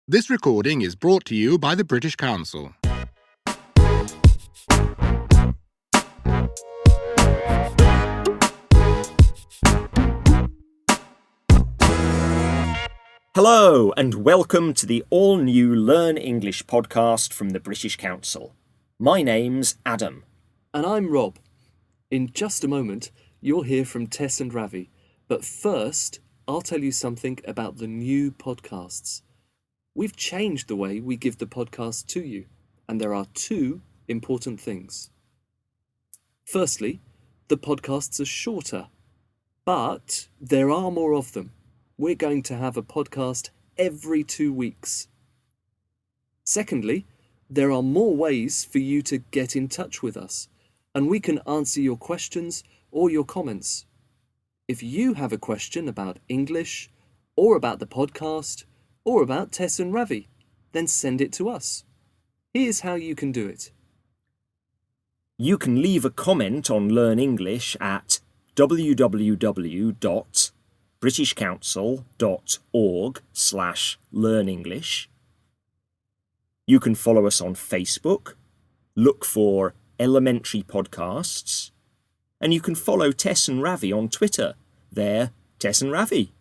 This recording is brought to you by the British Council. Hello and welcome to the all-new Learn English podcast from the British Council. My name's Adam. And I'm Rob. In just a moment, you'll hear from Tess and Ravi. But first, I'll tell you something about the new podcasts. We've changed the way we give the podcast to you, and there are two important things. Firstly, the podcasts are shorter, but there are more of them. We're going to have a podcast every 2 weeks. Secondly, there are more ways for you to get in touch with us, and we can answer your questions or your comments. If you have a question about English, or about the podcast, or about Tess and Ravi, then send it to us. Here's how you can do it. You can leave a comment on Learn English at www.britishcouncil.org/learnenglish. You can follow us on Facebook, look for Elementary Podcasts, and you can follow Tess and Ravi on Twitter. They're Tess and Ravi.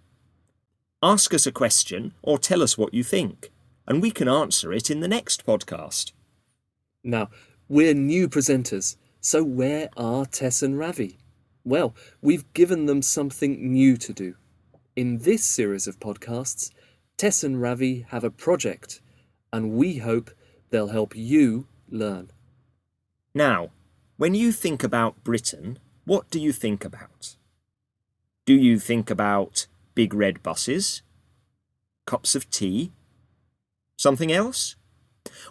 Ask us a question or tell us what you think, and we can answer it in the next podcast. Now, we're new presenters, so where are Tess and Ravi? Well, we've given them something new to do. In this series of podcasts, Tess and Ravi have a project, and we hope they'll help you learn. Now, when you think about Britain, what do you think about? Do you think about big red buses? Cups of tea? Something else?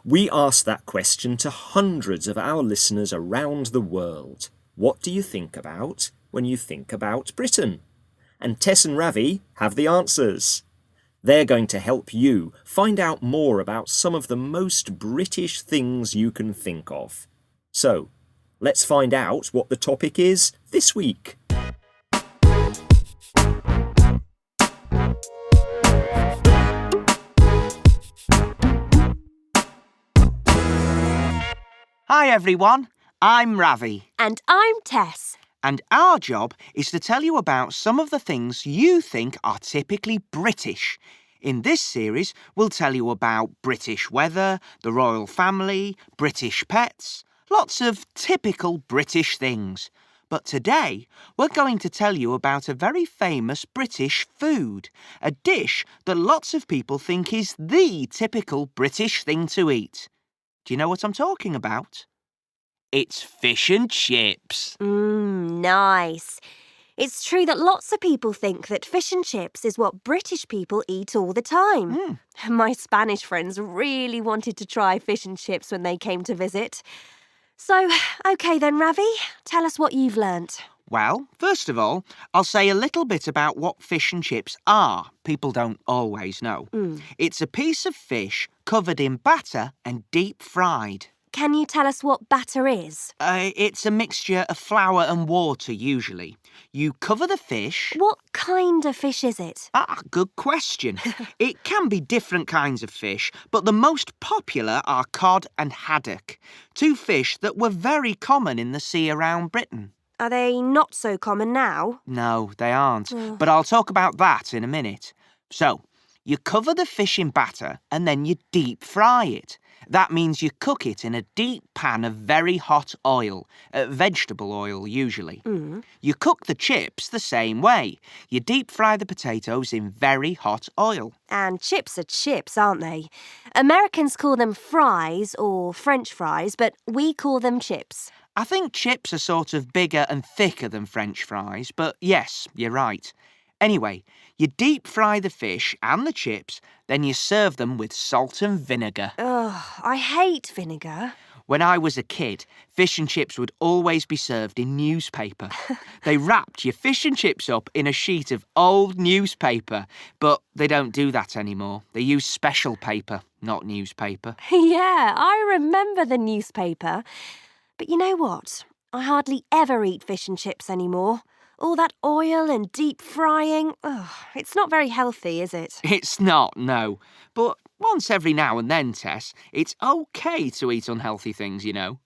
We asked that question to hundreds of our listeners around the world. What do you think about when you think about Britain? And Tess and Ravi have the answers. They're going to help you find out more about some of the most British things you can think of. So, let's find out what the topic is this week. Hi everyone, I'm Ravi. And I'm Tess. And our job is to tell you about some of the things you think are typically British. In this series, we'll tell you about British weather, the royal family, British pets, lots of typical British things. But today, we're going to tell you about a very famous British food, a dish that lots of people think is the typical British thing to eat. Do you know what I'm talking about? It's fish and chips. Nice. It's true that lots of people think that fish and chips is what British people eat all the time. My Spanish friends really wanted to try fish and chips when they came to visit. So, OK then, Ravi, tell us what you've learnt. Well, first of all, I'll say a little bit about what fish and chips are. People don't always know. It's a piece of fish covered in batter and deep fried. Can you tell us what batter is? It's a mixture of flour and water, usually. You cover the fish... What kind of fish is it? Good question. It can be different kinds of fish, but the most popular are cod and haddock, two fish that were very common in the sea around Britain. Are they not so common now? No, they aren't. But I'll talk about that in a minute. So, you cover the fish in batter and then you deep fry it. That means you cook it in a deep pan of very hot oil, vegetable oil usually. You cook the chips the same way. You deep fry the potatoes in very hot oil. And chips are chips, aren't they? Americans call them fries or French fries, but we call them chips. I think chips are sort of bigger and thicker than French fries, but yes, you're right. Anyway, you deep fry the fish and the chips, then you serve them with salt and vinegar. Ugh, I hate vinegar. When I was a kid, fish and chips would always be served in newspaper. They wrapped your fish and chips up in a sheet of old newspaper, but they don't do that anymore. They use special paper, not newspaper. Yeah, I remember the newspaper. But you know what? I hardly ever eat fish and chips anymore. All that oil and deep frying, it's not very healthy, is it? It's not, no. But Once every now and then, Tess, it's okay to eat unhealthy things, you know.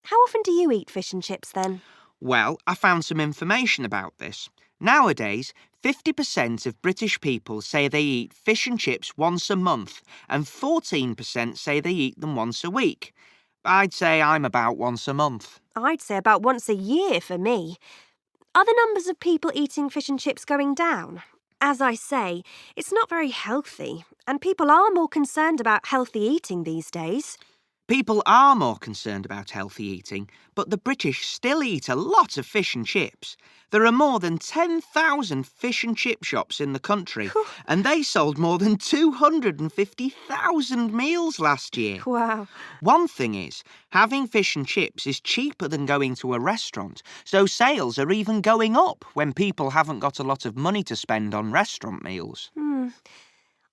How often do you eat fish and chips then? Well, I found some information about this. Nowadays, 50% of British people say they eat fish and chips once a month, and 14% say they eat them once a week. I'd say I'm about once a month. I'd say about once a year for me. Are the numbers of people eating fish and chips going down? As I say, it's not very healthy, and people are more concerned about healthy eating these days. People are more concerned about healthy eating, but the British still eat a lot of fish and chips. There are more than 10,000 fish and chip shops in the country, and they sold more than 250,000 meals last year. Wow. One thing is, having fish and chips is cheaper than going to a restaurant, so sales are even going up when people haven't got a lot of money to spend on restaurant meals.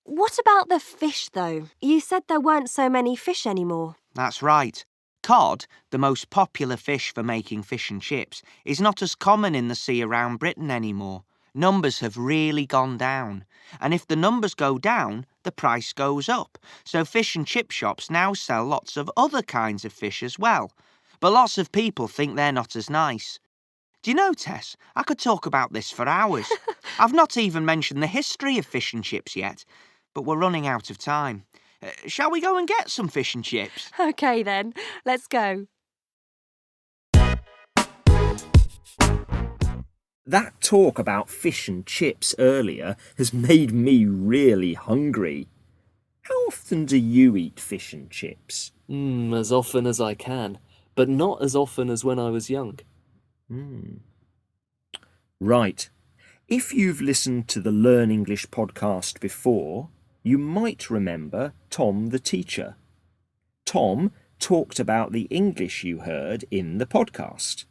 What about the fish, though? You said there weren't so many fish anymore. That's right. Cod, the most popular fish for making fish and chips, is not as common in the sea around Britain anymore. Numbers have really gone down. And if the numbers go down, the price goes up. So fish and chip shops now sell lots of other kinds of fish as well. But lots of people think they're not as nice. Do you know, Tess, I could talk about this for hours. I've not even mentioned the history of fish and chips yet, but we're running out of time. Shall we go and get some fish and chips? OK then, let's go. That talk about fish and chips earlier has made me really hungry. How often do you eat fish and chips? As often as I can, but not as often as when I was young. Right. If you've listened to the Learn English podcast before, you might remember Tom the teacher. Tom talked about the English you heard in the podcast.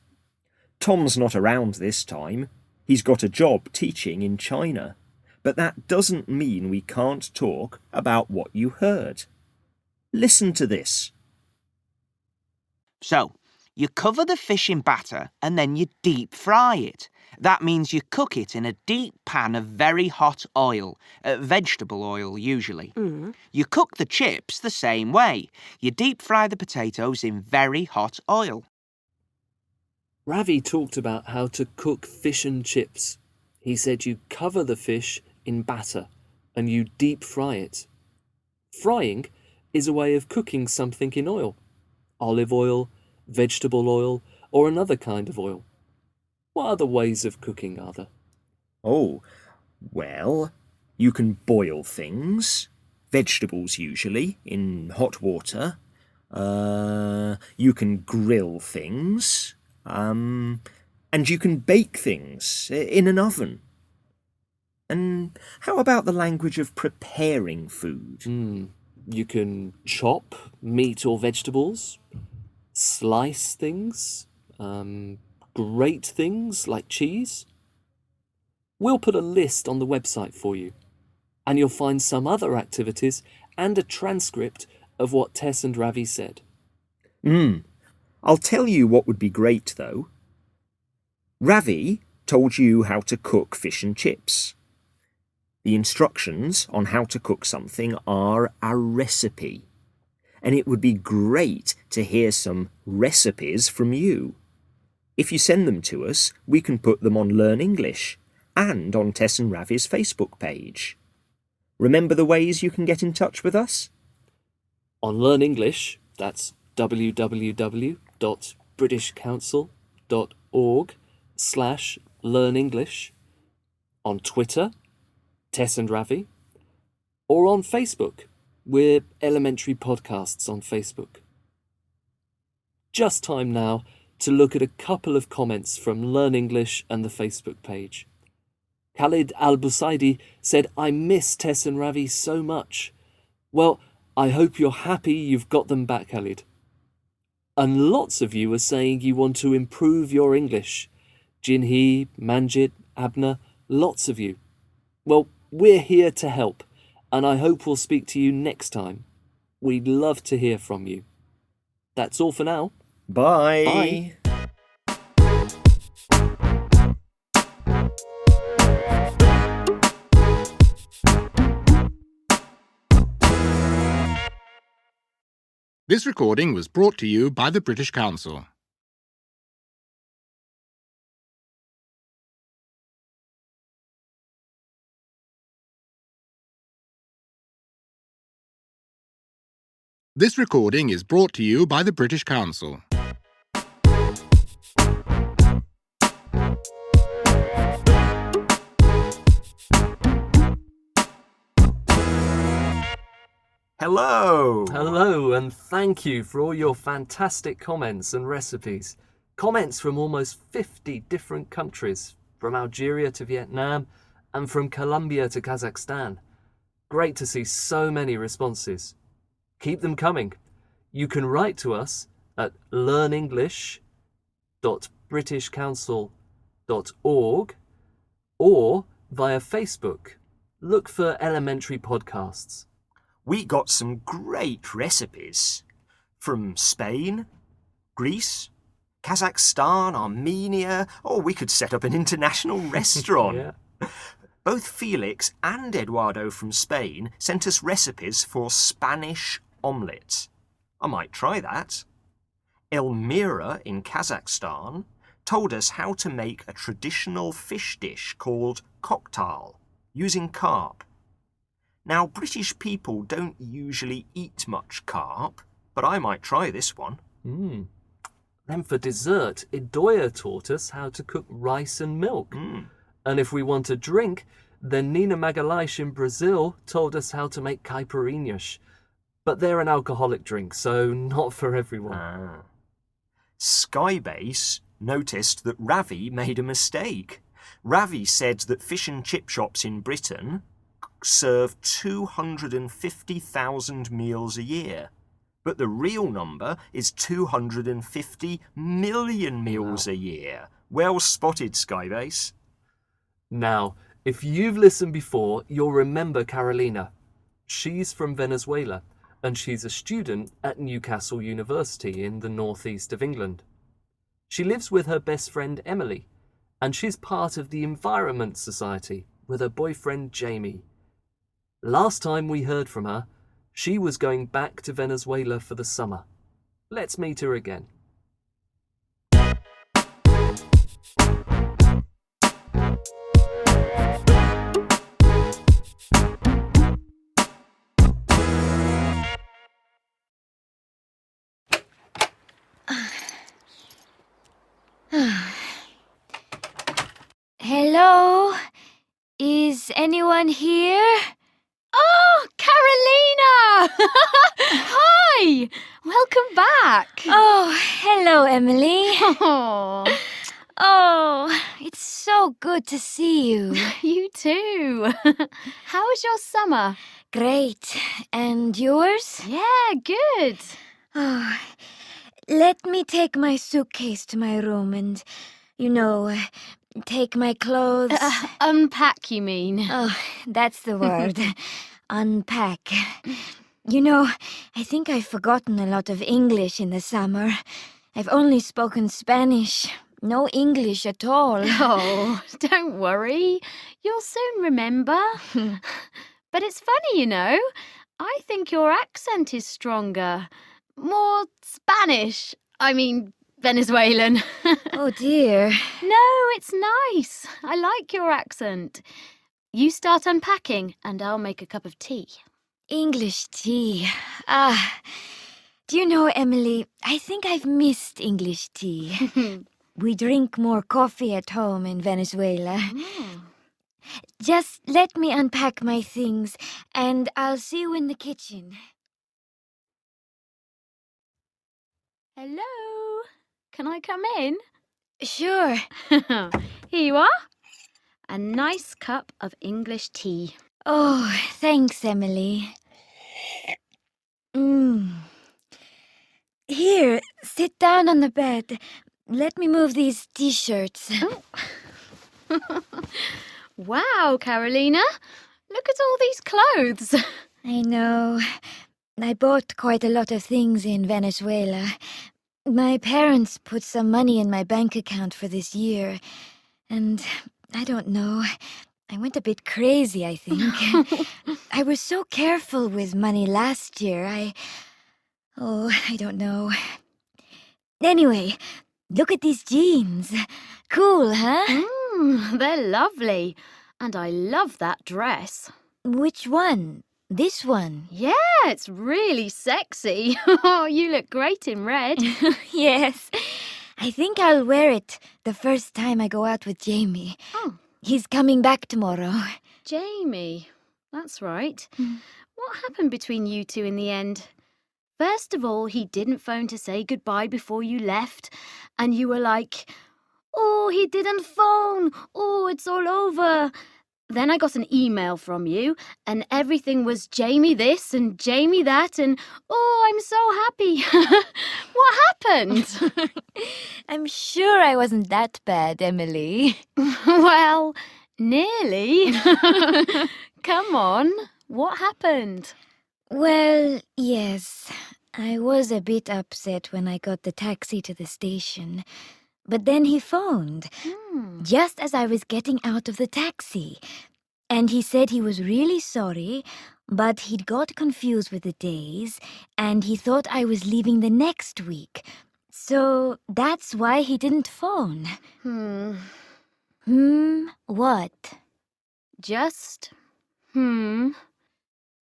Tom's not around this time. He's got a job teaching in China. But that doesn't mean we can't talk about what you heard. Listen to this. So, you cover the fish in batter and then you deep fry it. That means you cook it in a deep pan of very hot oil, vegetable oil usually. You cook the chips the same way. You deep fry the potatoes in very hot oil. Ravi talked about how to cook fish and chips. He said you cover the fish in batter and you deep fry it. Frying is a way of cooking something in oil. Olive oil, vegetable oil, or another kind of oil. What other ways of cooking are there? Oh, well, you can boil things, vegetables usually, in hot water. You can grill things, and you can bake things in an oven. And how about the language of preparing food? You can chop meat or vegetables, slice things, grate things like cheese. We'll put a list on the website for you, and you'll find some other activities and a transcript of what Tess and Ravi said. I'll tell you what would be great, though. Ravi told you how to cook fish and chips. The instructions on how to cook something are a recipe, and it would be great to hear some recipes from you. If you send them to us, we can put them on Learn English and on Tess and Ravi's Facebook page. Remember the ways you can get in touch with us? On Learn English, that's www.britishcouncil.org/learnenglish. On Twitter, Tess and Ravi. Or on Facebook, we're Elementary Podcasts on Facebook. Just time now to look at a couple of comments from Learn English and the Facebook page. Khalid Al-Busaidi said, I miss Tess and Ravi so much. Well, I hope you're happy you've got them back, Khalid. And lots of you are saying you want to improve your English. Jinhee, Manjit, Abner, lots of you. Well, we're here to help, and I hope we'll speak to you next time. We'd love to hear from you. That's all for now. Bye. Bye. This recording was brought to you by the British Council. This recording is brought to you by the British Council. Hello! Hello, and thank you for all your fantastic comments and recipes. Comments from almost 50 different countries, from Algeria to Vietnam, and from Colombia to Kazakhstan. Great to see so many responses. Keep them coming. You can write to us at learnenglish.britishcouncil.org or via Facebook. Look for Elementary Podcasts. We got some great recipes from Spain, Greece, Kazakhstan, Armenia. Oh, we could set up an international restaurant. Yeah. Both Felix and Eduardo from Spain sent us recipes for Spanish omelette. I might try that. Elmira in Kazakhstan told us how to make a traditional fish dish called cocktail using carp. Now, British people don't usually eat much carp, but I might try this one. Then for dessert, Idoia taught us how to cook rice and milk. And if we want a drink, then Nina Magalhães in Brazil told us how to make caipirinhas. But they're an alcoholic drink, so not for everyone. Skybase noticed that Ravi made a mistake. Ravi said that fish and chip shops in Britain serve 250,000 meals a year. But the real number is 250 million meals a year. Well spotted, Skybase. Now, if you've listened before, you'll remember Carolina. She's from Venezuela, and she's a student at Newcastle University in the northeast of England. She lives with her best friend Emily, and she's part of the Environment Society with her boyfriend Jamie. Last time we heard from her, she was going back to Venezuela for the summer. Let's meet her again. Hello? Is anyone here? Oh, Carolina! Hi! Welcome back. Oh, hello, Emily. Oh, It's so good to see you. you too. How was your summer? Great. And yours? Yeah, good. Oh, let me take my suitcase to my room and, take my clothes. Unpack, you mean? Oh, that's the word. Unpack. I think I've forgotten a lot of English in the summer. I've only spoken Spanish. No English at all. Oh, don't worry. You'll soon remember. But it's funny, I think your accent is stronger. More Spanish. I mean, Venezuelan. Oh, dear. No, it's nice. I like your accent. You start unpacking and I'll make a cup of tea. English tea. Do you know, Emily, I think I've missed English tea. We drink more coffee at home in Venezuela. Just let me unpack my things and I'll see you in the kitchen. Hello? Can I come in? Sure. Here you are. A nice cup of English tea. Oh, thanks, Emily. Here, sit down on the bed. Let me move these t-shirts. Wow, Carolina. Look at all these clothes. I know. I bought quite a lot of things in Venezuela. My parents put some money in my bank account for this year. And I don't know. I went a bit crazy, I think. I was so careful with money last year. Oh, I don't know. Anyway, look at these jeans. Cool, huh? They're lovely. And I love that dress. Which one? This one? Yeah, it's really sexy. You look great in red. Yes. I think I'll wear it the first time I go out with Jamie. Oh. He's coming back tomorrow. Jamie, that's right. What happened between you two in the end? First of all, he didn't phone to say goodbye before you left, and you were like, "Oh, he didn't phone. Oh, it's all over." Then I got an email from you, and everything was Jamie this and Jamie that, and oh, I'm so happy. What happened? I'm sure I wasn't that bad, Emily. Well, nearly. Come on, what happened? Well, yes. I was a bit upset when I got the taxi to the station. But then he phoned, just as I was getting out of the taxi. And he said he was really sorry, but he'd got confused with the days, and he thought I was leaving the next week. So that's why he didn't phone. What? Just,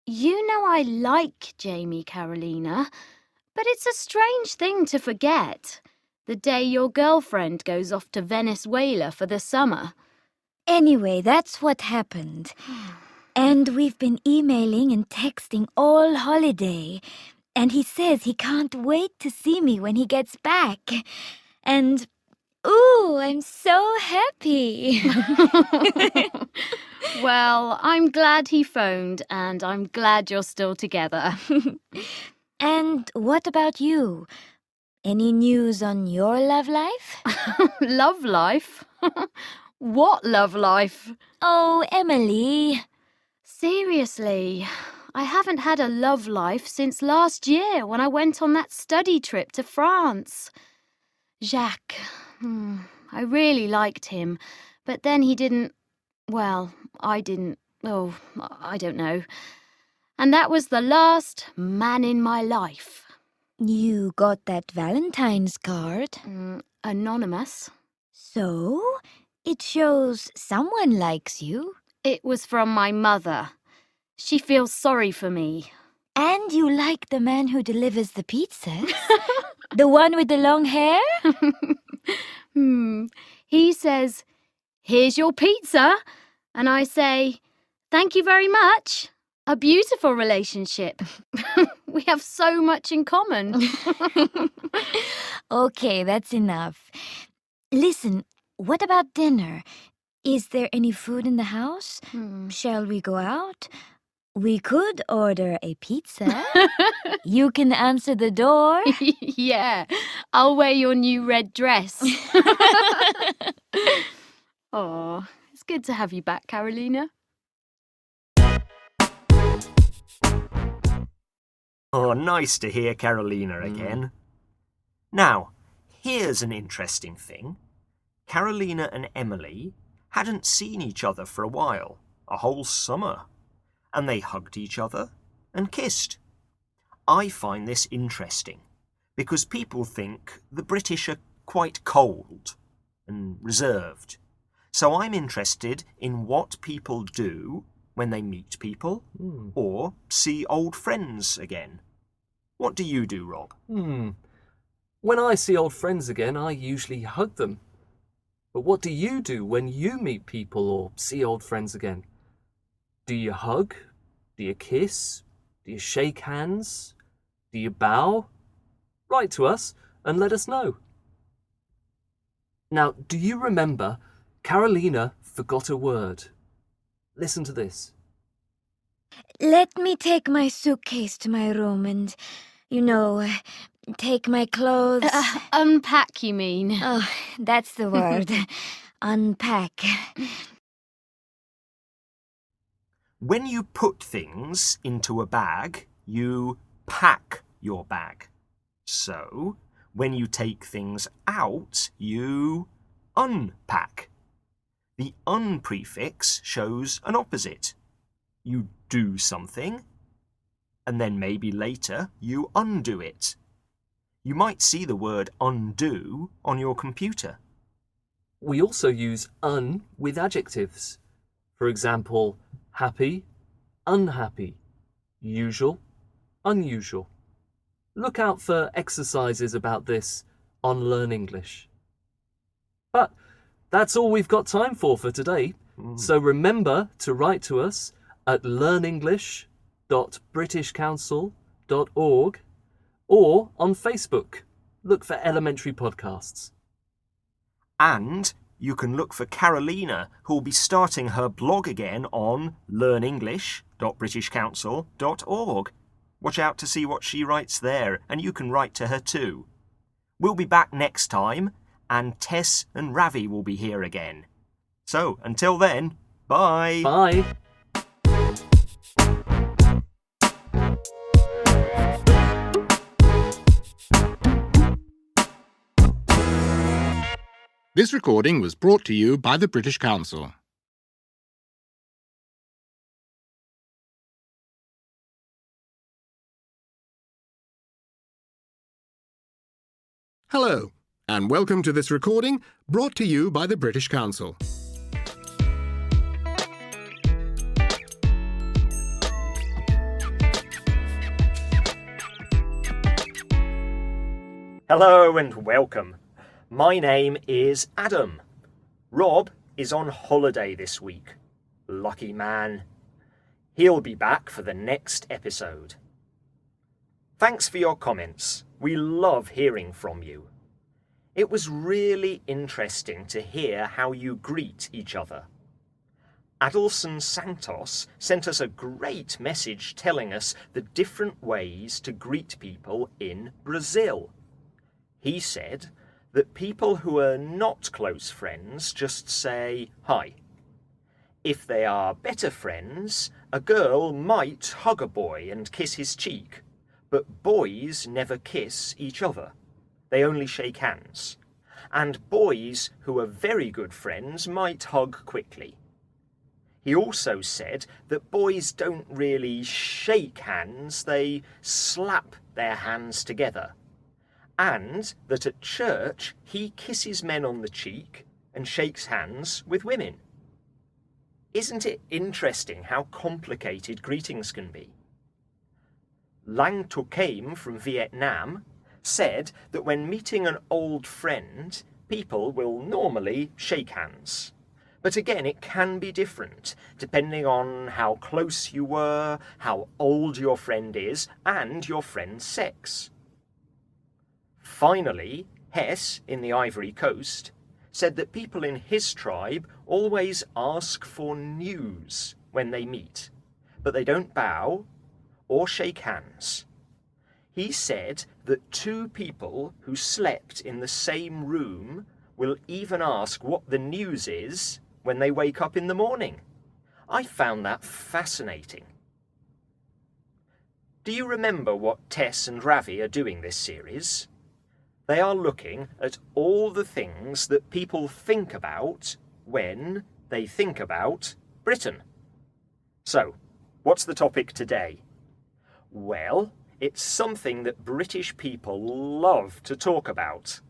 You know I like Jamie, Carolina, but it's a strange thing to forget. The day your girlfriend goes off to Venezuela for the summer. Anyway, that's what happened. And we've been emailing and texting all holiday. And he says he can't wait to see me when he gets back. And, ooh, I'm so happy. Well, I'm glad he phoned, and I'm glad you're still together. And what about you? Any news on your love life? Love life? What love life? Oh, Emily. Seriously, I haven't had a love life since last year when I went on that study trip to France. Jacques, I really liked him, but then he didn't, well, I didn't, oh, I don't know. And that was the last man in my life. You got that Valentine's card. Anonymous. So, it shows someone likes you. It was from my mother. She feels sorry for me. And you like the man who delivers the pizzas? The one with the long hair? He says, "Here's your pizza." And I say, "Thank you very much." A beautiful relationship. We have so much in common. Okay, that's enough. Listen, what about dinner? Is there any food in the house? Shall we go out? We could order a pizza. You can answer the door. Yeah, I'll wear your new red dress. Oh, it's good to have you back, Carolina. Oh, nice to hear Carolina again. Now, here's an interesting thing. Carolina and Emily hadn't seen each other for a while, a whole summer, and they hugged each other and kissed. I find this interesting because people think the British are quite cold and reserved. So I'm interested in what people do when they meet people or see old friends again. What do you do, Rob? When I see old friends again, I usually hug them. But what do you do when you meet people or see old friends again? Do you hug? Do you kiss? Do you shake hands? Do you bow? Write to us and let us know. Now, do you remember Carolina forgot a word? Listen to this. Let me take my suitcase to my room and, take my clothes. Unpack, you mean? Oh, that's the word. Unpack. When you put things into a bag, you pack your bag. So, when you take things out, you unpack. The un prefix shows an opposite. You do something, and then maybe later you undo it. You might see the word undo on your computer. We also use un with adjectives. For example, happy, unhappy, usual, unusual. Look out for exercises about this on Learn English. But that's all we've got time for today. So remember to write to us at learnenglish.britishcouncil.org or on Facebook. Look for Elementary Podcasts. And you can look for Carolina, who will be starting her blog again on learnenglish.britishcouncil.org. Watch out to see what she writes there, and you can write to her too. We'll be back next time, and Tess and Ravi will be here again. So, until then, bye! Bye! This recording was brought to you by the British Council. Hello, and welcome to this recording brought to you by the British Council. Hello and welcome. My name is Adam. Rob is on holiday this week. Lucky man. He'll be back for the next episode. Thanks for your comments. We love hearing from you. It was really interesting to hear how you greet each other. Adelson Santos sent us a great message telling us the different ways to greet people in Brazil. He said that people who are not close friends just say hi. If they are better friends, a girl might hug a boy and kiss his cheek, but boys never kiss each other. They only shake hands. And boys who are very good friends might hug quickly. He also said that boys don't really shake hands, they slap their hands together. And that at church he kisses men on the cheek and shakes hands with women. Isn't it interesting how complicated greetings can be? Lang To Came from Vietnam said that when meeting an old friend, people will normally shake hands. But again, it can be different, depending on how close you were, how old your friend is, and your friend's sex. Finally, Hess in the Ivory Coast said that people in his tribe always ask for news when they meet, but they don't bow or shake hands. He said that two people who slept in the same room will even ask what the news is when they wake up in the morning. I found that fascinating. Do you remember what Tess and Ravi are doing this series? They are looking at all the things that people think about when they think about Britain. So, what's the topic today? Well, it's something that British people love to talk about.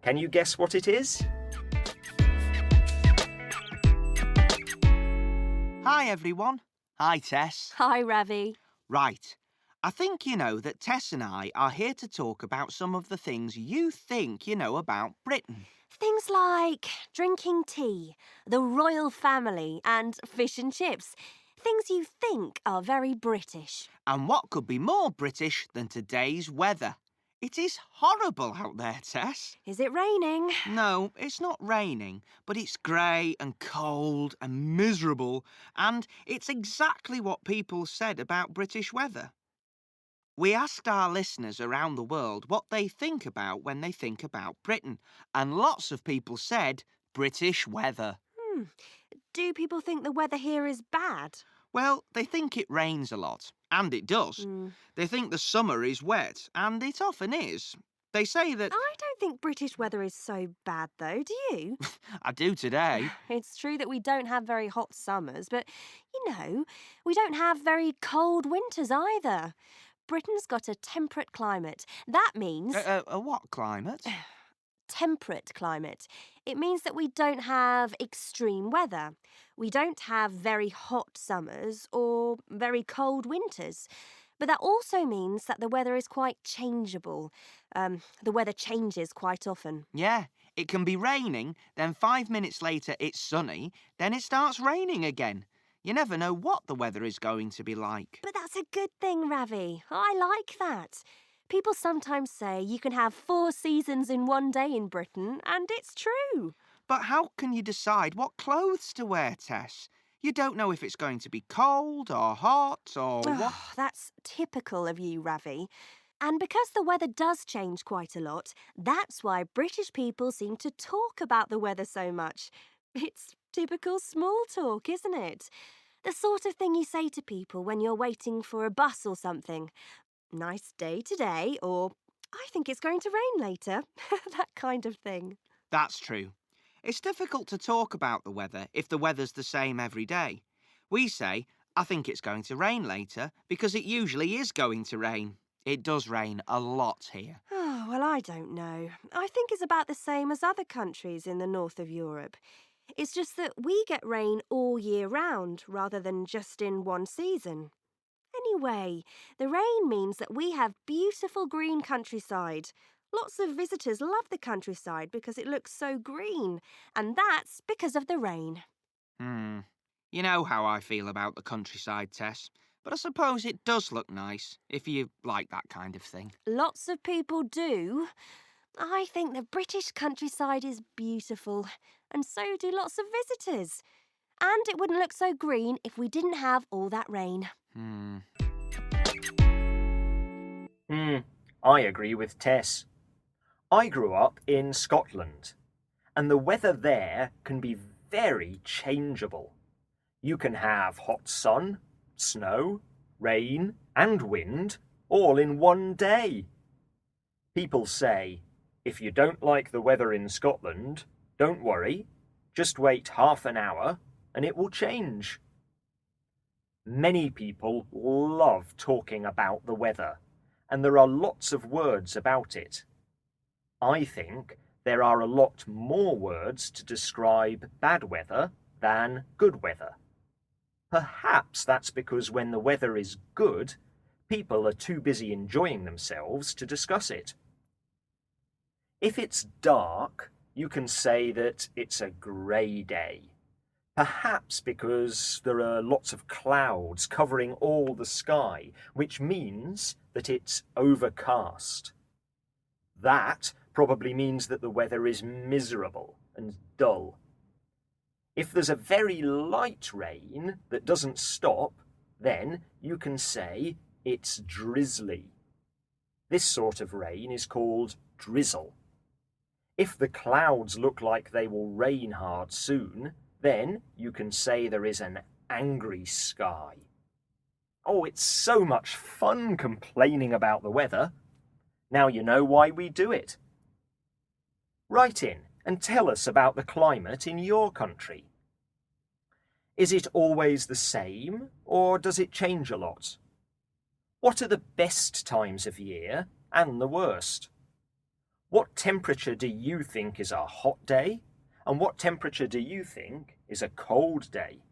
Can you guess what it is? Hi, everyone. Hi, Tess. Hi, Ravi. Right. I think you know that Tess and I are here to talk about some of the things you think you know about Britain. Things like drinking tea, the royal family, and fish and chips. Things you think are very British. And what could be more British than today's weather? It is horrible out there, Tess. Is it raining? No, it's not raining, but it's grey and cold and miserable, and it's exactly what people said about British weather. We asked our listeners around the world what they think about when they think about Britain, and lots of people said British weather. Do people think the weather here is bad? Well, they think it rains a lot, and it does. They think the summer is wet, and it often is. They say that... I don't think British weather is so bad, though, do you? I do today. It's true that we don't have very hot summers, but, we don't have very cold winters either. Britain's got a temperate climate. That means... A what climate? temperate climate. It means that we don't have extreme weather. We don't have very hot summers or very cold winters. But that also means that the weather is quite changeable. The weather changes quite often. Yeah, it can be raining, then 5 minutes later it's sunny, then it starts raining again. You never know what the weather is going to be like. But that's a good thing, Ravi. I like that. People sometimes say you can have 4 seasons in one day in Britain, and it's true. But how can you decide what clothes to wear, Tess? You don't know if it's going to be cold or hot or what... That's typical of you, Ravi. And because the weather does change quite a lot, that's why British people seem to talk about the weather so much. It's typical small talk, isn't it? The sort of thing you say to people when you're waiting for a bus or something. Nice day today, or I think it's going to rain later. That kind of thing. That's true. It's difficult to talk about the weather if the weather's the same every day. We say, I think it's going to rain later, because it usually is going to rain. It does rain a lot here. Oh, well, I don't know. I think it's about the same as other countries in the north of Europe. It's just that we get rain all year round rather than just in one season. Anyway, the rain means that we have beautiful green countryside. Lots of visitors love the countryside because it looks so green, and that's because of the rain. You know how I feel about the countryside, Tess, but I suppose it does look nice if you like that kind of thing. Lots of people do. I think the British countryside is beautiful, and so do lots of visitors. And it wouldn't look so green if we didn't have all that rain. I agree with Tess. I grew up in Scotland, and the weather there can be very changeable. You can have hot sun, snow, rain, and wind all in one day. People say, if you don't like the weather in Scotland, don't worry, just wait half an hour and it will change. Many people love talking about the weather, and there are lots of words about it. I think there are a lot more words to describe bad weather than good weather. Perhaps that's because when the weather is good, people are too busy enjoying themselves to discuss it. If it's dark, you can say that it's a grey day. Perhaps because there are lots of clouds covering all the sky, which means that it's overcast. That probably means that the weather is miserable and dull. If there's a very light rain that doesn't stop, then you can say it's drizzly. This sort of rain is called drizzle. If the clouds look like they will rain hard soon, then you can say there is an angry sky. Oh, it's so much fun complaining about the weather. Now you know why we do it. Write in and tell us about the climate in your country. Is it always the same, or does it change a lot? What are the best times of year and the worst? What temperature do you think is a hot day? And what temperature do you think is a cold day?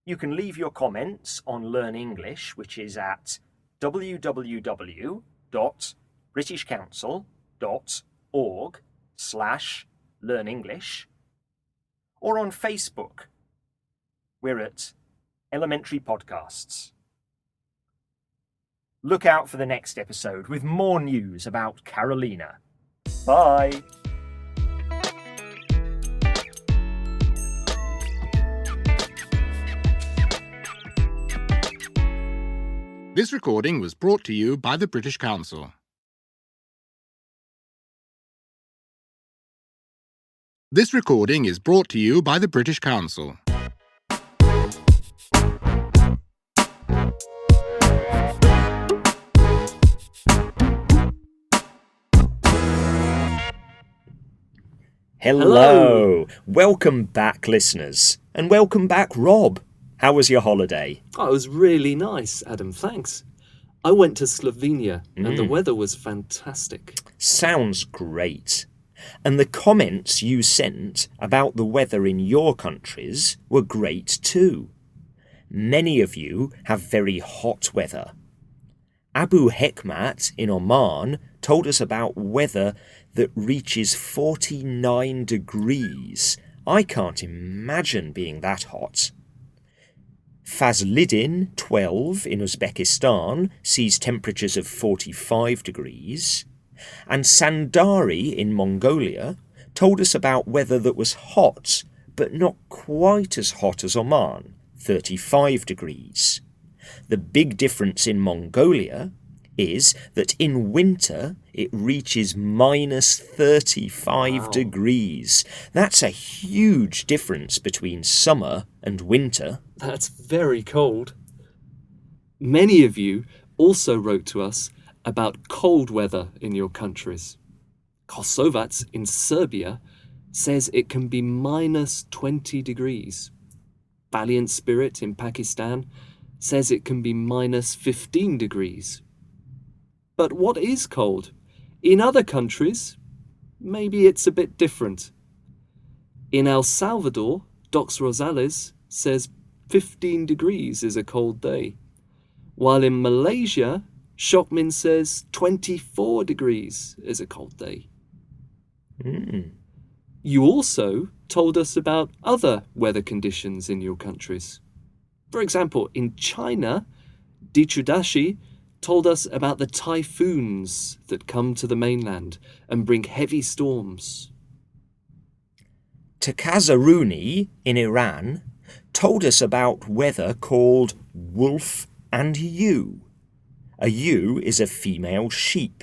You can leave your comments on Learn English, which is at www.britishcouncil.org/learnenglish, or on Facebook. We're at Elementary Podcasts. Look out for the next episode with more news about Carolina. Bye! This recording was brought to you by the British Council. This recording is brought to you by the British Council. Hello! Welcome back, listeners. And welcome back, Rob. How was your holiday? Oh, it was really nice, Adam, thanks. I went to Slovenia and the weather was fantastic. Sounds great. And the comments you sent about the weather in your countries were great too. Many of you have very hot weather. Abu Hekmat in Oman told us about weather that reaches 49 degrees. I can't imagine being that hot. Fazlidin, 12, in Uzbekistan, sees temperatures of 45 degrees. And Sandari in Mongolia told us about weather that was hot, but not quite as hot as Oman, 35 degrees. The big difference in Mongolia is that in winter it reaches minus 35 degrees. That's a huge difference between summer and winter. That's very cold. Many of you also wrote to us about cold weather in your countries. Kosovac in Serbia says it can be minus 20 degrees. Valiant Spirit in Pakistan says it can be minus 15 degrees. But what is cold? In other countries, maybe it's a bit different. In El Salvador, Docs Rosales says 15 degrees is a cold day, while in Malaysia, Shockmin says 24 degrees is a cold day. You also told us about other weather conditions in your countries. For example, in China, Dichudashi told us about the typhoons that come to the mainland and bring heavy storms. Takazaruni in Iran told us about weather called wolf and ewe. A ewe is a female sheep.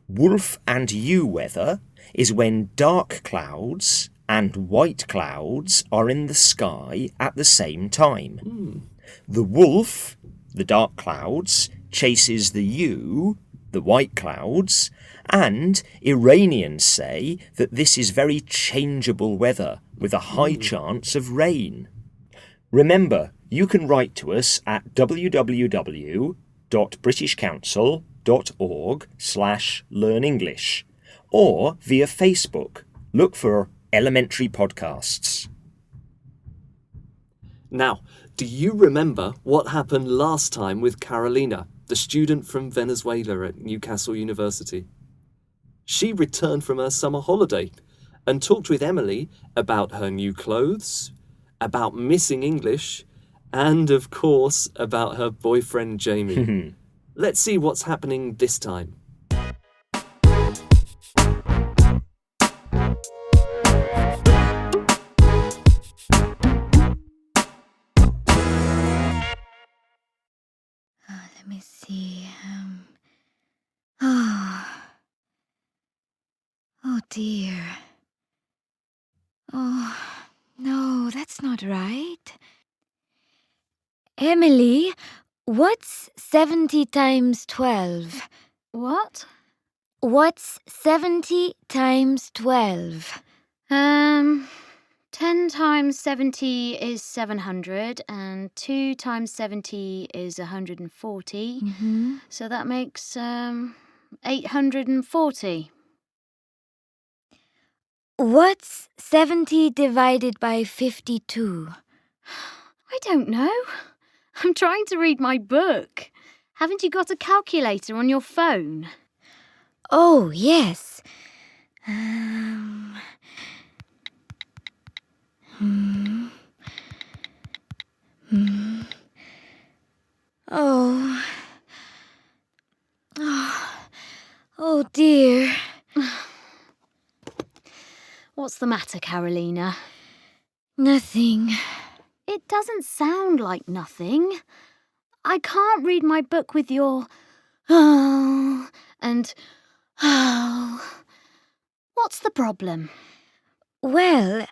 Wolf and ewe weather is when dark clouds and white clouds are in the sky at the same time. The wolf, the dark clouds, chases the ewe, the white clouds, and Iranians say that this is very changeable weather with a high chance of rain. Remember, you can write to us at www.britishcouncil.org/learnenglish or via Facebook. Look for Elementary Podcasts. Now, do you remember what happened last time with Carolina, the student from Venezuela at Newcastle University? She returned from her summer holiday and talked with Emily about her new clothes, about missing English, and of course about her boyfriend Jamie. Let's see what's happening this time. Let me see. Oh dear. Oh, no, that's not right. Emily, what's 70 times 12? What? What's 70 times 12? 10 times 70 is 700, and 2 times 70 is 140. So that makes 840. What's 70 divided by 52? I don't know. I'm trying to read my book. Haven't you got a calculator on your phone? Oh, yes. Oh dear. What's the matter, Carolina? Nothing. It doesn't sound like nothing. I can't read my book with your oh and oh. What's the problem? Well,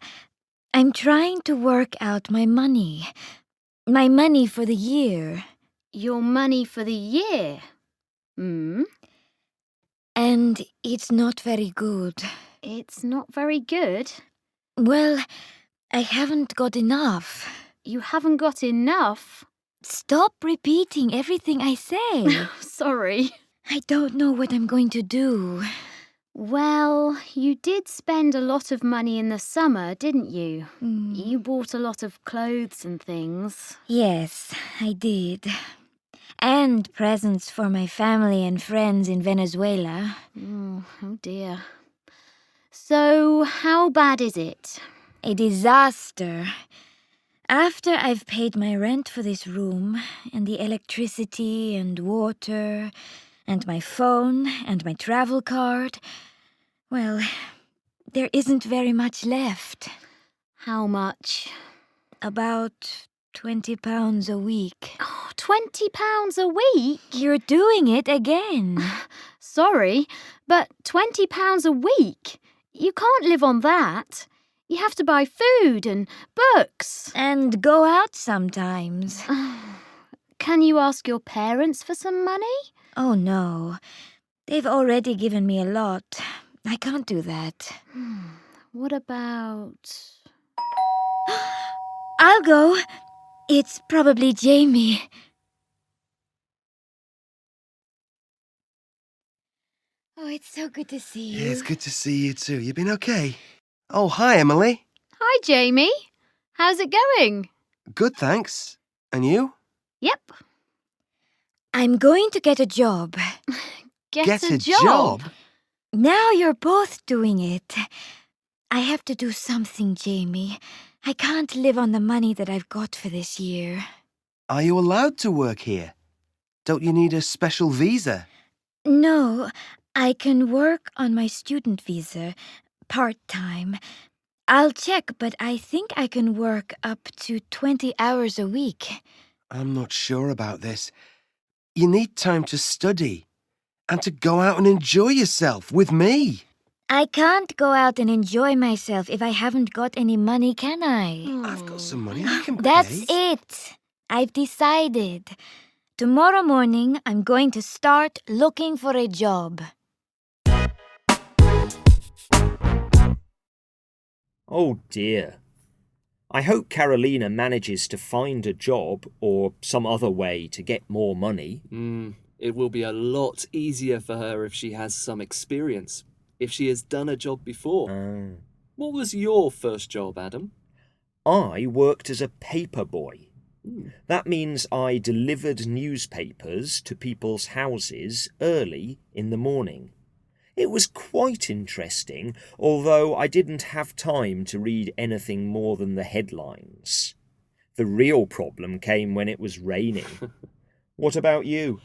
I'm trying to work out my money. My money for the year. Your money for the year? And it's not very good. It's not very good. Well, I haven't got enough. You haven't got enough. Stop repeating everything I say. Sorry. I don't know what I'm going to do. Well, you did spend a lot of money in the summer, didn't you? You bought a lot of clothes and things. Yes, I did. And presents for my family and friends in Venezuela. Oh dear. So, how bad is it? A disaster. After I've paid my rent for this room, and the electricity and water, and my phone, and my travel card, well, there isn't very much left. How much? About £20 a week. Oh, £20 a week? You're doing it again. Sorry, but £20 a week? You can't live on that. You have to buy food and books. And go out sometimes. Can you ask your parents for some money? Oh, no. They've already given me a lot. I can't do that. What about... I'll go. It's probably Jamie. Oh, it's so good to see you. Yeah, it's good to see you too. You been okay? Oh, hi, Emily. Hi, Jamie. How's it going? Good, thanks. And you? Yep. I'm going to get a job. Get a job? Now you're both doing it. I have to do something, Jamie. I can't live on the money that I've got for this year. Are you allowed to work here? Don't you need a special visa? No, I can work on my student visa, part-time. I'll check, but I think I can work up to 20 hours a week. I'm not sure about this. You need time to study and to go out and enjoy yourself with me. I can't go out and enjoy myself if I haven't got any money, can I? I've got some money I can pay. That's it. I've decided. Tomorrow morning, I'm going to start looking for a job. Oh dear. I hope Carolina manages to find a job or some other way to get more money. It will be a lot easier for her if she has some experience, if she has done a job before. What was your first job, Adam? I worked as a paper boy. That means I delivered newspapers to people's houses early in the morning. It was quite interesting, although I didn't have time to read anything more than the headlines. The real problem came when it was raining. What about you?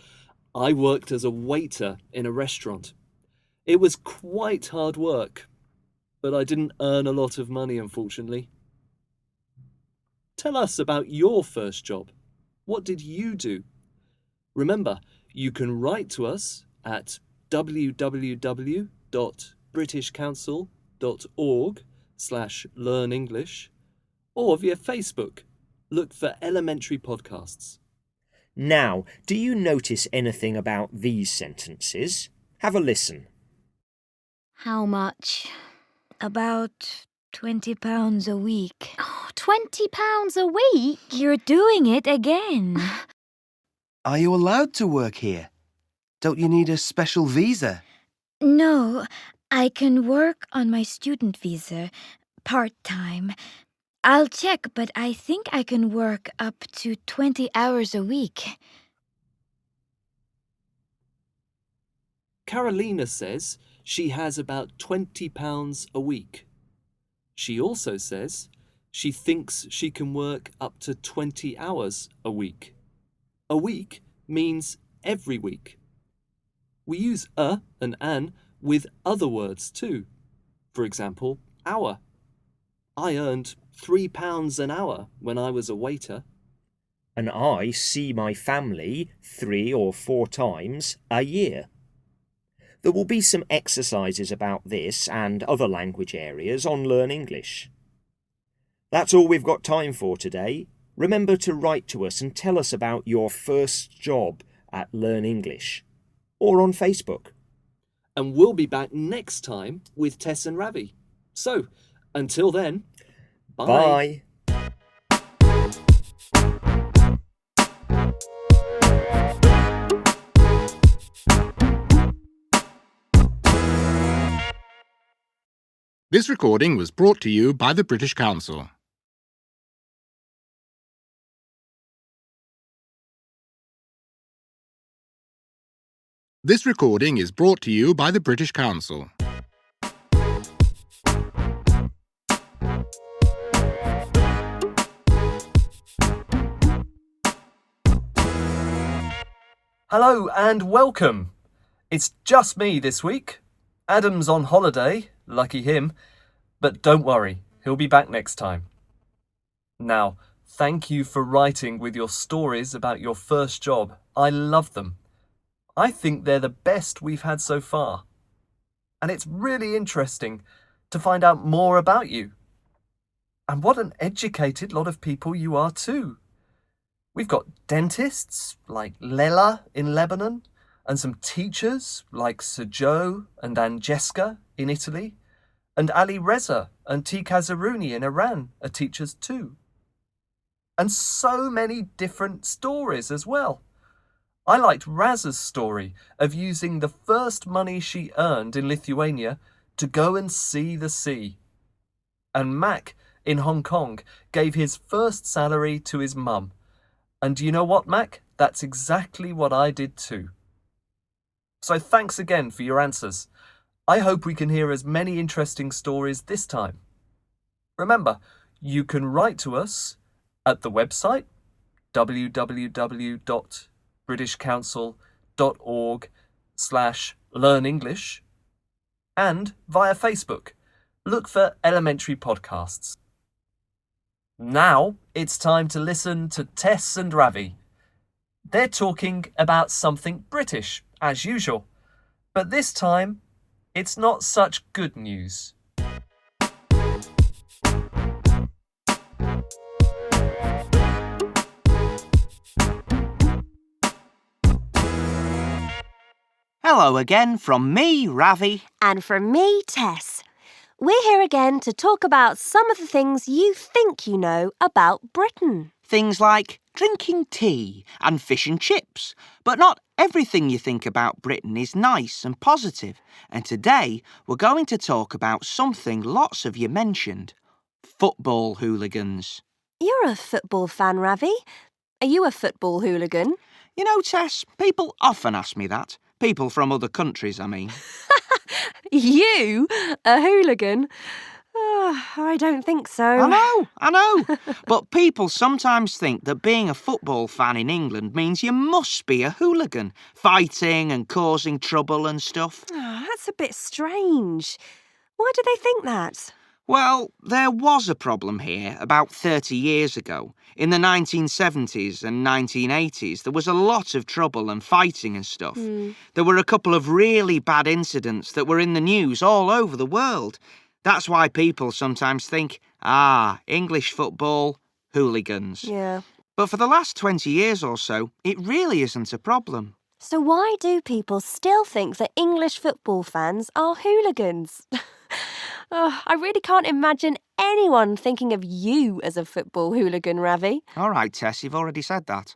I worked as a waiter in a restaurant. It was quite hard work, but I didn't earn a lot of money, unfortunately. Tell us about your first job. What did you do? Remember, you can write to us at www.britishcouncil.org/learnenglish or via Facebook. Look for Elementary Podcasts. Now, do you notice anything about these sentences? Have a listen. How much? About £20 a week. Oh, £20 a week? You're doing it again. Are you allowed to work here? Don't you need a special visa? No, I can work on my student visa, part-time. I'll check, but I think I can work up to 20 hours a week. Carolina says she has about £20 a week. She also says she thinks she can work up to 20 hours a week. A week means every week. We use a and an with other words too. For example, hour. I earned £3 an hour when I was a waiter. And I see my family 3 or 4 times a year. There will be some exercises about this and other language areas on Learn English. That's all we've got time for today. Remember to write to us and tell us about your first job at Learn English or on Facebook. And we'll be back next time with Tess and Ravi. So, until then, bye. Bye. This recording was brought to you by the British Council. This recording is brought to you by the British Council. Hello and welcome. It's just me this week. Adam's on holiday, lucky him, but don't worry, he'll be back next time. Now, thank you for writing with your stories about your first job. I love them. I think they're the best we've had so far. And it's really interesting to find out more about you. And what an educated lot of people you are too. We've got dentists like Lela in Lebanon, and some teachers like Sir Joe and Anjeska in Italy, and Ali Reza and Tika Zaruni in Iran are teachers too. And so many different stories as well. I liked Raz's story of using the first money she earned in Lithuania to go and see the sea. And Mac in Hong Kong gave his first salary to his mum. And you know what, Mac? That's exactly what I did too. So thanks again for your answers. I hope we can hear as many interesting stories this time. Remember, you can write to us at the website www.britishcouncil.org/learnenglish and via Facebook. Look for Elementary Podcasts. Now it's time to listen to Tess and Ravi. They're talking about something British, as usual, but this time it's not such good news. Hello again from me, Ravi. And from me, Tess. We're here again to talk about some of the things you think you know about Britain. Things like drinking tea and fish and chips. But not everything you think about Britain is nice and positive. And today we're going to talk about something lots of you mentioned. Football hooligans. You're a football fan, Ravi. Are you a football hooligan? You know, Tess, people often ask me that. People from other countries, I mean. You? A hooligan? I don't think so. I know. But people sometimes think that being a football fan in England means you must be a hooligan, fighting and causing trouble and stuff. That's a bit strange. Why do they think that? Well, there was a problem here about 30 years ago. In the 1970s and 1980s, there was a lot of trouble and fighting and stuff. There were a couple of really bad incidents that were in the news all over the world. That's why people sometimes think, English football, hooligans. Yeah. But for the last 20 years or so, it really isn't a problem. So why do people still think that English football fans are hooligans? I really can't imagine anyone thinking of you as a football hooligan, Ravi. All right, Tess, you've already said that.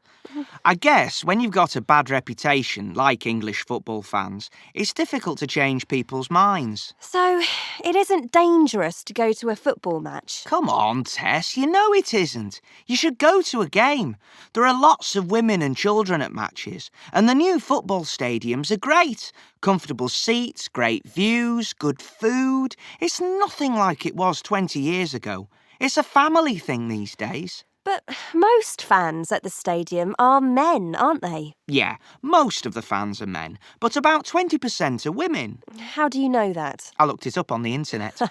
I guess when you've got a bad reputation, like English football fans, it's difficult to change people's minds. So, it isn't dangerous to go to a football match? Come on, Tess, you know it isn't. You should go to a game. There are lots of women and children at matches, and the new football stadiums are great. Comfortable seats, great views, good food. It's nothing like it was 20 years ago. It's a family thing these days. But most fans at the stadium are men, aren't they? Yeah, most of the fans are men, but about 20% are women. How do you know that? I looked it up on the internet.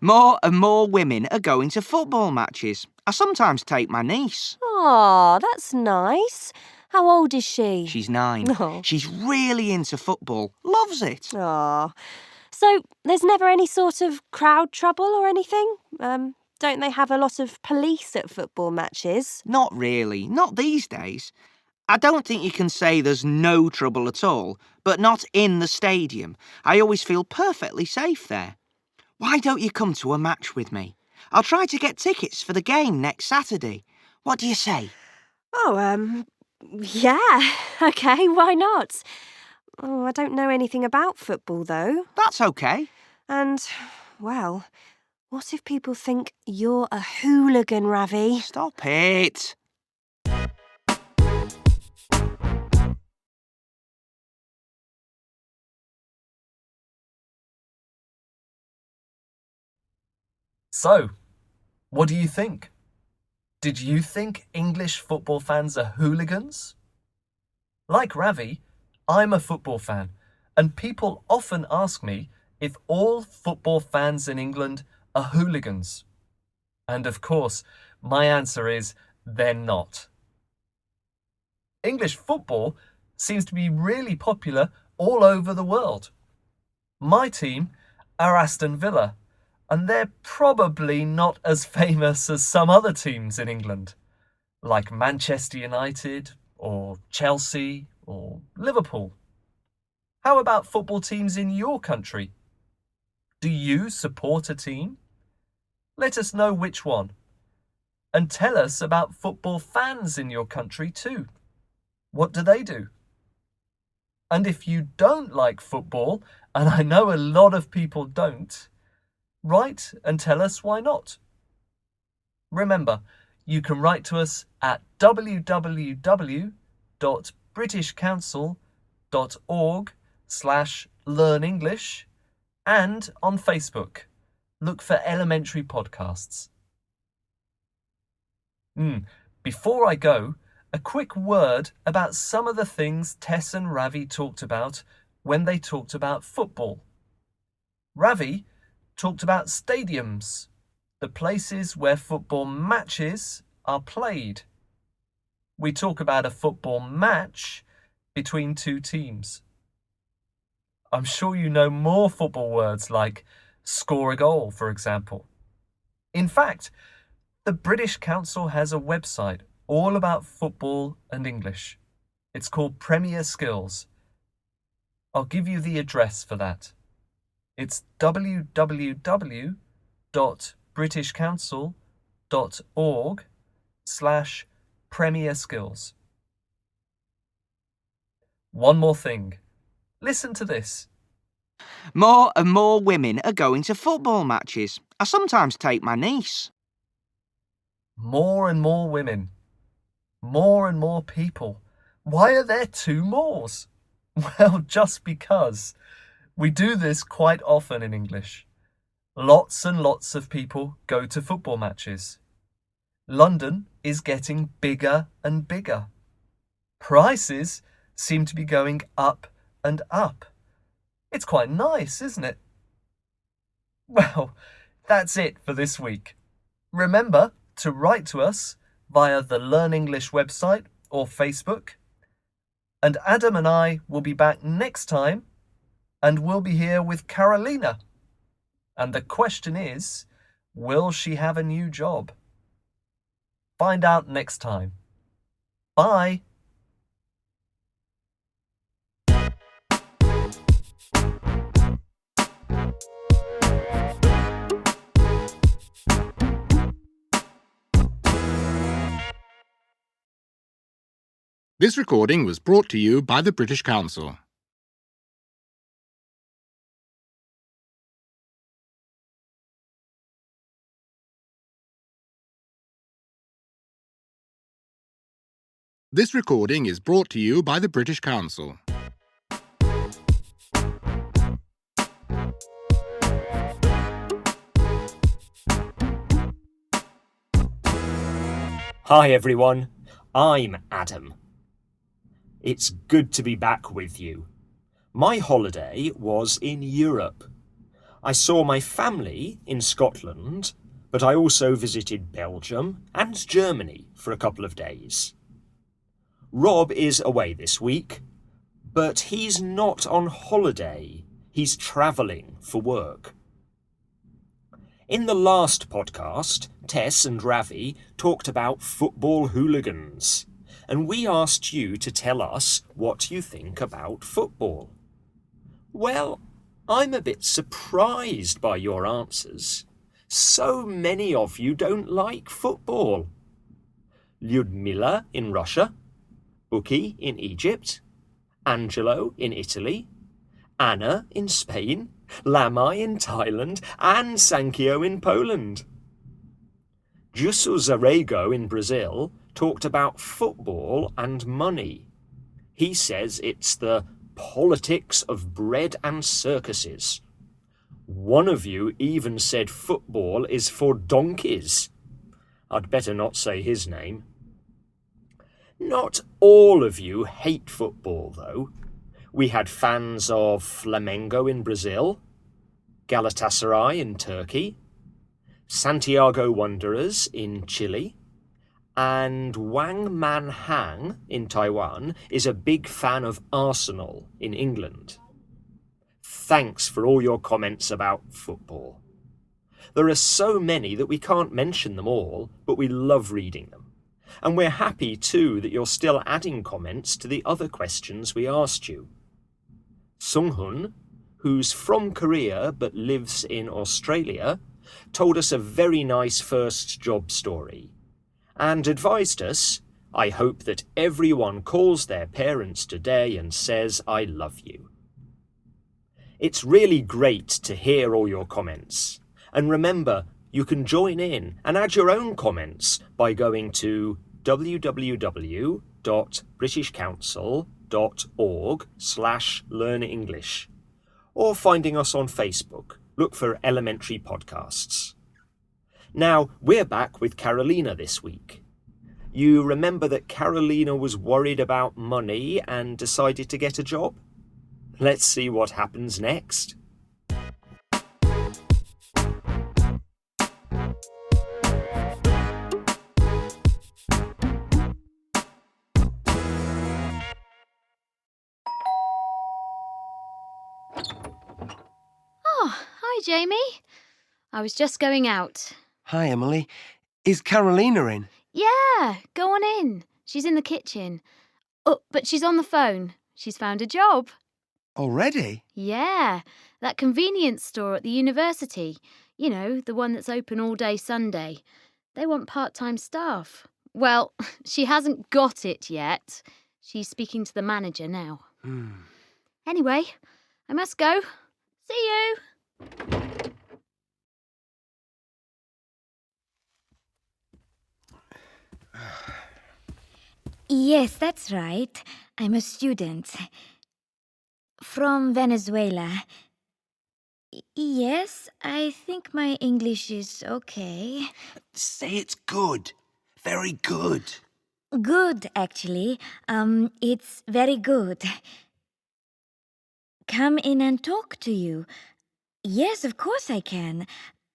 More and more women are going to football matches. I sometimes take my niece. Aw, that's nice. How old is she? She's 9. Oh. She's really into football. Loves it. Aw. So there's never any sort of crowd trouble or anything? Don't they have a lot of police at football matches? Not really. Not these days. I don't think you can say there's no trouble at all, but not in the stadium. I always feel perfectly safe there. Why don't you come to a match with me? I'll try to get tickets for the game next Saturday. What do you say? Oh, yeah, OK, why not? Oh, I don't know anything about football, though. That's okay. And, well, what if people think you're a hooligan, Ravi? Stop it. So, what do you think? Did you think English football fans are hooligans? Like Ravi, I'm a football fan, and people often ask me if all football fans in England are hooligans. And of course, my answer is they're not. English football seems to be really popular all over the world. My team are Aston Villa, and they're probably not as famous as some other teams in England, like Manchester United or Chelsea or Liverpool. How about football teams in your country? Do you support a team? Let us know which one. And tell us about football fans in your country too. What do they do? And if you don't like football, and I know a lot of people don't, write and tell us why not. Remember, you can write to us at www.britishcouncil.org/learnenglish and on Facebook. Look for Elementary Podcasts. Before I go, a quick word about some of the things Tess and Ravi talked about when they talked about football. Ravi talked about stadiums, the places where football matches are played. We talk about a football match between two teams. I'm sure you know more football words like score a goal, for example. In fact, the British Council has a website all about football and English. It's called Premier Skills. I'll give you the address for that. It's www.britishcouncil.org/Premier Skills. One more thing. Listen to this. More and more women are going to football matches. I sometimes take my niece. More and more women. More and more people. Why are there two mores? Well, just because. We do this quite often in English. Lots and lots of people go to football matches. London is getting bigger and bigger. Prices seem to be going up and up. It's quite nice, isn't it? Well, that's it for this week. Remember to write to us via the Learn English website or Facebook. And Adam and I will be back next time, and we'll be here with Carolina. And the question is, will she have a new job? Find out next time. Bye. This recording was brought to you by the British Council. This recording is brought to you by the British Council. Hi everyone, I'm Adam. It's good to be back with you. My holiday was in Europe. I saw my family in Scotland, but I also visited Belgium and Germany for a couple of days. Rob is away this week, but he's not on holiday. He's travelling for work. In the last podcast, Tess and Ravi talked about football hooligans, and we asked you to tell us what you think about football. Well, I'm a bit surprised by your answers. So many of you don't like football. Lyudmila in Russia, Uki in Egypt, Angelo in Italy, Anna in Spain, Lamai in Thailand, and Sankio in Poland. Jusso Zarego in Brazil talked about football and money. He says it's the politics of bread and circuses. One of you even said football is for donkeys. I'd better not say his name. Not all of you hate football, though. We had fans of Flamengo in Brazil, Galatasaray in Turkey, Santiago Wanderers in Chile, and Wang Man Hang in Taiwan is a big fan of Arsenal in England. Thanks for all your comments about football. There are so many that we can't mention them all, but we love reading them. And we're happy too that you're still adding comments to the other questions we asked you. Sunghun, who's from Korea but lives in Australia, told us a very nice first job story and advised us, I hope that everyone calls their parents today and says, I love you. It's really great to hear all your comments. And remember, you can join in and add your own comments by going to www.britishcouncil.org/learnenglish or finding us on Facebook. Look for Elementary Podcasts. Now, we're back with Carolina this week. You remember that Carolina was worried about money and decided to get a job? Let's see what happens next. Oh, hi, Jamie. I was just going out. Hi, Emily. Is Carolina in? Yeah, go on in. She's in the kitchen. Oh, but she's on the phone. She's found a job. Already? Yeah, that convenience store at the university. You know, the one that's open all day Sunday. They want part-time staff. Well, she hasn't got it yet. She's speaking to the manager now. Anyway, I must go. See you. Yes, that's right. I'm a student. From Venezuela. Yes, I think my English is okay. Say it's good. Very good. Good, actually. It's very good. Come in and talk to you. Yes, of course I can.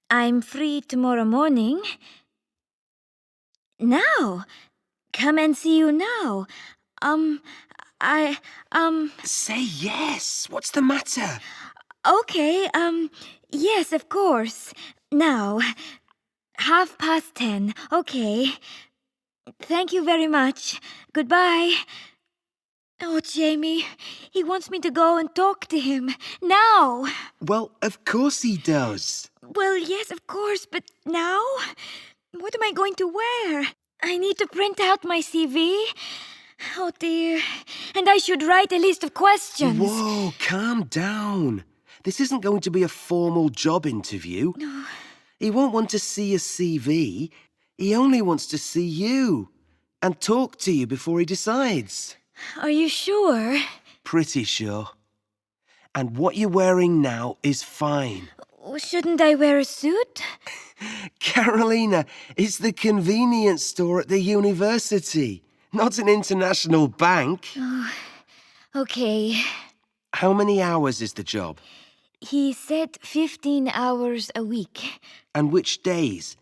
I'm free tomorrow morning. Now. Come and see you now. Say yes. What's the matter? Okay, yes, of course. Now. 10:30. Okay. Thank you very much. Goodbye. Oh, Jamie, he wants me to go and talk to him. Now. Well, of course he does. Well, yes, of course, but now? What am I going to wear? I need to print out my CV. Oh, dear. And I should write a list of questions. Whoa, calm down. This isn't going to be a formal job interview. No. He won't want to see a CV. He only wants to see you and talk to you before he decides. Are you sure? Pretty sure. And what you're wearing now is fine. Shouldn't I wear a suit? Carolina, it's the convenience store at the university, not an international bank. Oh, okay. How many hours is the job? He said 15 hours a week. And which days?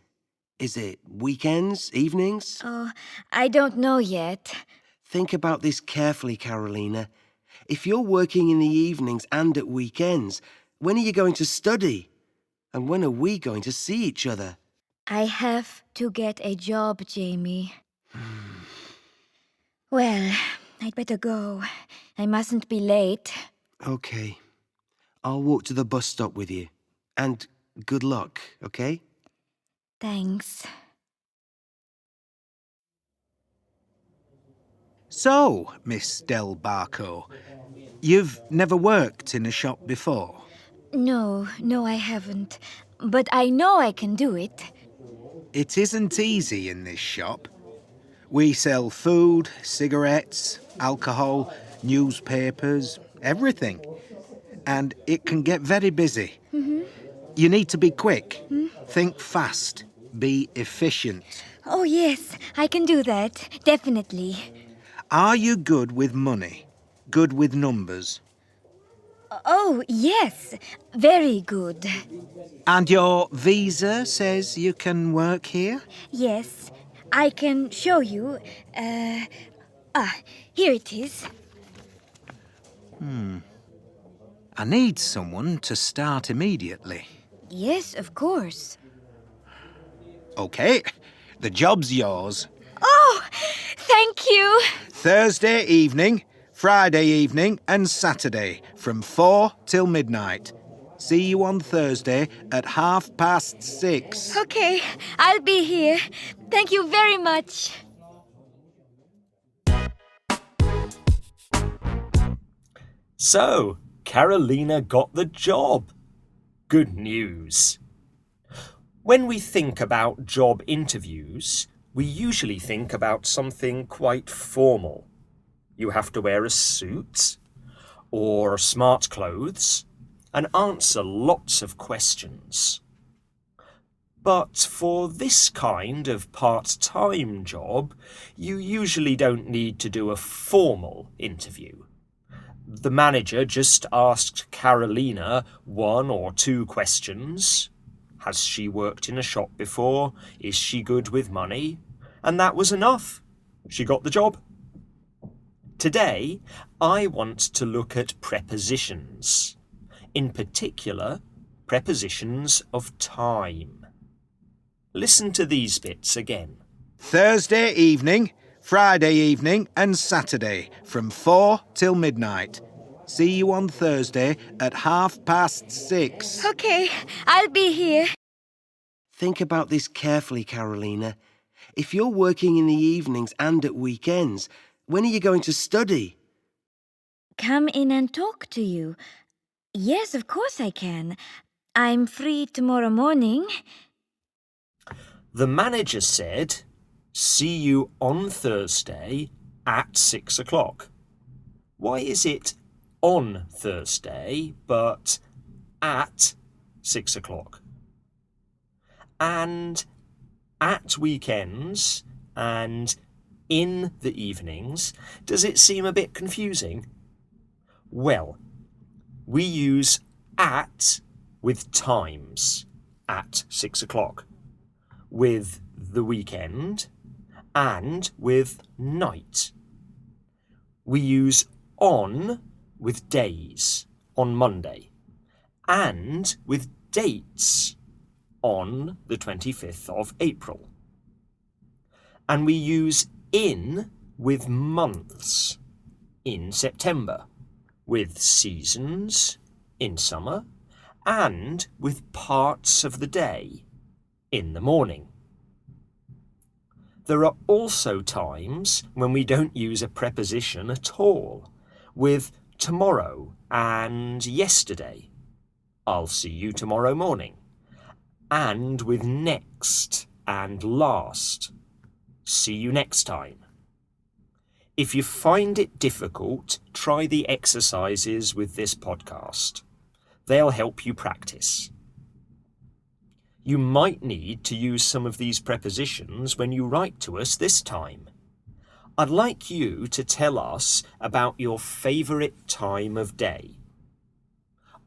Is it weekends, evenings? Oh, I don't know yet. Think about this carefully, Carolina. If you're working in the evenings and at weekends, when are you going to study? And when are we going to see each other? I have to get a job, Jamie. Well, I'd better go. I mustn't be late. Okay. I'll walk to the bus stop with you. And good luck, okay? Thanks. So, Miss Del Barco, you've never worked in a shop before? No, I haven't. But I know I can do it. It isn't easy in this shop. We sell food, cigarettes, alcohol, newspapers, everything. And it can get very busy. You need to be quick. Think fast. Be efficient. Oh, yes, I can do that. Definitely. Are you good with money? Good with numbers? Oh, yes. Very good. And your visa says you can work here? Yes, I can show you. Here it is. I need someone to start immediately. Yes, of course. Okay, the job's yours. Oh, thank you. Thursday evening, Friday evening and Saturday from 4 till midnight. See you on Thursday at 6:30. Okay, I'll be here. Thank you very much. So, Carolina got the job. Good news. When we think about job interviews, we usually think about something quite formal. You have to wear a suit or smart clothes and answer lots of questions. But for this kind of part-time job, you usually don't need to do a formal interview. The manager just asked Carolina 1 or 2 questions. Has she worked in a shop before? Is she good with money? And that was enough. She got the job. Today, I want to look at prepositions. In particular, prepositions of time. Listen to these bits again. Thursday evening, Friday evening and Saturday from 4 till midnight. See you on Thursday at 6:30. Okay, I'll be here. Think about this carefully, Carolina. If you're working in the evenings and at weekends, when are you going to study? Come in and talk to you. Yes, of course I can. I'm free tomorrow morning. The manager said, see you on Thursday at 6 o'clock. Why is it on Thursday but at 6 o'clock? And at weekends and in the evenings, does it seem a bit confusing? Well, we use at with times at 6 o'clock, with the weekend and with night. We use on with days on Monday and with dates on the 25th of April. And we use in with months in September, with seasons in summer, and with parts of the day in the morning. There are also times when we don't use a preposition at all, with tomorrow and yesterday. I'll see you tomorrow morning. And with next and last. See you next time. If you find it difficult, try the exercises with this podcast. They'll help you practice. You might need to use some of these prepositions when you write to us this time. I'd like you to tell us about your favourite time of day.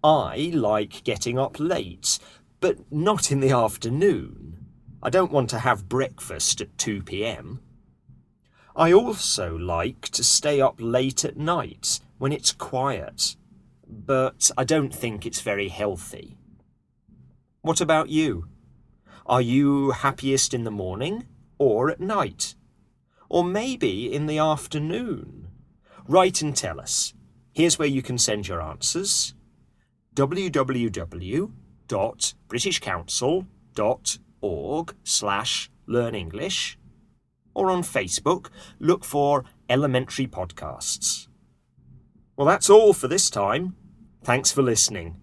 I like getting up late, but not in the afternoon. I don't want to have breakfast at 2 p.m. I also like to stay up late at night when it's quiet, but I don't think it's very healthy. What about you? Are you happiest in the morning or at night? Or maybe in the afternoon? Write and tell us. Here's where you can send your answers. www.britishcouncil.org/learnenglish, or on Facebook, look for Elementary Podcasts. Well, that's all for this time. Thanks for listening.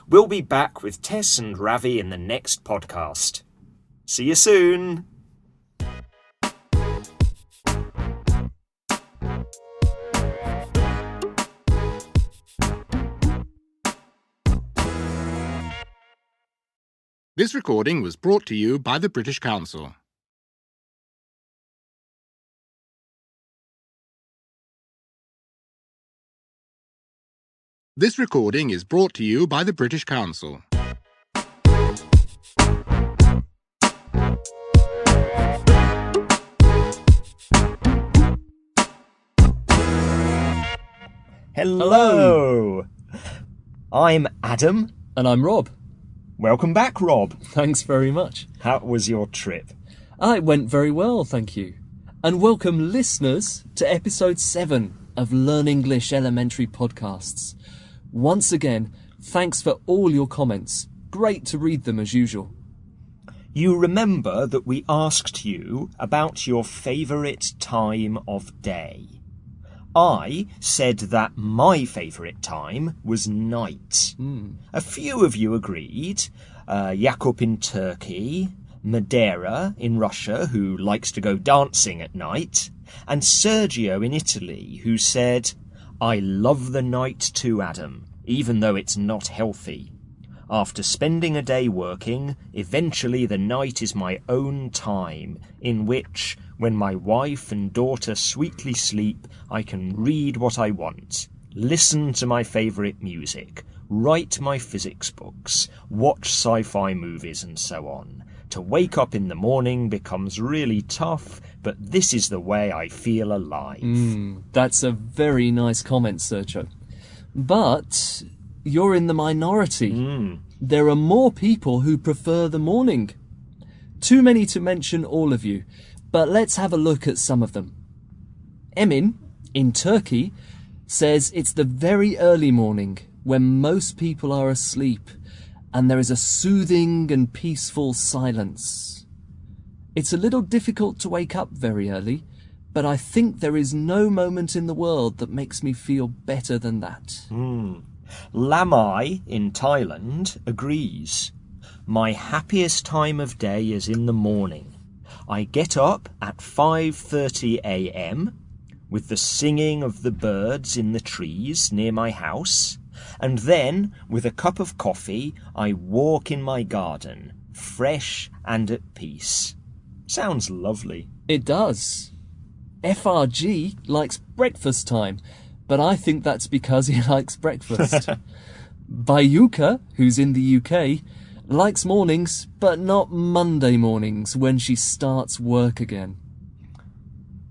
We'll be back with Tess and Ravi in the next podcast. See you soon. This recording was brought to you by the British Council. This recording is brought to you by the British Council. Hello. I'm Adam. And I'm Rob. Welcome back, Rob. Thanks very much. How was your trip? It went very well, thank you. And welcome listeners to episode 7 of Learn English Elementary Podcasts. Once again, thanks for all your comments. Great to read them as usual. You remember that we asked you about your favourite time of day. I said that my favourite time was night. A few of you agreed. Jakub in Turkey, Madeira in Russia, who likes to go dancing at night, and Sergio in Italy, who said, I love the night too, Adam, even though it's not healthy. After spending a day working, eventually the night is my own time, in which, when my wife and daughter sweetly sleep, I can read what I want, listen to my favourite music, write my physics books, watch sci-fi movies and so on. To wake up in the morning becomes really tough, but this is the way I feel alive. That's a very nice comment, Sergio. But you're in the minority. There are more people who prefer the morning. Too many to mention all of you, but let's have a look at some of them. Emin, in Turkey, says it's the very early morning when most people are asleep and there is a soothing and peaceful silence. It's a little difficult to wake up very early, but I think there is no moment in the world that makes me feel better than that. Lamai in Thailand agrees. My happiest time of day is in the morning. I get up at 5:30 a.m. with the singing of the birds in the trees near my house, and then, with a cup of coffee, I walk in my garden, fresh and at peace. Sounds lovely. It does. FRG likes breakfast time, but I think that's because he likes breakfast. Bayuka, who's in the UK, likes mornings, but not Monday mornings when she starts work again.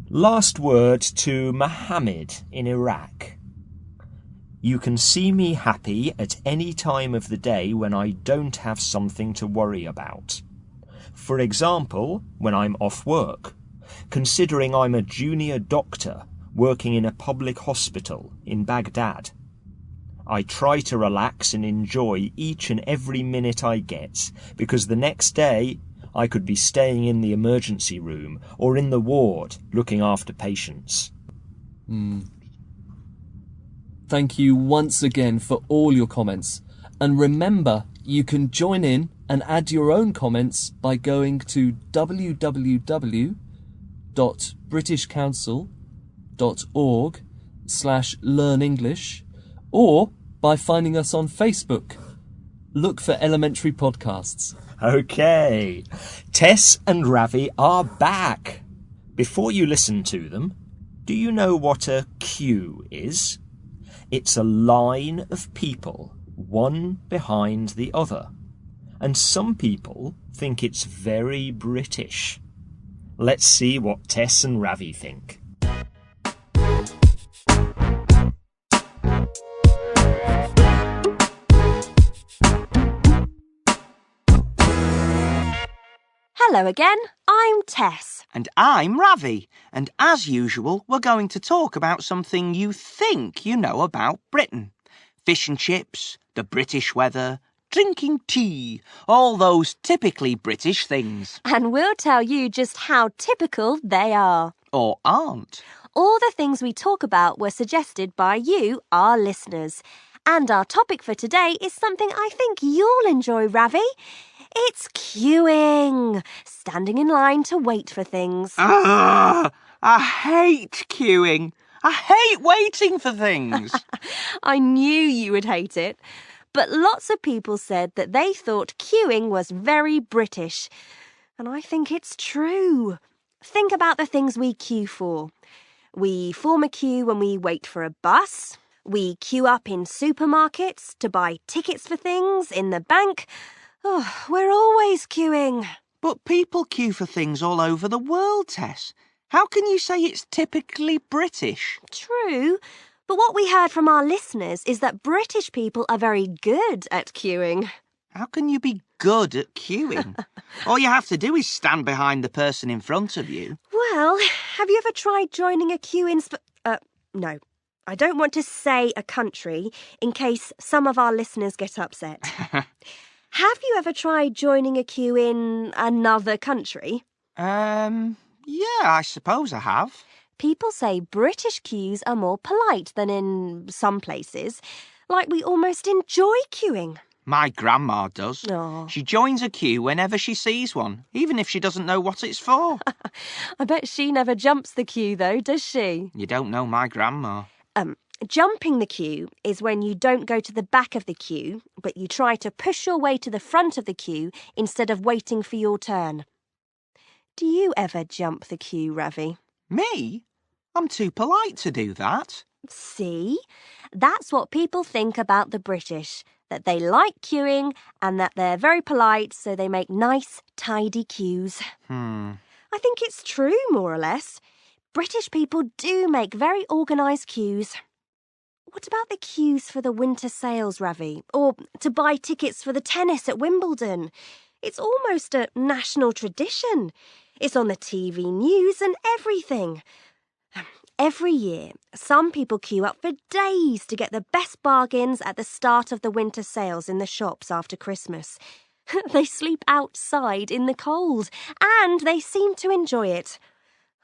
Last word to Mohammed in Iraq. You can see me happy at any time of the day when I don't have something to worry about. For example, when I'm off work, considering I'm a junior doctor working in a public hospital in Baghdad. I try to relax and enjoy each and every minute I get, because the next day I could be staying in the emergency room or in the ward looking after patients. Thank you once again for all your comments. And remember, you can join in and add your own comments by going to www.britishcouncil.org/learnenglish or by finding us on Facebook. Look for Elementary Podcasts. Okay, Tess and Ravi are back. Before you listen to them, do you know what a queue is? It's a line of people, one behind the other. And some people think it's very British. Let's see what Tess and Ravi think. Hello again, I'm Tess. And I'm Ravi. And as usual, we're going to talk about something you think you know about Britain. Fish and chips, the British weather, drinking tea, all those typically British things. And we'll tell you just how typical they are. Or aren't. All the things we talk about were suggested by you, our listeners. And our topic for today is something I think you'll enjoy, Ravi. It's queuing. Standing in line to wait for things. I hate queuing. I hate waiting for things. I knew you would hate it. But lots of people said that they thought queuing was very British. And I think it's true. Think about the things we queue for. We form a queue when we wait for a bus. We queue up in supermarkets to buy tickets for things in the bank. Oh, we're always queuing. But people queue for things all over the world, Tess. How can you say it's typically British? True. But what we heard from our listeners is that British people are very good at queuing. How can you be good at queuing? All you have to do is stand behind the person in front of you. Well, have you ever tried joining a queue in... no. I don't want to say a country in case some of our listeners get upset. Have you ever tried joining a queue in another country? Yeah, I suppose I have. People say British queues are more polite than in some places. Like we almost enjoy queuing. My grandma does. Oh. She joins a queue whenever she sees one, even if she doesn't know what it's for. I bet she never jumps the queue though, does she? You don't know my grandma. Jumping the queue is when you don't go to the back of the queue, but you try to push your way to the front of the queue instead of waiting for your turn. Do you ever jump the queue, Ravi? Me? I'm too polite to do that. See? That's what people think about the British, that they like queuing and that they're very polite, so they make nice, tidy queues. I think it's true, more or less. British people do make very organised queues. What about the queues for the winter sales, Ravi? Or to buy tickets for the tennis at Wimbledon? It's almost a national tradition. It's on the TV news and everything. Every year, some people queue up for days to get the best bargains at the start of the winter sales in the shops after Christmas. They sleep outside in the cold, and they seem to enjoy it.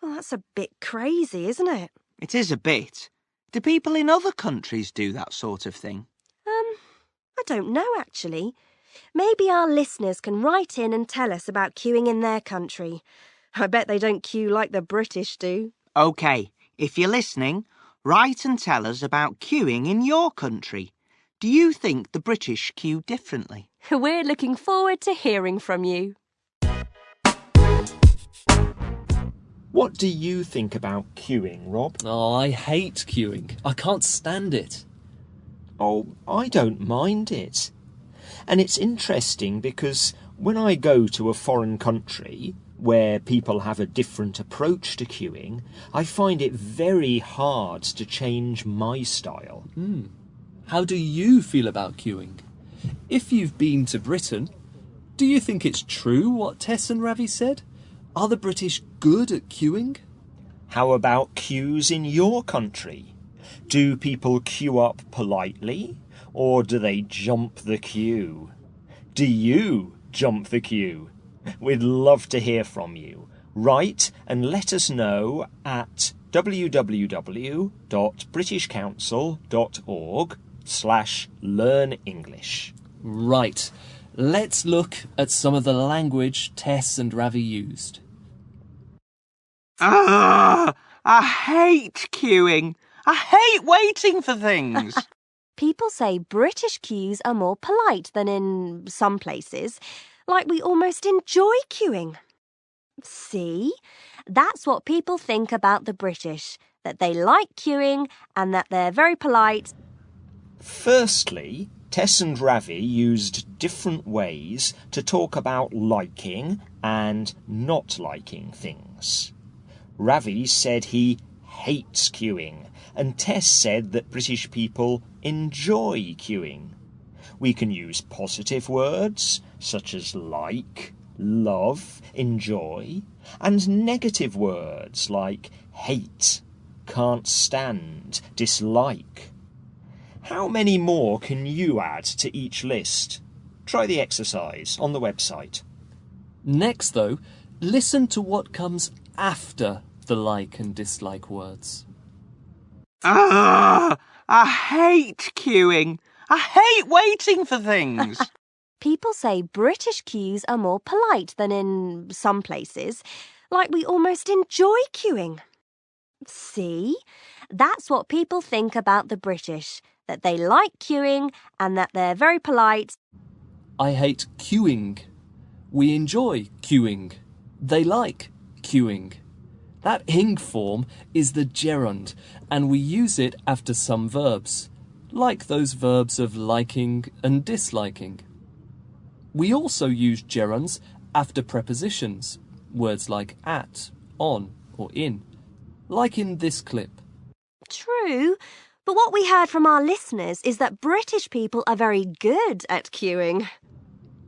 Well, that's a bit crazy, isn't it? It is a bit. Do people in other countries do that sort of thing? I don't know, actually. Maybe our listeners can write in and tell us about queuing in their country. I bet they don't queue like the British do. OK, if you're listening, write and tell us about queuing in your country. Do you think the British queue differently? We're looking forward to hearing from you. What do you think about queuing, Rob? Oh, I hate queuing. I can't stand it. Oh, I don't mind it. And it's interesting because when I go to a foreign country where people have a different approach to queuing, I find it very hard to change my style. How do you feel about queuing? If you've been to Britain, do you think it's true what Tess and Ravi said? Are the British good at queuing? How about queues in your country? Do people queue up politely, or do they jump the queue? Do you jump the queue? We'd love to hear from you. Write and let us know at www.britishcouncil.org/learnenglish. Right. Let's look at some of the language Tess and Ravi used. I hate queuing. I hate waiting for things. People say British queues are more polite than in some places. Like we almost enjoy queuing. See? That's what people think about the British, that they like queuing and that they're very polite. Firstly, Tess and Ravi used different ways to talk about liking and not liking things. Ravi said he hates queuing, and Tess said that British people enjoy queuing. We can use positive words, such as like, love, enjoy, and negative words like hate, can't stand, dislike. How many more can you add to each list? Try the exercise on the website. Next, though, listen to what comes after the like and dislike words. I hate queuing. I hate waiting for things. People say British queues are more polite than in some places, like we almost enjoy queuing. See? That's what people think about the British, that they like queuing and that they're very polite. I hate queuing. We enjoy queuing. They like queuing. That ing form is the gerund, and we use it after some verbs, like those verbs of liking and disliking. We also use gerunds after prepositions, words like at, on, or in, like in this clip. True, but what we heard from our listeners is that British people are very good at queuing.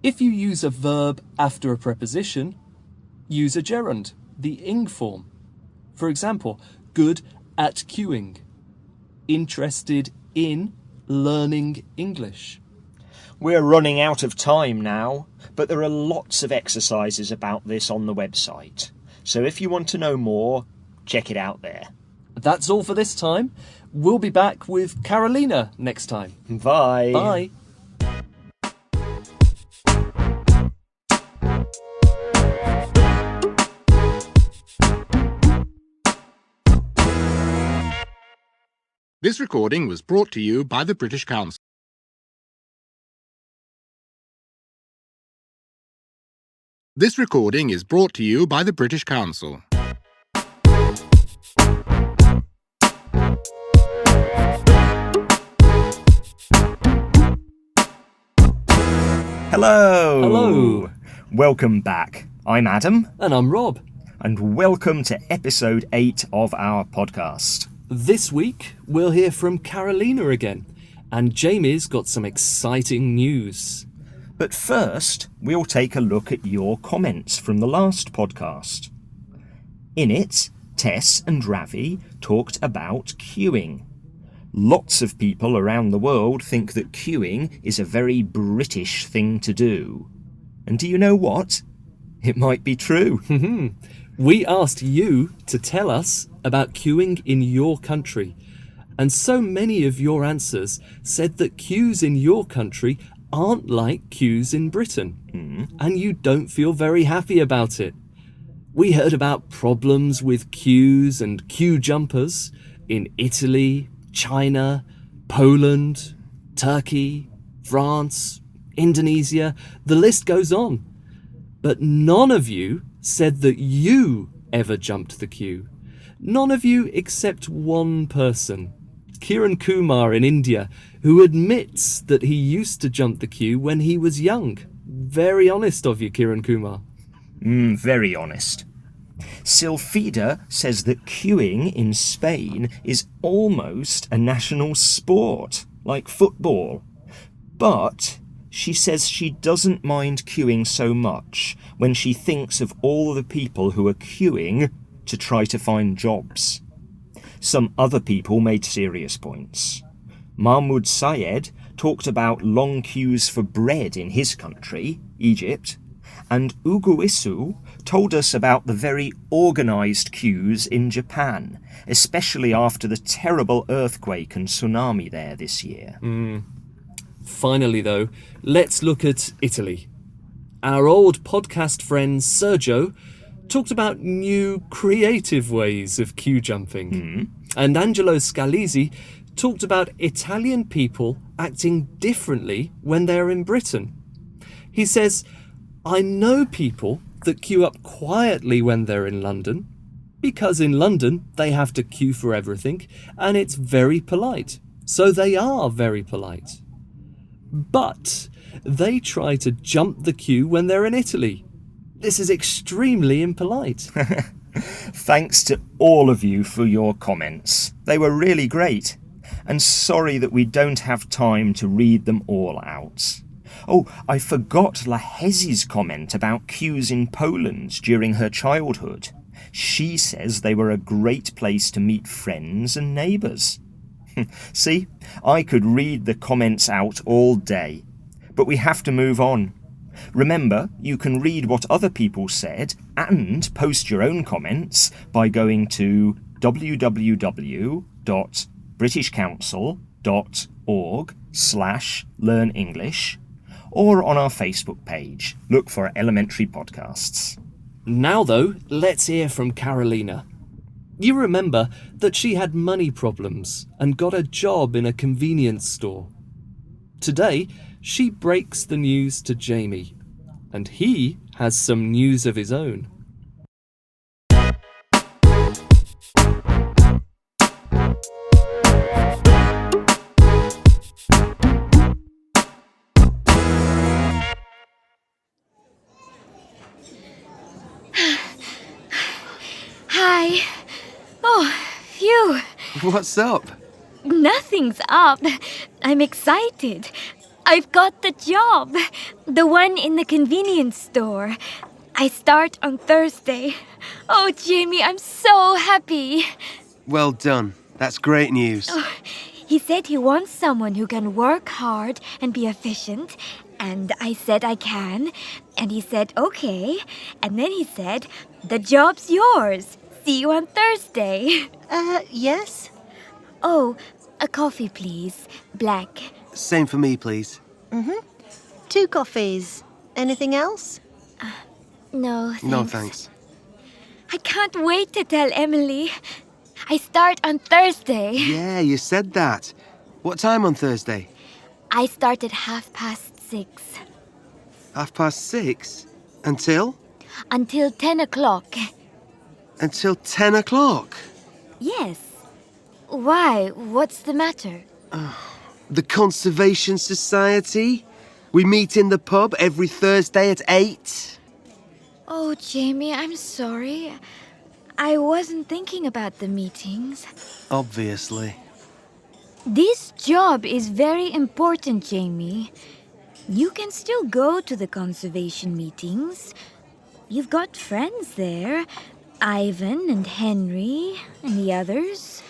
If you use a verb after a preposition, use a gerund, the ing form. For example, good at queuing. Interested in learning English. We're running out of time now, but there are lots of exercises about this on the website. So if you want to know more, check it out there. That's all for this time. We'll be back with Carolina next time. Bye. Bye. This recording was brought to you by the British Council. This recording is brought to you by the British Council. Hello. Hello. Welcome back. I'm Adam. And I'm Rob. And welcome to episode 8 of our podcast. This week, we'll hear from Carolina again, and Jamie's got some exciting news. But first, we'll take a look at your comments from the last podcast. In it, Tess and Ravi talked about queuing. Lots of people around the world think that queuing is a very British thing to do. And do you know what? It might be true. We asked you to tell us about queuing in your country, and so many of your answers said that queues in your country aren't like queues in Britain, and you don't feel very happy about it. We heard about problems with queues and queue jumpers in Italy, China, Poland, Turkey, France, Indonesia, the list goes on. But none of you said that you ever jumped the queue. None of you except one person, Kiran Kumar in India, who admits that he used to jump the queue when he was young. Very honest of you, Kiran Kumar. Very honest. Silfida says that queuing in Spain is almost a national sport, like football. But she says she doesn't mind queuing so much when she thinks of all the people who are queuing to try to find jobs. Some other people made serious points. Mahmoud Syed talked about long queues for bread in his country, Egypt, and Uguisu told us about the very organised queues in Japan, especially after the terrible earthquake and tsunami there this year. Finally, though, let's look at Italy. Our old podcast friend Sergio talked about new creative ways of queue jumping. And Angelo Scalisi talked about Italian people acting differently when they're in Britain. He says, I know people that queue up quietly when they're in London, because in London they have to queue for everything and it's very polite. So they are very polite. But they try to jump the queue when they're in Italy. This is extremely impolite. Thanks to all of you for your comments. They were really great. And sorry that we don't have time to read them all out. Oh, I forgot Lahezi's comment about queues in Poland during her childhood. She says they were a great place to meet friends and neighbours. See, I could read the comments out all day, but we have to move on. Remember, you can read what other people said and post your own comments by going to www.britishcouncil.org/learnenglish or on our Facebook page. Look for Elementary Podcasts. Now, though, let's hear from Carolina. You remember that she had money problems and got a job in a convenience store. Today, she breaks the news to Jamie, and he has some news of his own. Hi. Oh, phew. What's up? Nothing's up. I'm excited. I've got the job. The one in the convenience store. I start on Thursday. Oh, Jamie, I'm so happy. Well done. That's great news. He said he wants someone who can work hard and be efficient. And I said I can. And he said, okay. And then he said, the job's yours. See you on Thursday. Yes? Oh, a coffee, please. Black. Same for me, please. 2 coffees. Anything else? No, thanks. No, thanks. I can't wait to tell Emily. I start on Thursday. Yeah, you said that. What time on Thursday? I start at 6:30. 6:30? Until? Until 10 o'clock. Until 10 o'clock? Yes. Why? What's the matter? The Conservation Society? We meet in the pub every Thursday at 8. Oh, Jamie, I'm sorry. I wasn't thinking about the meetings. Obviously. This job is very important, Jamie. You can still go to the conservation meetings. You've got friends there. Ivan and Henry and the others.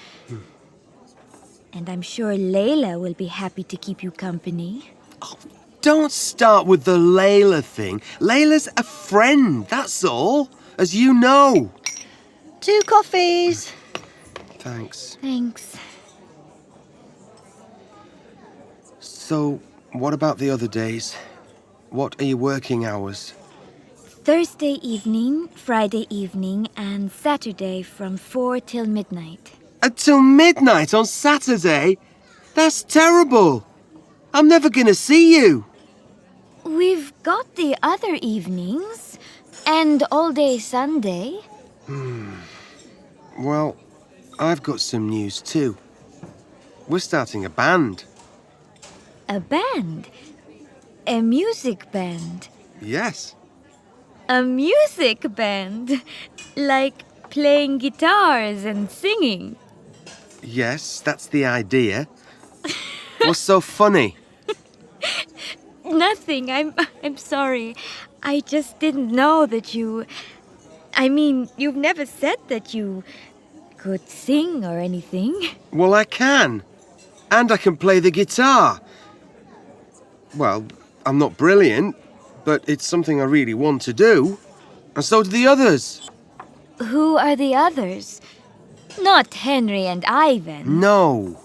And I'm sure Layla will be happy to keep you company. Don't start with the Layla thing. Layla's a friend, that's all. As you know. 2 coffees. Thanks. Thanks. So, what about the other days? What are your working hours? Thursday evening, Friday evening, and Saturday from 4 till midnight. Until midnight on Saturday? That's terrible. I'm never gonna see you. We've got the other evenings and all day Sunday. Well, I've got some news too. We're starting a band. A band? A music band? Yes. A music band? Like playing guitars and singing? Yes, that's the idea. What's so funny? Nothing. I'm sorry. I just didn't know that you... I mean, you've never said that you could sing or anything. Well, I can. And I can play the guitar. Well, I'm not brilliant, but it's something I really want to do. And so do the others. Who are the others? Not Henry and Ivan. No.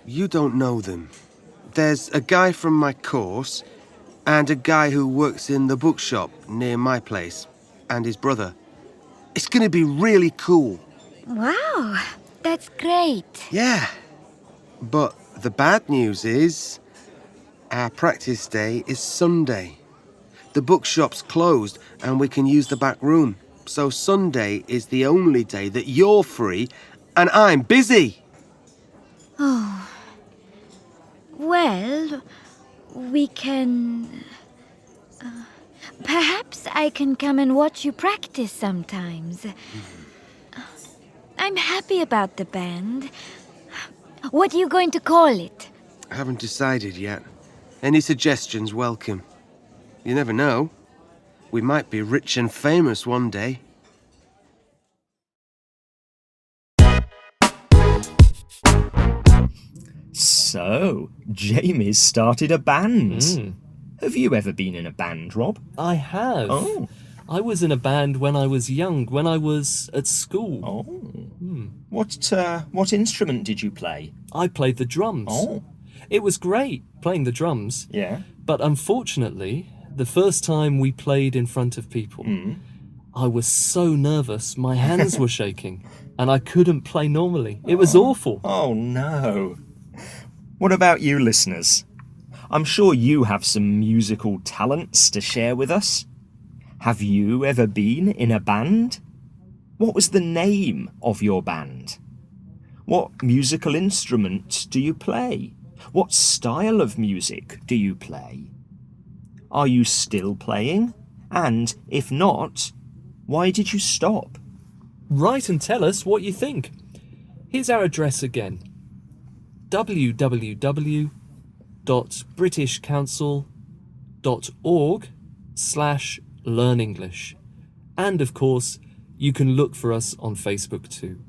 You don't know them. There's a guy from my course and a guy who works in the bookshop near my place and his brother. It's going to be really cool. Wow, that's great. Yeah. But the bad news is our practice day is Sunday. The bookshop's closed and we can use the back room. So Sunday is the only day that you're free and I'm busy. Oh. Well, we can... perhaps I can come and watch you practice sometimes. I'm happy about the band. What are you going to call it? I haven't decided yet. Any suggestions welcome. You never know. We might be rich and famous one day. So, Jamie's started a band. Have you ever been in a band, Rob? I have. Oh. I was in a band when I was young, when I was at school. Oh. What instrument did you play? I played the drums. Oh. It was great playing the drums. Yeah. But unfortunately, the first time we played in front of people, I was so nervous, my hands were shaking, and I couldn't play normally. It was awful. Oh, no. What about you, listeners? I'm sure you have some musical talents to share with us. Have you ever been in a band? What was the name of your band? What musical instrument do you play? What style of music do you play? Are you still playing? And if not, why did you stop? Write and tell us what you think. Here's our address again: www.britishcouncil.org/learnenglish. And of course, you can look for us on Facebook too.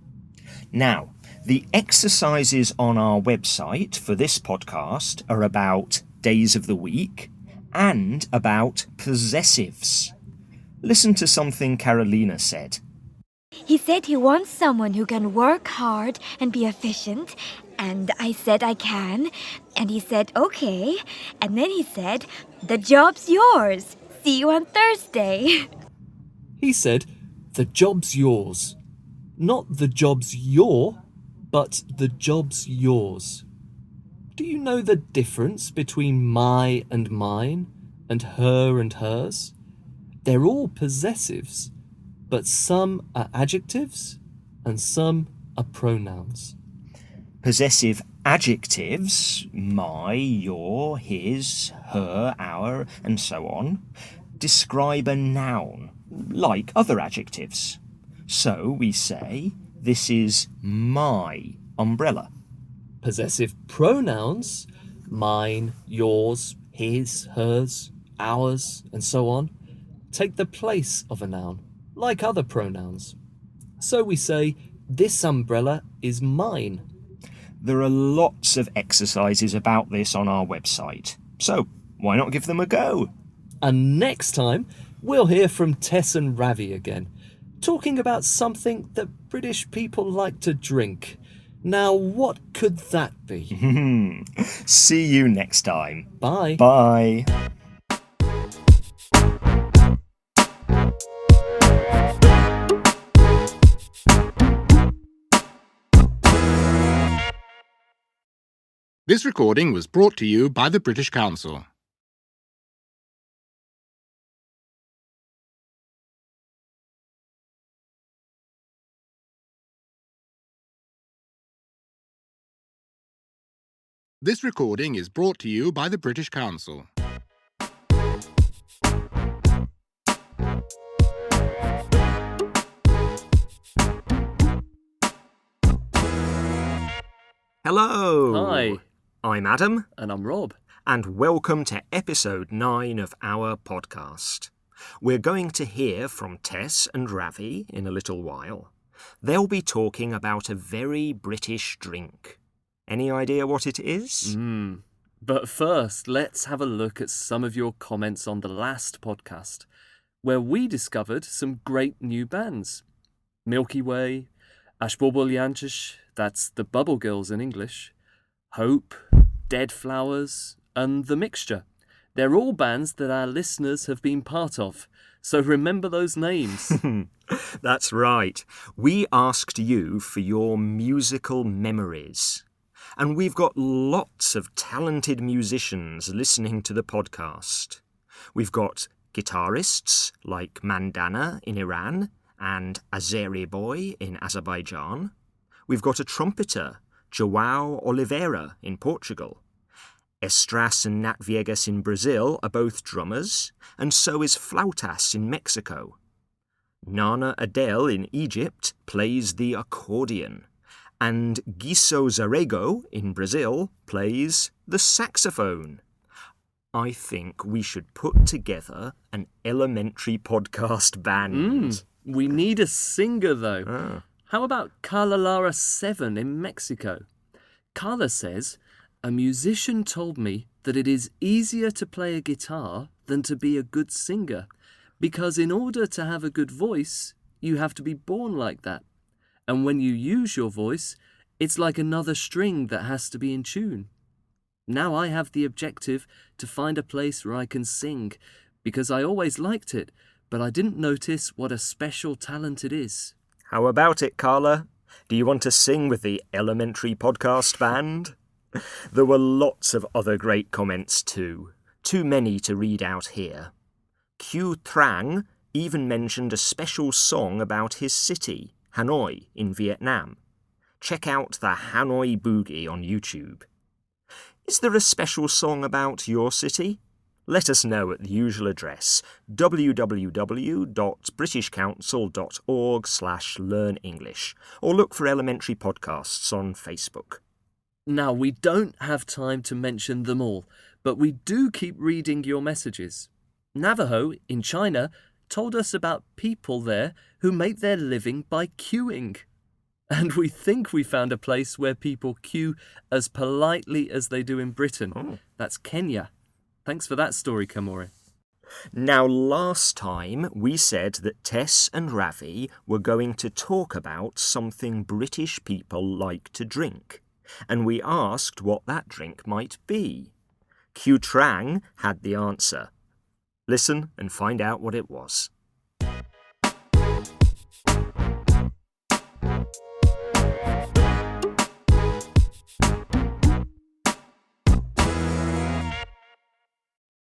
Now, the exercises on our website for this podcast are about days of the week and about possessives. Listen to something Carolina said. He said he wants someone who can work hard and be efficient. And I said I can. And he said, okay. And then he said, the job's yours. See you on Thursday. He said, the job's yours. Not the job's your, but the job's yours. Do you know the difference between my and mine and her and hers? They're all possessives, but some are adjectives and some are pronouns. Possessive adjectives, my, your, his, her, our, and so on, describe a noun, like other adjectives. So we say, this is my umbrella. Possessive pronouns, mine, yours, his, hers, ours, and so on, take the place of a noun, like other pronouns. So we say, this umbrella is mine. There are lots of exercises about this on our website, so why not give them a go? And next time, we'll hear from Tess and Ravi again, talking about something that British people like to drink. Now, what could that be? See you next time. Bye. Bye. This recording was brought to you by the British Council. This recording is brought to you by the British Council. Hello. Hi. I'm Adam. And I'm Rob. And welcome to episode 9 of our podcast. We're going to hear from Tess and Ravi in a little while. They'll be talking about a very British drink. Any idea what it is? But first, let's have a look at some of your comments on the last podcast, where we discovered some great new bands. Milky Way, Ashbobolyantish, that's the Bubble Girls in English, Hope, Dead Flowers, and The Mixture. They're all bands that our listeners have been part of, so remember those names. That's right. We asked you for your musical memories. And we've got lots of talented musicians listening to the podcast. We've got guitarists like Mandana in Iran and Azeri Boy in Azerbaijan. We've got a trumpeter, João Oliveira in Portugal. Estras and Nat Viegas in Brazil are both drummers, and so is Flautas in Mexico. Nana Adele in Egypt plays the accordion. And Guiso Zarego in Brazil plays the saxophone. I think we should put together an elementary podcast band. We need a singer, though. How about Carla Lara 7 in Mexico? Carla says, "A musician told me that it is easier to play a guitar than to be a good singer, because in order to have a good voice, you have to be born like that. And when you use your voice, it's like another string that has to be in tune. Now I have the objective to find a place where I can sing, because I always liked it, but I didn't notice what a special talent it is." How about it, Carla? Do you want to sing with the elementary podcast band? There were lots of other great comments too. Too many to read out here. Q Trang even mentioned a special song about his city, Hanoi, in Vietnam. Check out the Hanoi Boogie on YouTube. Is there a special song about your city? Let us know at the usual address, www.britishcouncil.org/learnenglish, or look for elementary podcasts on Facebook. Now, we don't have time to mention them all, but we do keep reading your messages. Navajo, in China, told us about people there who make their living by queuing. And we think we found a place where people queue as politely as they do in Britain. That's Kenya. Thanks for that story, Kamore. Now, last time we said that Tess and Ravi were going to talk about something British people like to drink, and we asked what that drink might be. Q Trang had the answer. Listen and find out what it was.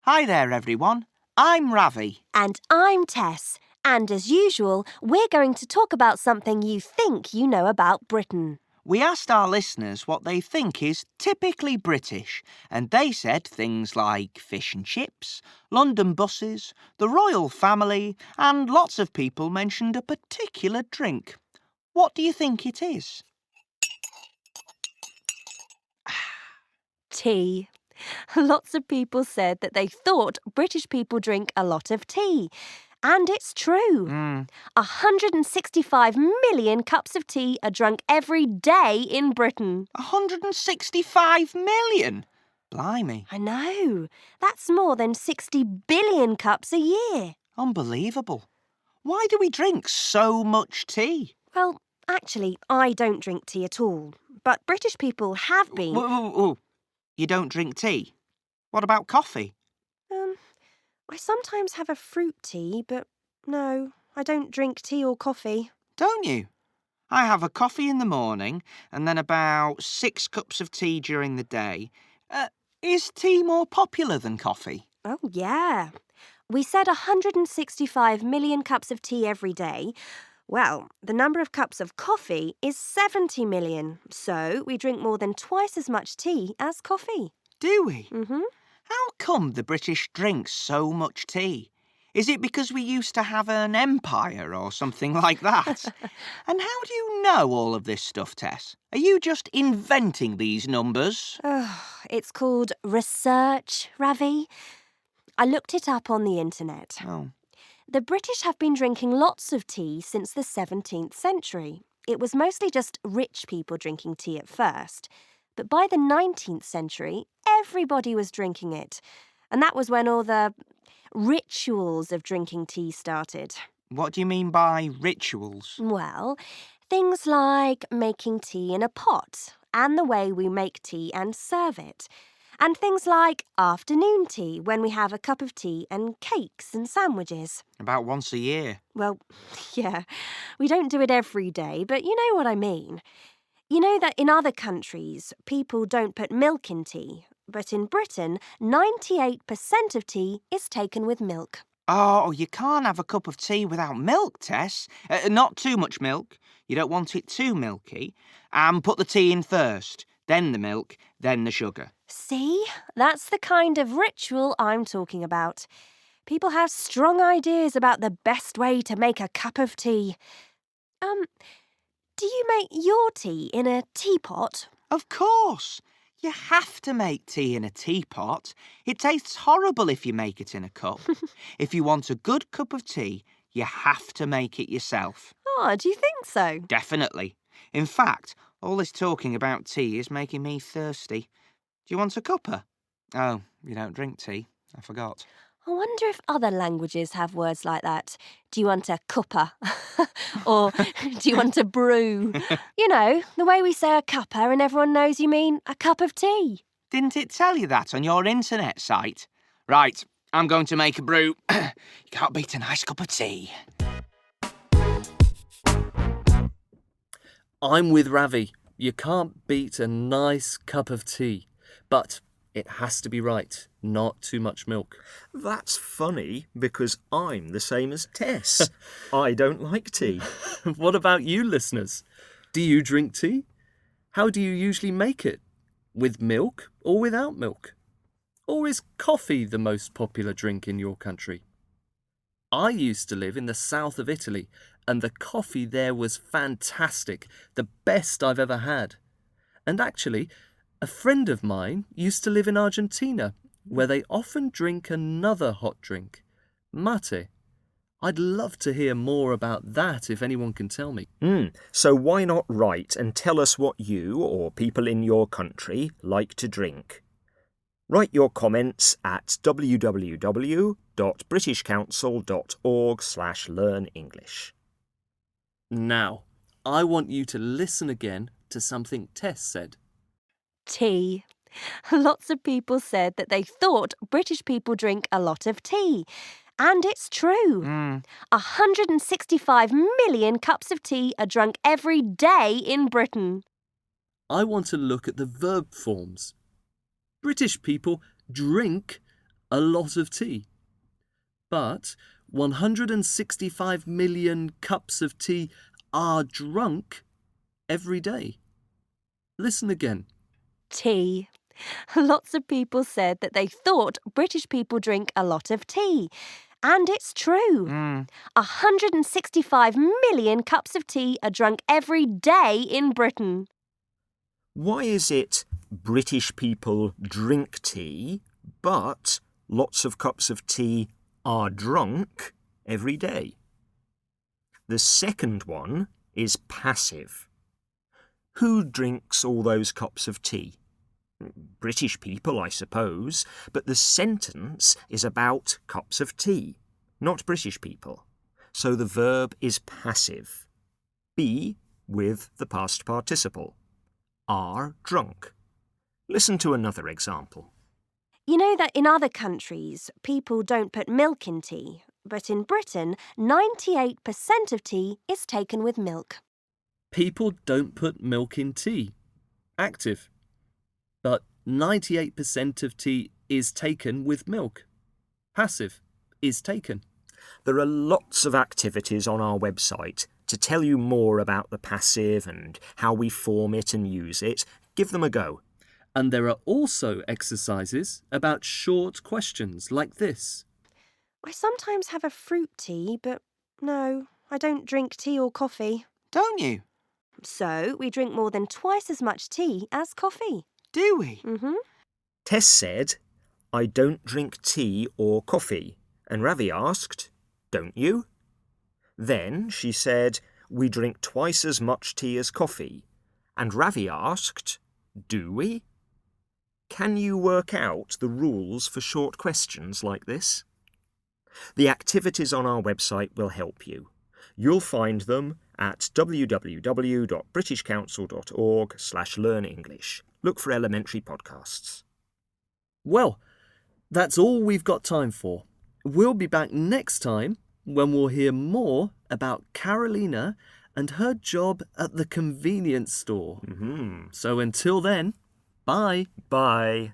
Hi there, everyone. I'm Ravi. And I'm Tess. And as usual, we're going to talk about something you think you know about Britain. We asked our listeners what they think is typically British, and they said things like fish and chips, London buses, the royal family, and lots of people mentioned a particular drink. What do you think it is? Tea. Lots of people said that they thought British people drink a lot of tea. And it's true. 165 million cups of tea are drunk every day in Britain. 165 million? Blimey. I know. That's more than 60 billion cups a year. Unbelievable. Why do we drink so much tea? Well, actually, I don't drink tea at all. But British people have been... Whoa. You don't drink tea? What about coffee? I sometimes have a fruit tea, but no, I don't drink tea or coffee. Don't you? I have a coffee in the morning and then about 6 cups of tea during the day. Is tea more popular than coffee? Oh, yeah. We said 165 million cups of tea every day. Well, the number of cups of coffee is 70 million, so we drink more than twice as much tea as coffee. Do we? Mm-hmm. How come the British drink so much tea? Is it because we used to have an empire or something like that? And how do you know all of this stuff, Tess? Are you just inventing these numbers? It's called research, Ravi. I looked it up on the internet. Oh. The British have been drinking lots of tea since the 17th century. It was mostly just rich people drinking tea at first. But by the 19th century, everybody was drinking it. And that was when all the rituals of drinking tea started. What do you mean by rituals? Well, things like making tea in a pot and the way we make tea and serve it. And things like afternoon tea, when we have a cup of tea and cakes and sandwiches. About once a year. Well, yeah, we don't do it every day, but you know what I mean. You know that in other countries, people don't put milk in tea, but in Britain, 98% of tea is taken with milk. Oh, you can't have a cup of tea without milk, Tess. Not too much milk. You don't want it too milky. And put the tea in first, then the milk, then the sugar. See? That's the kind of ritual I'm talking about. People have strong ideas about the best way to make a cup of tea. Do you make your tea in a teapot? Of course. You have to make tea in a teapot. It tastes horrible if you make it in a cup. If you want a good cup of tea, you have to make it yourself. Oh, do you think so? Definitely. In fact, all this talking about tea is making me thirsty. Do you want a cuppa? Oh, you don't drink tea. I forgot. I wonder if other languages have words like that. Do you want a cuppa? Or do you want a brew? You know, the way we say a cuppa and everyone knows you mean a cup of tea. Didn't it tell you that on your internet site? Right, I'm going to make a brew. You can't beat a nice cup of tea. I'm with Ravi. You can't beat a nice cup of tea. But it has to be right, not too much milk. That's funny because I'm the same as Tess. I don't like tea. What about you, listeners? Do you drink tea? How do you usually make it? With milk or without milk? Or is coffee the most popular drink in your country? I used to live in the south of Italy, and the coffee there was fantastic, the best I've ever had. And actually, a friend of mine used to live in Argentina, where they often drink another hot drink, mate. I'd love to hear more about that if anyone can tell me. So why not write and tell us what you or people in your country like to drink? Write your comments at www.britishcouncil.org/learnenglish. Now, I want you to listen again to something Tess said. Tea. Lots of people said that they thought British people drink a lot of tea. And it's true. 165 million cups of tea are drunk every day in Britain. I want to look at the verb forms. British people drink a lot of tea. But 165 million cups of tea are drunk every day. Listen again. Tea. Lots of people said that they thought British people drink a lot of tea. And it's true. 165 million cups of tea are drunk every day in Britain. Why is it British people drink tea, but lots of cups of tea are drunk every day? The second one is passive. Who drinks all those cups of tea? British people, I suppose, but the sentence is about cups of tea, not British people. So the verb is passive. Be with the past participle. Are drunk. Listen to another example. You know that in other countries, people don't put milk in tea, but in Britain, 98% of tea is taken with milk. People don't put milk in tea. Active. But 98% of tea is taken with milk. Passive. Is taken. There are lots of activities on our website to tell you more about the passive and how we form it and use it. Give them a go. And there are also exercises about short questions like this. I sometimes have a fruit tea, but no, I don't drink tea or coffee. Don't you? So we drink more than twice as much tea as coffee. Do we? Tess said, I don't drink tea or coffee. And Ravi asked, don't you? Then she said, we drink twice as much tea as coffee. And Ravi asked, do we? Can you work out the rules for short questions like this? The activities on our website will help you. You'll find them at www.britishcouncil.org/learnenglish. Look for elementary podcasts. Well, that's all we've got time for. We'll be back next time when we'll hear more about Carolina and her job at the convenience store. So until then, bye. Bye.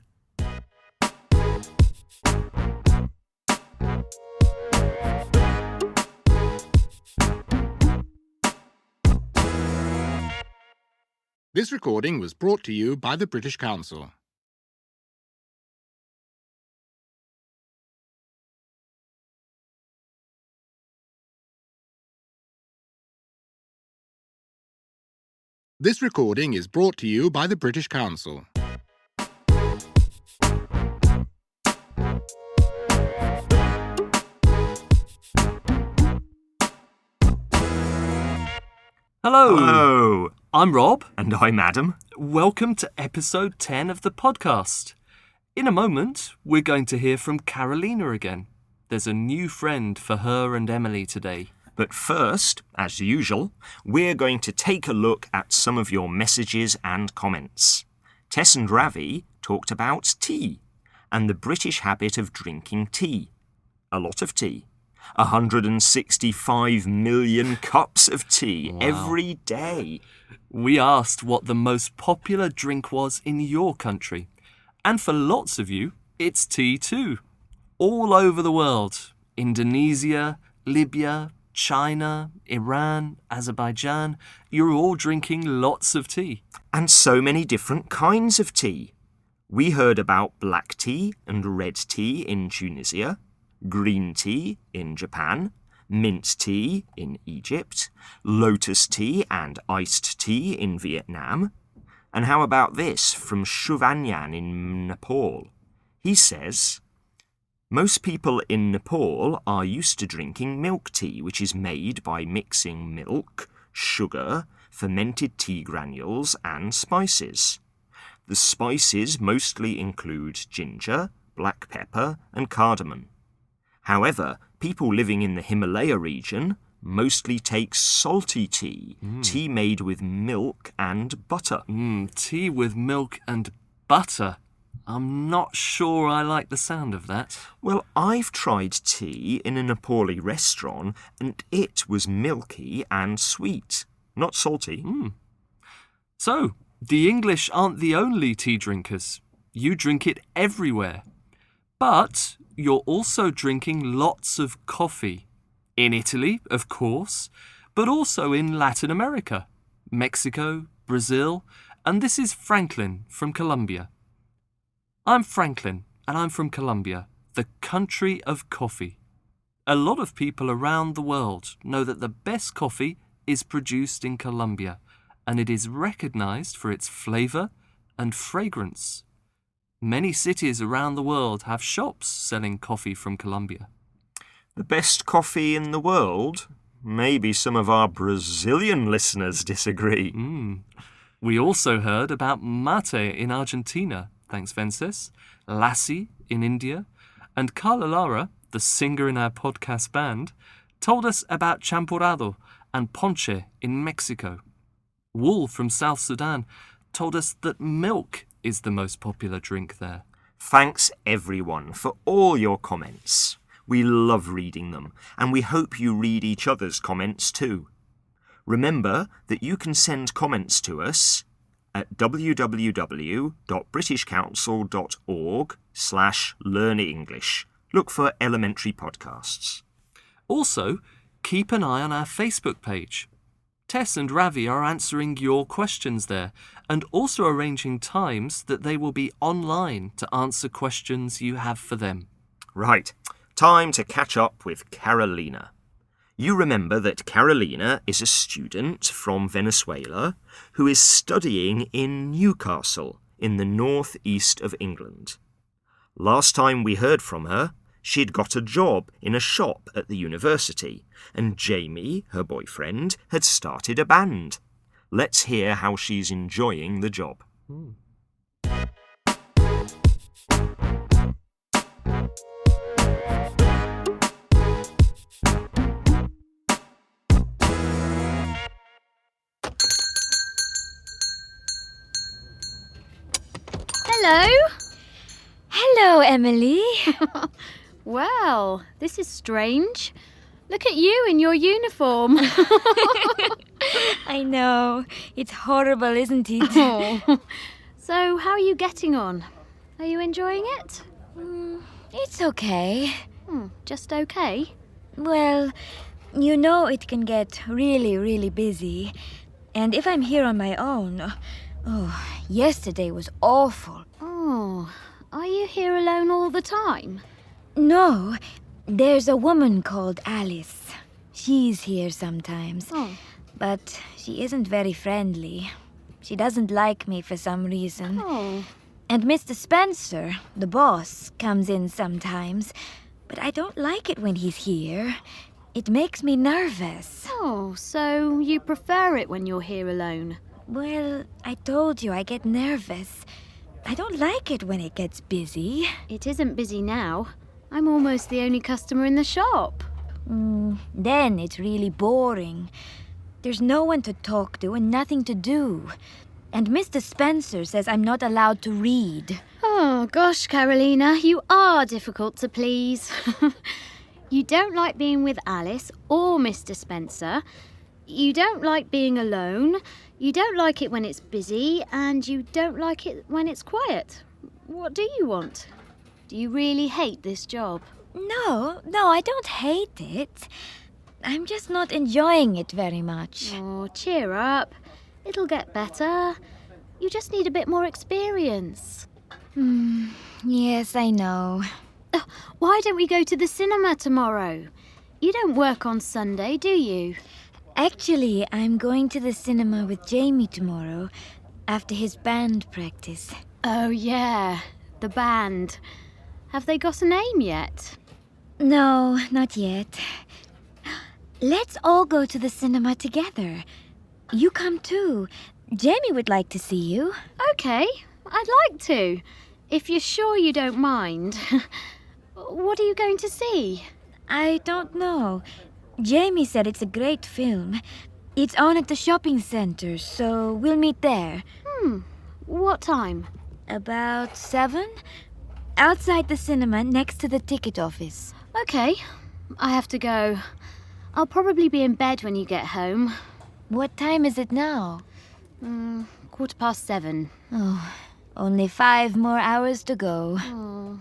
This recording was brought to you by the British Council. This recording is brought to you by the British Council. Hello. Hello. I'm Rob. And I'm Adam. Welcome to episode 10 of the podcast. In a moment, we're going to hear from Carolina again. There's a new friend for her and Emily today. But first, as usual, we're going to take a look at some of your messages and comments. Tess and Ravi talked about tea and the British habit of drinking tea. A lot of tea. 165 million cups of tea every day. We asked what the most popular drink was in your country. And for lots of you, it's tea too. All over the world. Indonesia, Libya, China, Iran, Azerbaijan. You're all drinking lots of tea. And so many different kinds of tea. We heard about black tea and red tea in Tunisia, green tea in Japan, mint tea in Egypt, lotus tea and iced tea in Vietnam. And how about this from Shuvanyan in Nepal? He says, most people in Nepal are used to drinking milk tea, which is made by mixing milk, sugar, fermented tea granules and spices. The spices mostly include ginger, black pepper and cardamom. However, people living in the Himalaya region mostly take salty tea, tea made with milk and butter. Tea with milk and butter. I'm not sure I like the sound of that. Well, I've tried tea in a Nepali restaurant and it was milky and sweet, not salty. So, the English aren't the only tea drinkers. You drink it everywhere. But you're also drinking lots of coffee. In Italy, of course, but also in Latin America, Mexico, Brazil, and this is Franklin from Colombia. I'm Franklin, and I'm from Colombia, the country of coffee. A lot of people around the world know that the best coffee is produced in Colombia, and it is recognized for its flavor and fragrance. Many cities around the world have shops selling coffee from Colombia. The best coffee in the world? Maybe some of our Brazilian listeners disagree. We also heard about mate in Argentina, thanks Vences, lassi in India, and Carla Lara, the singer in our podcast band, told us about champurrado and ponche in Mexico. Wool from South Sudan told us that milk is the most popular drink there. Thanks everyone for all your comments. We love reading them, and we hope you read each other's comments too. Remember that you can send comments to us at www.britishcouncil.org/learnenglish. Look for elementary podcasts. Also, keep an eye on our Facebook page. Tess and Ravi are answering your questions there and also arranging times that they will be online to answer questions you have for them. Right, time to catch up with Carolina. You remember that Carolina is a student from Venezuela who is studying in Newcastle in the northeast of England. Last time we heard from her, she'd got a job in a shop at the university, and Jamie, her boyfriend, had started a band. Let's hear how she's enjoying the job. Hello. Hello, Emily. Well, this is strange. Look at you in your uniform. I know. It's horrible, isn't it? Oh. So, how are you getting on? Are you enjoying it? It's okay. Just okay. Well, you know it can get really, really busy. And if I'm here on my own... yesterday was awful. Oh, are you here alone all the time? No, there's a woman called Alice. She's here sometimes. But she isn't very friendly. She doesn't like me for some reason. And Mr. Spencer, the boss, comes in sometimes. But I don't like it when he's here. It makes me nervous. Oh, so you prefer it when you're here alone? Well, I told you I get nervous. I don't like it when it gets busy. It isn't busy now. I'm almost the only customer in the shop. Then it's really boring. There's no one to talk to and nothing to do. And Mr. Spencer says I'm not allowed to read. Oh, gosh, Carolina, you are difficult to please. You don't like being with Alice or Mr. Spencer. You don't like being alone. You don't like it when it's busy. And you don't like it when it's quiet. What do you want? Do you really hate this job? No, I don't hate it. I'm just not enjoying it very much. Oh, cheer up. It'll get better. You just need a bit more experience. Yes, I know. Why don't we go to the cinema tomorrow? You don't work on Sunday, do you? Actually, I'm going to the cinema with Jamie tomorrow after his band practice. Oh, yeah, the band. Have they got a name yet? No, not yet. Let's all go to the cinema together. You come too. Jamie would like to see you. Okay, I'd like to. If you're sure you don't mind. What are you going to see? I don't know. Jamie said it's a great film. It's on at the shopping centre, so we'll meet there. What time? About 7? Outside the cinema, next to the ticket office. Okay, I have to go. I'll probably be in bed when you get home. What time is it now? 7:15. Oh, only 5 more hours to go. Oh.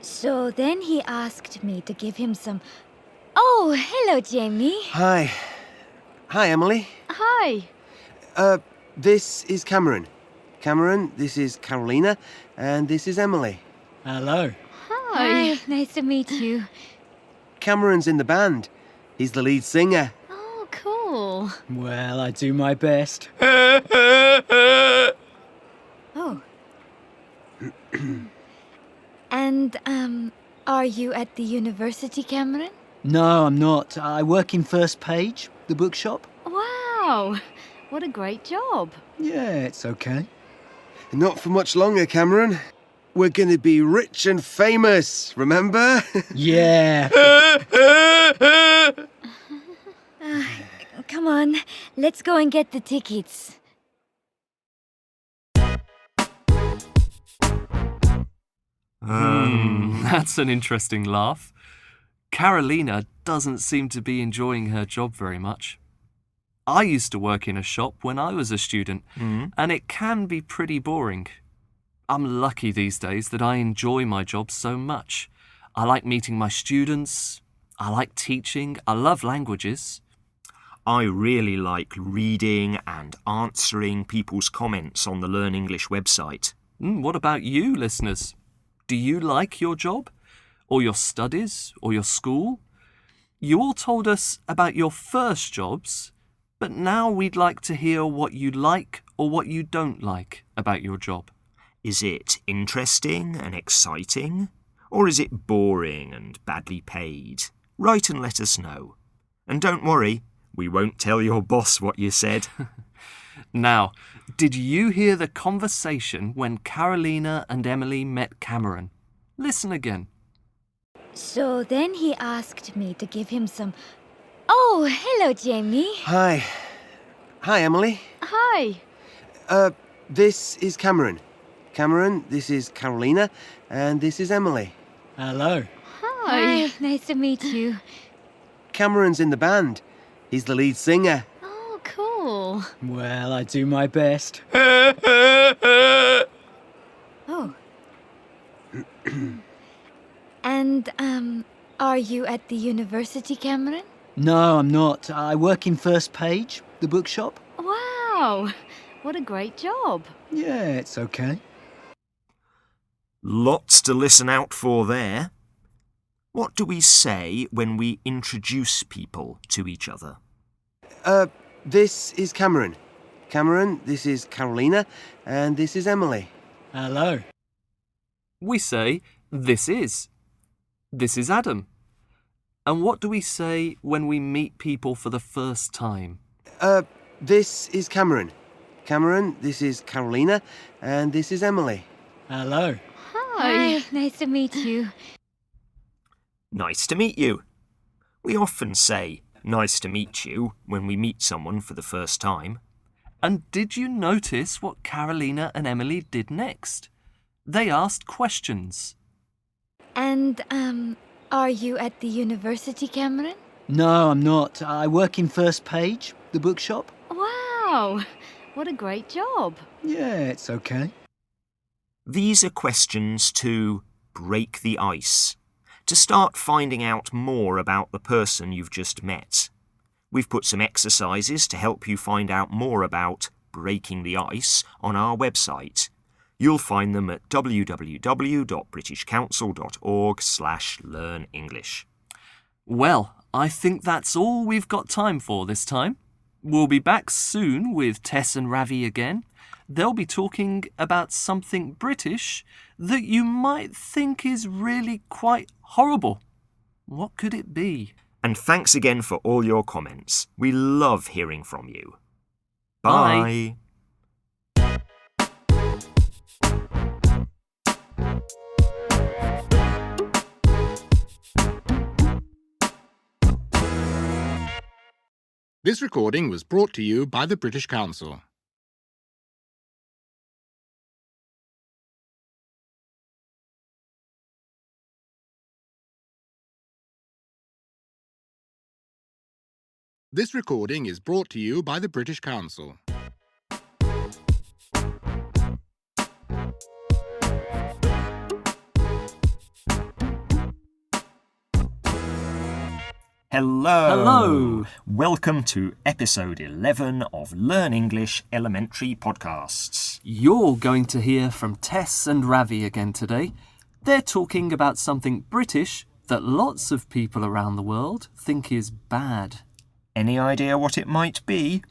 So then he asked me to give him some... Oh, hello, Jamie. Hi. Hi, Emily. Hi. This is Cameron. Cameron, this is Carolina, and this is Emily. Hello. Hi, nice to meet you. Cameron's in the band. He's the lead singer. Oh, cool. Well, I do my best. Oh. And, are you at the university, Cameron? No, I'm not. I work in First Page, the bookshop. Wow, what a great job. Yeah, it's okay. Not for much longer, Cameron. We're going to be rich and famous, remember? Yeah. Come on, let's go and get the tickets. That's an interesting laugh. Carolina doesn't seem to be enjoying her job very much. I used to work in a shop when I was a student, and it can be pretty boring. I'm lucky these days that I enjoy my job so much. I like meeting my students, I like teaching, I love languages. I really like reading and answering people's comments on the Learn English website. What about you, listeners? Do you like your job? Or your studies? Or your school? You all told us about your first jobs, but now we'd like to hear what you like or what you don't like about your job. Is it interesting and exciting? Or is it boring and badly paid? Write and let us know. And don't worry, we won't tell your boss what you said. Now, did you hear the conversation when Carolina and Emily met Cameron? Listen again. So then he asked me to give him some... Oh, hello, Jamie. Hi. Hi, Emily. Hi. This is Cameron. Cameron, this is Carolina, and this is Emily. Hello. Hi, nice to meet you. Cameron's in the band. He's the lead singer. Oh, cool. Well, I do my best. Oh. And, are you at the university, Cameron? No, I'm not. I work in First Page, the bookshop. Wow, what a great job. Yeah, it's okay. Lots to listen out for there. What do we say when we introduce people to each other? This is Cameron. Cameron, this is Carolina, and this is Emily. Hello. We say, this is. This is Adam. And what do we say when we meet people for the first time? This is Cameron. Cameron, this is Carolina, and this is Emily. Hello. Hi, nice to meet you. Nice to meet you. We often say, nice to meet you, when we meet someone for the first time. And did you notice what Carolina and Emily did next? They asked questions. And, are you at the university, Cameron? No, I'm not. I work in First Page, the bookshop. Wow, what a great job. Yeah, it's okay. These are questions to break the ice, to start finding out more about the person you've just met. We've put some exercises to help you find out more about breaking the ice on our website. You'll find them at www.britishcouncil.org/learnenglish. Well, I think that's all we've got time for this time. We'll be back soon with Tess and Ravi again. They'll be talking about something British that you might think is really quite horrible. What could it be? And thanks again for all your comments. We love hearing from you. Bye. Bye. This recording was brought to you by the British Council. This recording is brought to you by the British Council. Hello. Welcome to episode 11 of Learn English Elementary Podcasts. You're going to hear from Tess and Ravi again today. They're talking about something British that lots of people around the world think is bad. Any idea what it might be?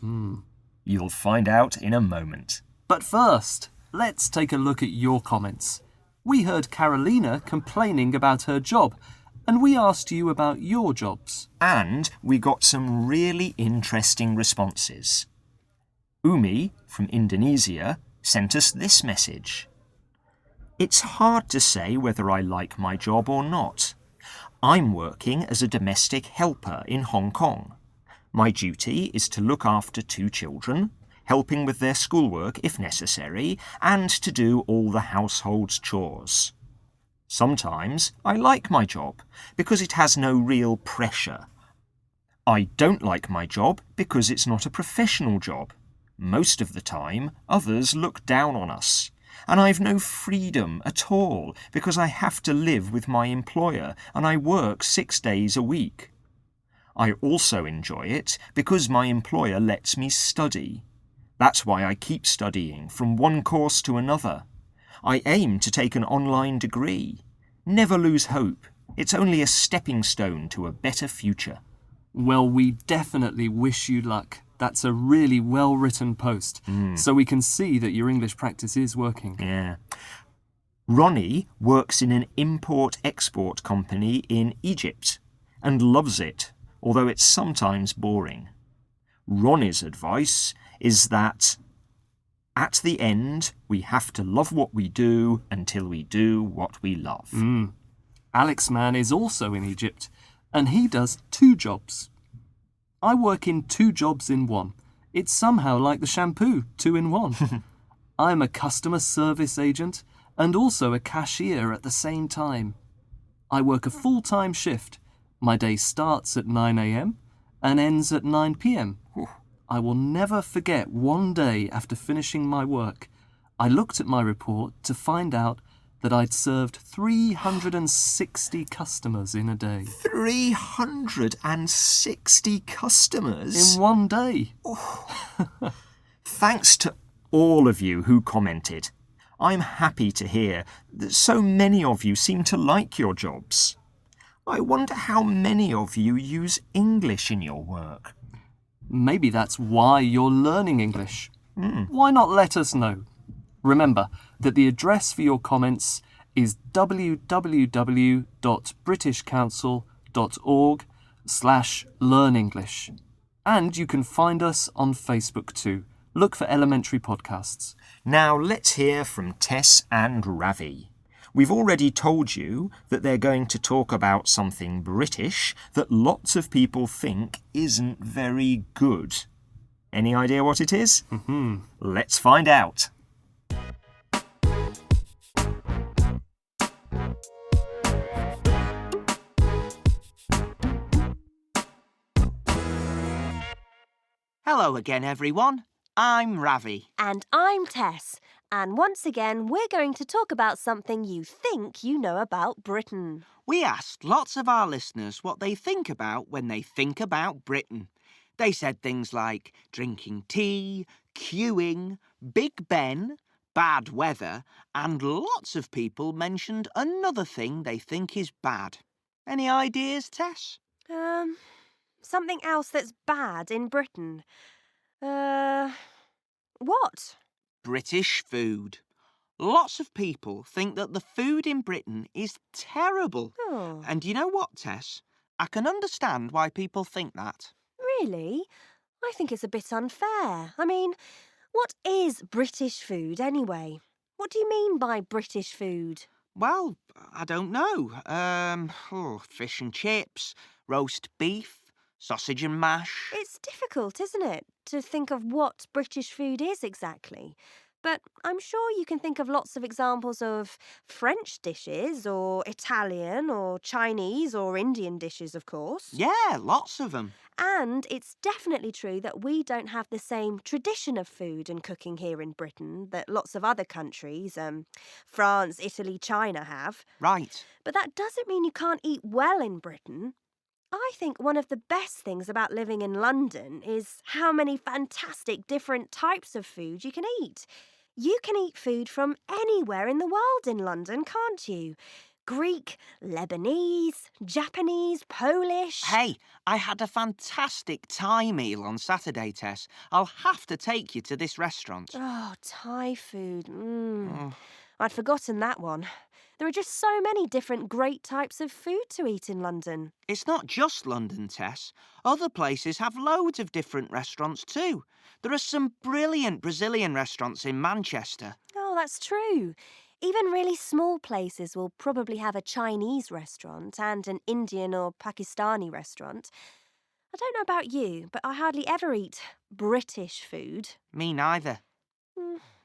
You'll find out in a moment. But first, let's take a look at your comments. We heard Carolina complaining about her job, and we asked you about your jobs. And we got some really interesting responses. Umi from Indonesia sent us this message. It's hard to say whether I like my job or not. I'm working as a domestic helper in Hong Kong. My duty is to look after 2 children, helping with their schoolwork if necessary, and to do all the household's chores. Sometimes I like my job because it has no real pressure. I don't like my job because it's not a professional job. Most of the time, others look down on us. And I've no freedom at all because I have to live with my employer and I work 6 days a week. I also enjoy it because my employer lets me study. That's why I keep studying from one course to another. I aim to take an online degree. Never lose hope. It's only a stepping stone to a better future. Well, we definitely wish you luck. That's a really well-written post, so we can see that your English practice is working. Yeah. Ronnie works in an import-export company in Egypt and loves it, although it's sometimes boring. Ronnie's advice is that at the end, we have to love what we do until we do what we love. Alex Mann is also in Egypt, and he does 2 jobs. I work in 2 jobs in one. It's somehow like the shampoo, 2 in 1. I'm a customer service agent and also a cashier at the same time. I work a full-time shift. My day starts at 9 a.m. and ends at 9 p.m. I will never forget one day after finishing my work, I looked at my report to find out that I'd served 360 customers in a day. 360 customers? In one day. Thanks to all of you who commented. I'm happy to hear that so many of you seem to like your jobs. I wonder how many of you use English in your work. Maybe that's why you're learning English. Why not let us know? Remember that the address for your comments is www.britishcouncil.org/learnenglish. And you can find us on Facebook too. Look for Elementary Podcasts. Now let's hear from Tess and Ravi. We've already told you that they're going to talk about something British that lots of people think isn't very good. Any idea what it is? Let's find out. Hello again, everyone. I'm Ravi. And I'm Tess. And once again, we're going to talk about something you think you know about Britain. We asked lots of our listeners what they think about when they think about Britain. They said things like drinking tea, queuing, Big Ben, bad weather, and lots of people mentioned another thing they think is bad. Any ideas, Tess? Something else that's bad in Britain. What? British food. Lots of people think that the food in Britain is terrible. Oh. And you know what, Tess? I can understand why people think that. Really? I think it's a bit unfair. I mean, what is British food anyway? What do you mean by British food? Well, I don't know. Fish and chips, roast beef, sausage and mash. It's difficult, isn't it, to think of what British food is exactly. But I'm sure you can think of lots of examples of French dishes or Italian or Chinese or Indian dishes, of course. Yeah, lots of them. And it's definitely true that we don't have the same tradition of food and cooking here in Britain that lots of other countries, France, Italy, China have. Right. But that doesn't mean you can't eat well in Britain. I think one of the best things about living in London is how many fantastic different types of food you can eat. You can eat food from anywhere in the world in London, can't you? Greek, Lebanese, Japanese, Polish. Hey, I had a fantastic Thai meal on Saturday, Tess. I'll have to take you to this restaurant. Oh, Thai food. I'd forgotten that one. There are just so many different great types of food to eat in London. It's not just London, Tess. Other places have loads of different restaurants too. There are some brilliant Brazilian restaurants in Manchester. Oh, that's true. Even really small places will probably have a Chinese restaurant and an Indian or Pakistani restaurant. I don't know about you, but I hardly ever eat British food. Me neither.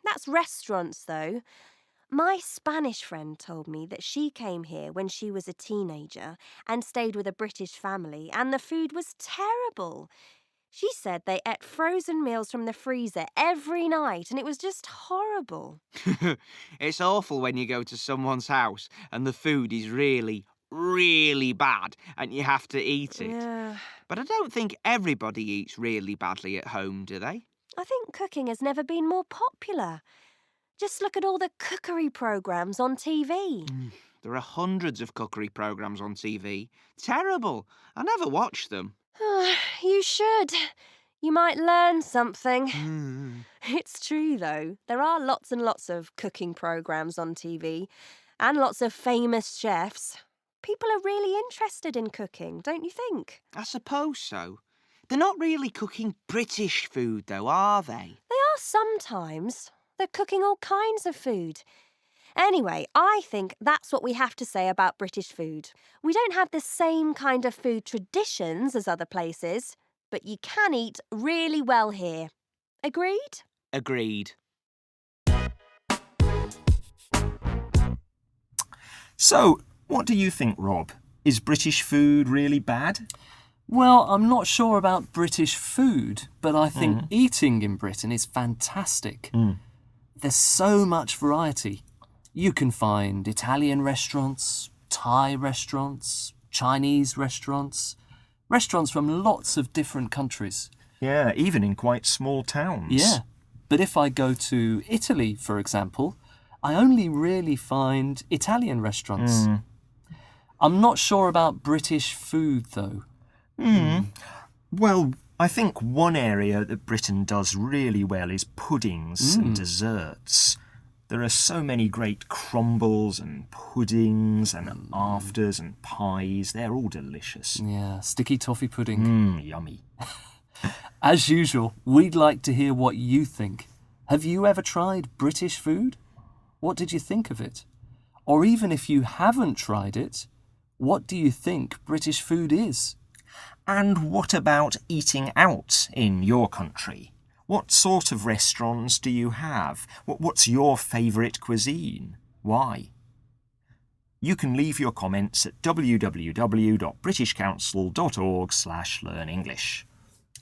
That's restaurants, though. My Spanish friend told me that she came here when she was a teenager and stayed with a British family, and the food was terrible. She said they ate frozen meals from the freezer every night, and it was just horrible. It's awful when you go to someone's house and the food is really, really bad and you have to eat it. Yeah. But I don't think everybody eats really badly at home, do they? I think cooking has never been more popular. Just look at all the cookery programmes on TV. There are hundreds of cookery programmes on TV. Terrible. I never watch them. You should. You might learn something. It's true, though. There are lots and lots of cooking programmes on TV and lots of famous chefs. People are really interested in cooking, don't you think? I suppose so. They're not really cooking British food, though, are they? They are sometimes. They're cooking all kinds of food. Anyway, I think that's what we have to say about British food. We don't have the same kind of food traditions as other places, but you can eat really well here. Agreed? Agreed. So, what do you think, Rob? Is British food really bad? Well, I'm not sure about British food, but I think eating in Britain is fantastic. There's so much variety. You can find Italian restaurants, Thai restaurants, Chinese restaurants, restaurants from lots of different countries. Yeah, even in quite small towns. Yeah, but if I go to Italy, for example, I only really find Italian restaurants. I'm not sure about British food, though. Well, I think one area that Britain does really well is puddings and desserts. There are so many great crumbles and puddings and afters and pies. They're all delicious. Yeah, sticky toffee pudding. Yummy. As usual, we'd like to hear what you think. Have you ever tried British food? What did you think of it? Or even if you haven't tried it, what do you think British food is? And what about eating out in your country? What sort of restaurants do you have? What's your favourite cuisine? Why? You can leave your comments at www.britishcouncil.org/learnenglish.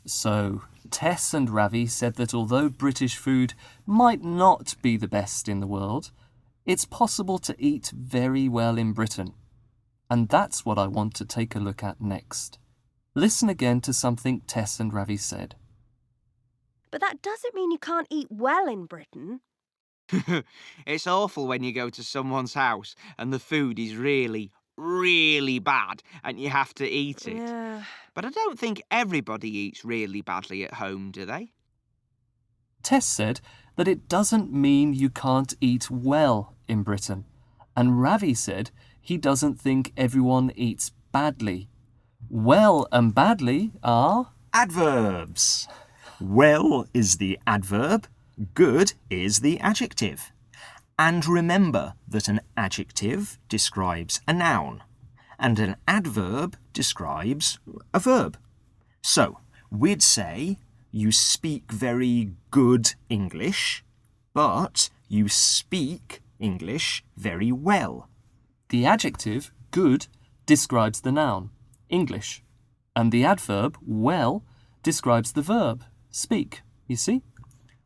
So, Tess and Ravi said that although British food might not be the best in the world, it's possible to eat very well in Britain. And that's what I want to take a look at next. Listen again to something Tess and Ravi said. But that doesn't mean you can't eat well in Britain. It's awful when you go to someone's house and the food is really, really bad and you have to eat it. Yeah. But I don't think everybody eats really badly at home, do they? Tess said that it doesn't mean you can't eat well in Britain. And Ravi said he doesn't think everyone eats badly. Well and badly are... Adverbs. Well is the adverb, good is the adjective. And remember that an adjective describes a noun, and an adverb describes a verb. So, we'd say, you speak very good English, but you speak English very well. The adjective, good, describes the noun, English, and the adverb, well, describes the verb, speak, you see?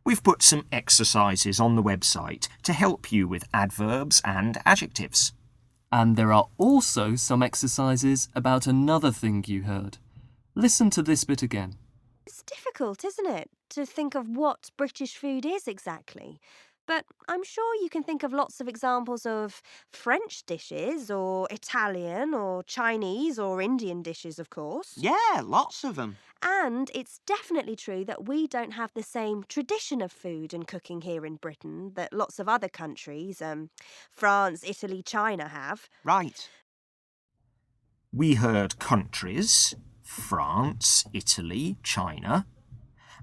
We've put some exercises on the website to help you with adverbs and adjectives. And there are also some exercises about another thing you heard. Listen to this bit again. It's difficult, isn't it, to think of what British food is exactly. But I'm sure you can think of lots of examples of French dishes, or Italian, or Chinese, or Indian dishes, of course. Yeah, lots of them. And it's definitely true that we don't have the same tradition of food and cooking here in Britain that lots of other countries, France, Italy, China have. Right. We heard countries, France, Italy, China,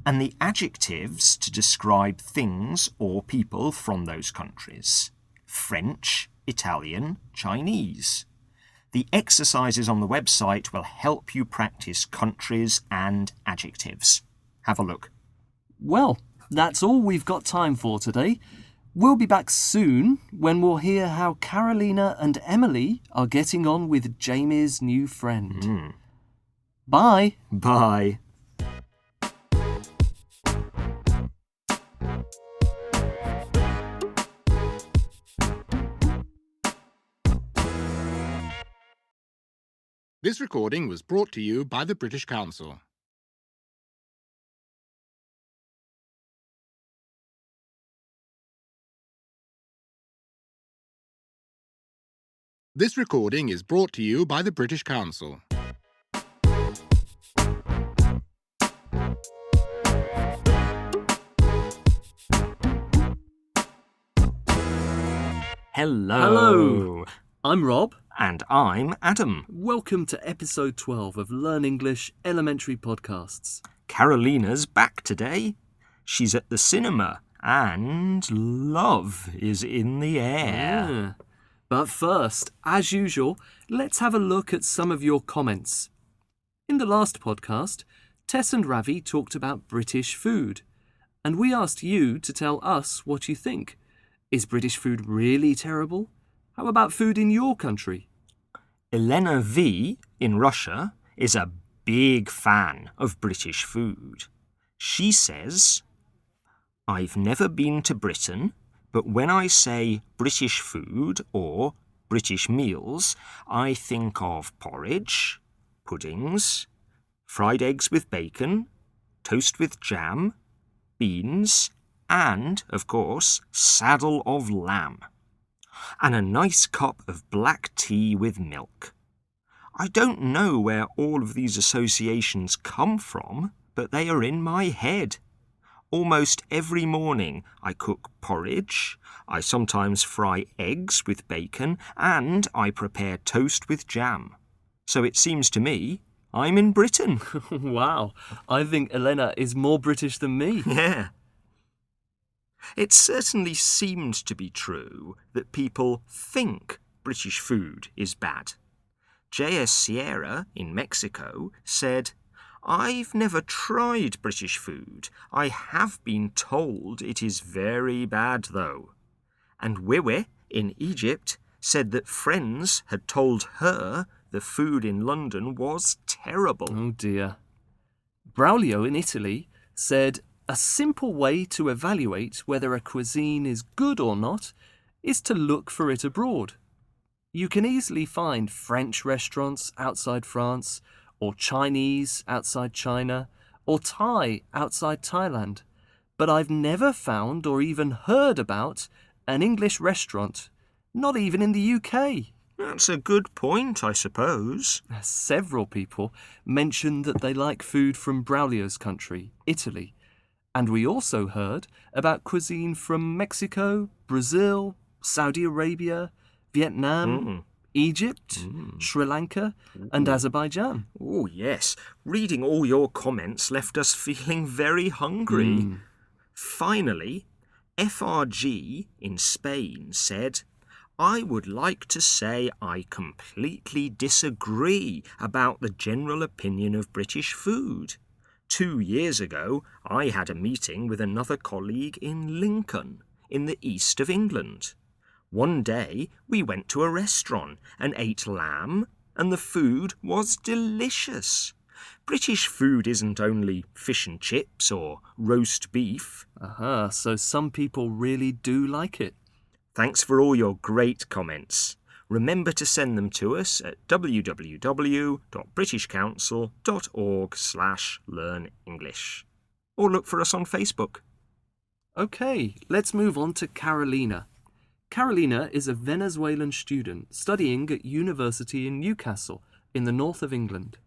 and the adjectives to describe things or people from those countries, French, Italian, Chinese. The exercises on the website will help you practice countries and adjectives. Have a look. Well, that's all we've got time for today. We'll be back soon when we'll hear how Carolina and Emily are getting on with Jamie's new friend. Bye. Bye. This recording was brought to you by the British Council. This recording is brought to you by the British Council. Hello. I'm Rob. And I'm Adam. Welcome to episode 12 of Learn English Elementary Podcasts. Carolina's back today. She's at the cinema and love is in the air. Yeah. But first, as usual, let's have a look at some of your comments. In the last podcast, Tess and Ravi talked about British food, and we asked you to tell us what you think. Is British food really terrible? How about food in your country? Elena V. in Russia is a big fan of British food. She says, I've never been to Britain, but when I say British food or British meals, I think of porridge, puddings, fried eggs with bacon, toast with jam, beans, and, of course, saddle of lamb. And a nice cup of black tea with milk. I don't know where all of these associations come from, but they are in my head. Almost every morning I cook porridge, I sometimes fry eggs with bacon, and I prepare toast with jam. So it seems to me I'm in Britain. Wow, I think Elena is more British than me. Yeah. It certainly seemed to be true that people think British food is bad. J.S. Sierra in Mexico said, "I've never tried British food. I have been told it is very bad, though." And Wiwi in Egypt said that friends had told her the food in London was terrible. Oh dear. Braulio in Italy said, "A simple way to evaluate whether a cuisine is good or not is to look for it abroad. You can easily find French restaurants outside France, or Chinese outside China, or Thai outside Thailand. But I've never found or even heard about an English restaurant, not even in the UK." That's a good point, I suppose. Several people mentioned that they like food from Braulio's country, Italy. And we also heard about cuisine from Mexico, Brazil, Saudi Arabia, Vietnam, Egypt, Sri Lanka, and Azerbaijan. Oh, yes. Reading all your comments left us feeling very hungry. Finally, FRG in Spain said, "I would like to say I completely disagree about the general opinion of British food. 2 years ago, I had a meeting with another colleague in Lincoln, in the east of England. One day, we went to a restaurant and ate lamb, and the food was delicious. British food isn't only fish and chips or roast beef." Aha, so some people really do like it. Thanks for all your great comments. Remember to send them to us at www.britishcouncil.org/learnenglish. Or look for us on Facebook. Okay, let's move on to Carolina. Carolina is a Venezuelan student studying at university in Newcastle, in the north of England.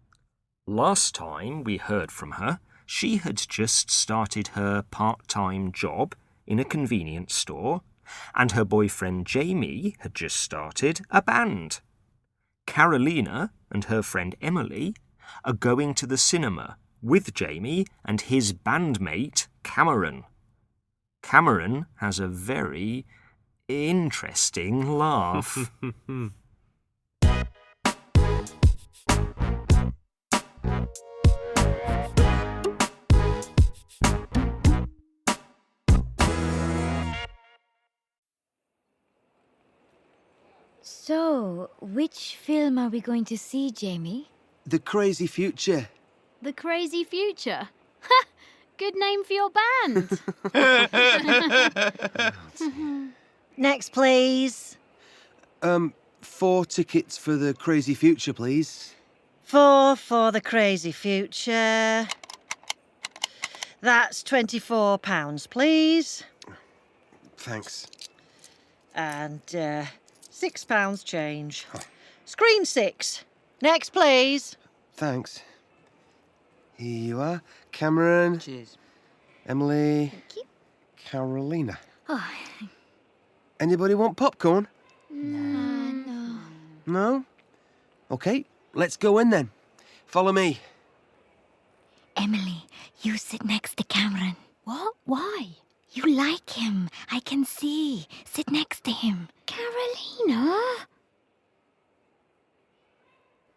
Last time we heard from her, she had just started her part-time job in a convenience store, and her boyfriend Jamie had just started a band. Carolina and her friend Emily are going to the cinema with Jamie and his bandmate Cameron. Cameron has a very interesting laugh. So, which film are we going to see, Jamie? The Crazy Future. The Crazy Future. Ha! Good name for your band. Next, please. 4 tickets for The Crazy Future, please. 4 for the Crazy Future. That's £24, please. Thanks. And £6 change. Screen 6. Next, please. Thanks. Here you are. Cameron. Cheers. Emily. Thank you. Carolina. Oh, Anybody want popcorn? no. No? Okay, let's go in then. Follow me. Emily, you sit next to Cameron. What? Why? You like him. I can see. Sit next to him. Carolina?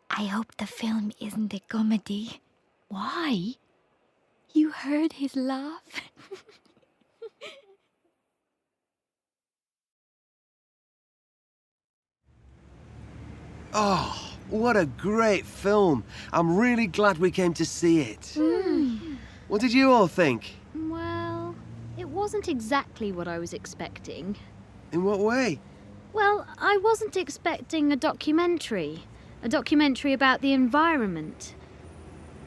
I hope the film isn't a comedy. Why? You heard his laugh? Oh, what a great film. I'm really glad we came to see it. What did you all think? Well, it wasn't exactly what I was expecting. In what way? Well, I wasn't expecting a documentary about the environment.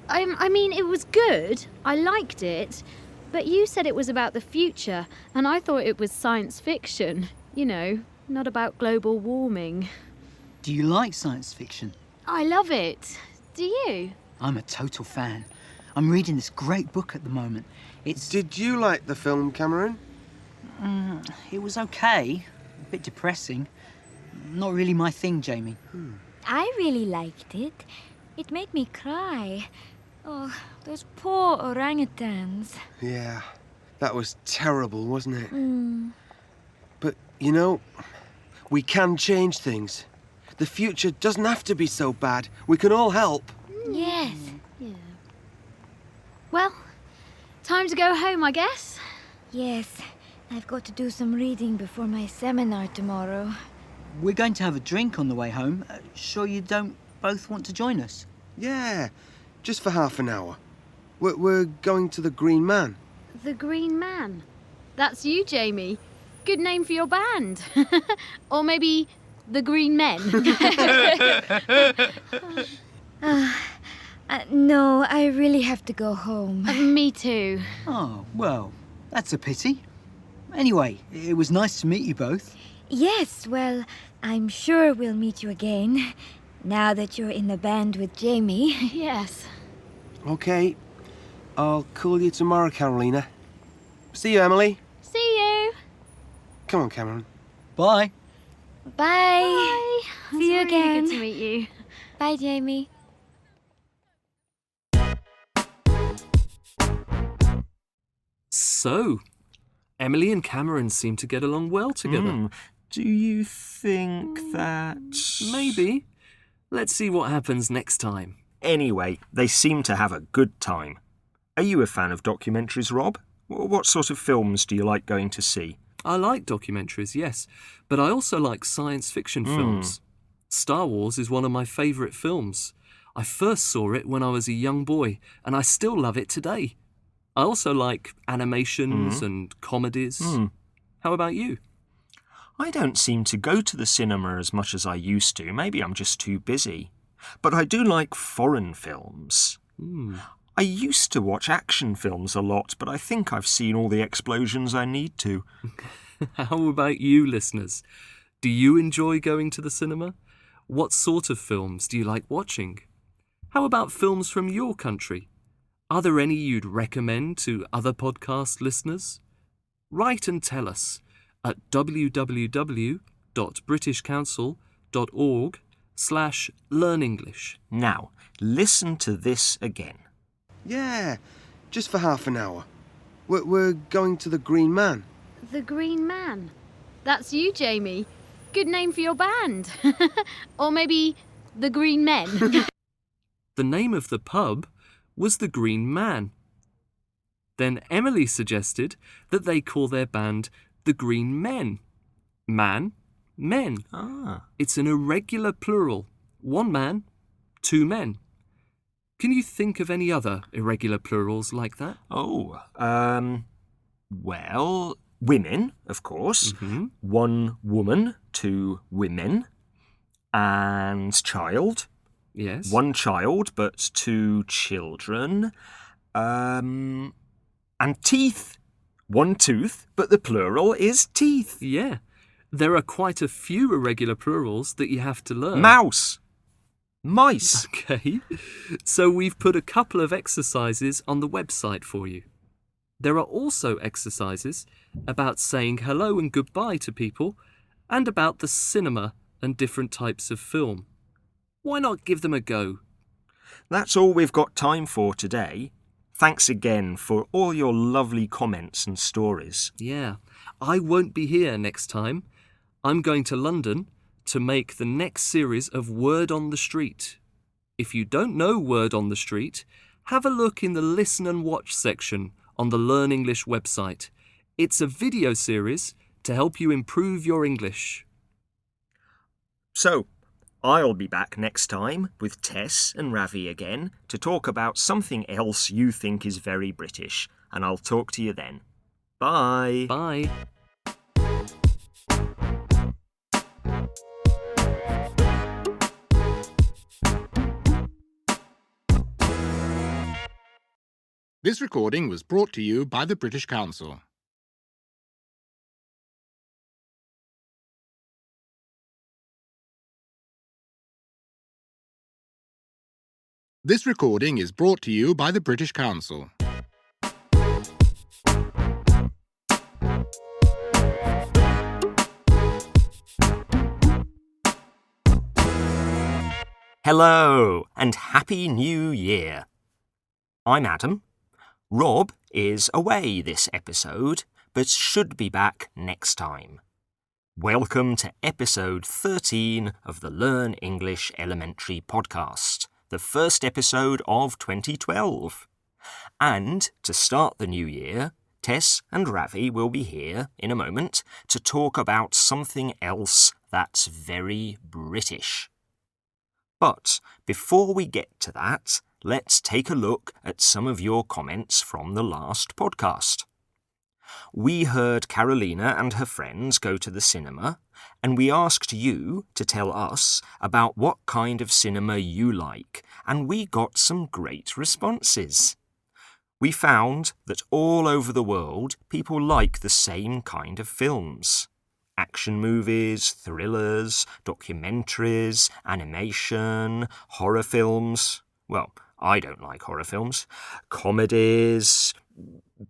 I mean, it was good. I liked it. But you said it was about the future, and I thought it was science fiction. You know, not about global warming. Do you like science fiction? I love it. Do you? I'm a total fan. I'm reading this great book at the moment. Did you like the film, Cameron? It was okay. A bit depressing. Not really my thing, Jamie. I really liked it. It made me cry. Oh, those poor orangutans. Yeah, that was terrible, wasn't it? Mm. But, you know, we can change things. The future doesn't have to be so bad. We can all help. Yes. Yeah. Well, time to go home, I guess. Yes. I've got to do some reading before my seminar tomorrow. We're going to have a drink on the way home. Sure you don't both want to join us? Yeah, just for half an hour. We're going to the Green Man. The Green Man. That's you, Jamie. Good name for your band. Or maybe the Green Men. No, I really have to go home. Me too. Oh, well, that's a pity. Anyway, it was nice to meet you both. Yes, well, I'm sure we'll meet you again. Now that you're in the band with Jamie. Yes. Okay, I'll call you tomorrow, Carolina. See you, Emily. See you. Come on, Cameron. Bye. Bye. Bye. See you It's really again. good to meet you. Bye, Jamie. So, Emily and Cameron seem to get along well together. Do you think that... Maybe. Let's see what happens next time. Anyway, they seem to have a good time. Are you a fan of documentaries, Rob? What sort of films do you like going to see? I like documentaries, yes, but I also like science fiction films. Star Wars is one of my favourite films. I first saw it when I was a young boy, and I still love it today. I also like animations and comedies. How about you? I don't seem to go to the cinema as much as I used to. Maybe I'm just too busy. But I do like foreign films. I used to watch action films a lot, but I think I've seen all the explosions I need to. How about you, listeners? Do you enjoy going to the cinema? What sort of films do you like watching? How about films from your country? Are there any you'd recommend to other podcast listeners? Write and tell us at www.britishcouncil.org/learnenglish. Now, listen to this again. Yeah, just for half an hour. We're going to the Green Man. The Green Man. That's you, Jamie. Good name for your band. Or maybe the Green Men. The name of the pub was the Green Man. Then Emily suggested that they call their band the Green Men. Man, men. It's an irregular plural. One man, two men. Can you think of any other irregular plurals like that? Well, women, of course. One woman, two women. And child. Yes. One child, but two children. And teeth. One tooth, but the plural is teeth. Yeah. There are quite a few irregular plurals that you have to learn. Mouse. Mice. Okay. So we've put a couple of exercises on the website for you. There are also exercises about saying hello and goodbye to people and about the cinema and different types of film. Why not give them a go? That's all we've got time for today. Thanks again for all your lovely comments and stories. Yeah, I won't be here next time. I'm going to London to make the next series of Word on the Street. If you don't know Word on the Street, have a look in the Listen and Watch section on the Learn English website. It's a video series to help you improve your English. So, I'll be back next time with Tess and Ravi again to talk about something else you think is very British, and I'll talk to you then. Bye. Bye. This recording was brought to you by the British Council. This recording is brought to you by the British Council. Hello and Happy New Year. I'm Adam. Rob is away this episode, but should be back next time. Welcome to episode 13 of the Learn English Elementary podcast, the first episode of 2012. And to start the new year, Tess and Ravi will be here in a moment to talk about something else that's very British. But before we get to that, let's take a look at some of your comments from the last podcast. We heard Carolina and her friends go to the cinema, and we asked you to tell us about what kind of cinema you like, and we got some great responses. We found that all over the world, people like the same kind of films. Action movies, thrillers, documentaries, animation, horror films. Well, I don't like horror films. Comedies.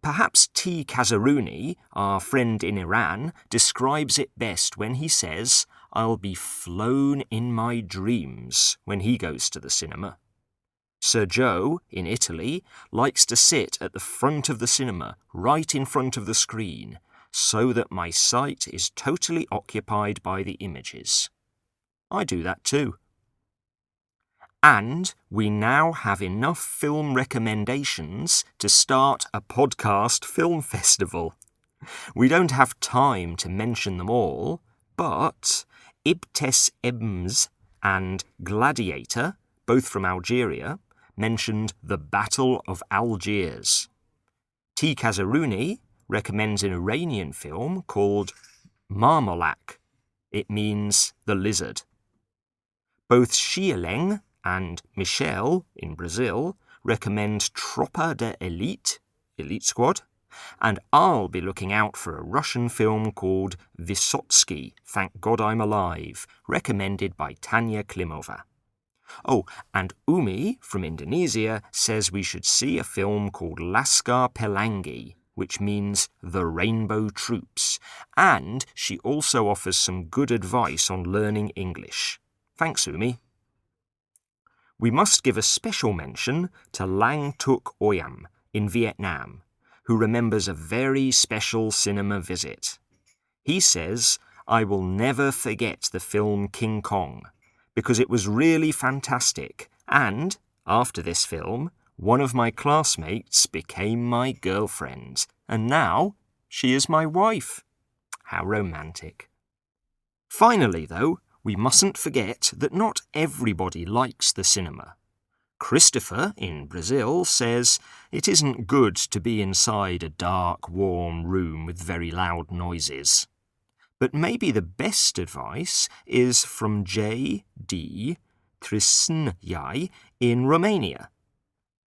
Perhaps T. Kazaruni, our friend in Iran, describes it best when he says, "I'll be flown in my dreams" when he goes to the cinema. Sir Joe, in Italy, likes to sit at the front of the cinema, right in front of the screen, so that my sight is totally occupied by the images. I do that too. And we now have enough film recommendations to start a podcast film festival. We don't have time to mention them all, but Ibtes Ebms and Gladiator, both from Algeria, mentioned The Battle of Algiers. T. Kazaruni recommends an Iranian film called Marmolak. It means the lizard. Both Xieleng and Michelle, in Brazil, recommend Tropa de Elite, Elite Squad, and I'll be looking out for a Russian film called Vysotsky, Thank God I'm Alive, recommended by Tanya Klimova. Oh, and Umi, from Indonesia, says we should see a film called Laskar Pelangi, which means the Rainbow Troops, and she also offers some good advice on learning English. Thanks, Umi. We must give a special mention to Lang Tuc Oyam in Vietnam, who remembers a very special cinema visit. He says, "I will never forget the film King Kong, because it was really fantastic, and, after this film, one of my classmates became my girlfriend, and now she is my wife." How romantic. Finally, though, we mustn't forget that not everybody likes the cinema. Christopher, in Brazil, says it isn't good to be inside a dark, warm room with very loud noises. But maybe the best advice is from J.D. Trisnyai in Romania.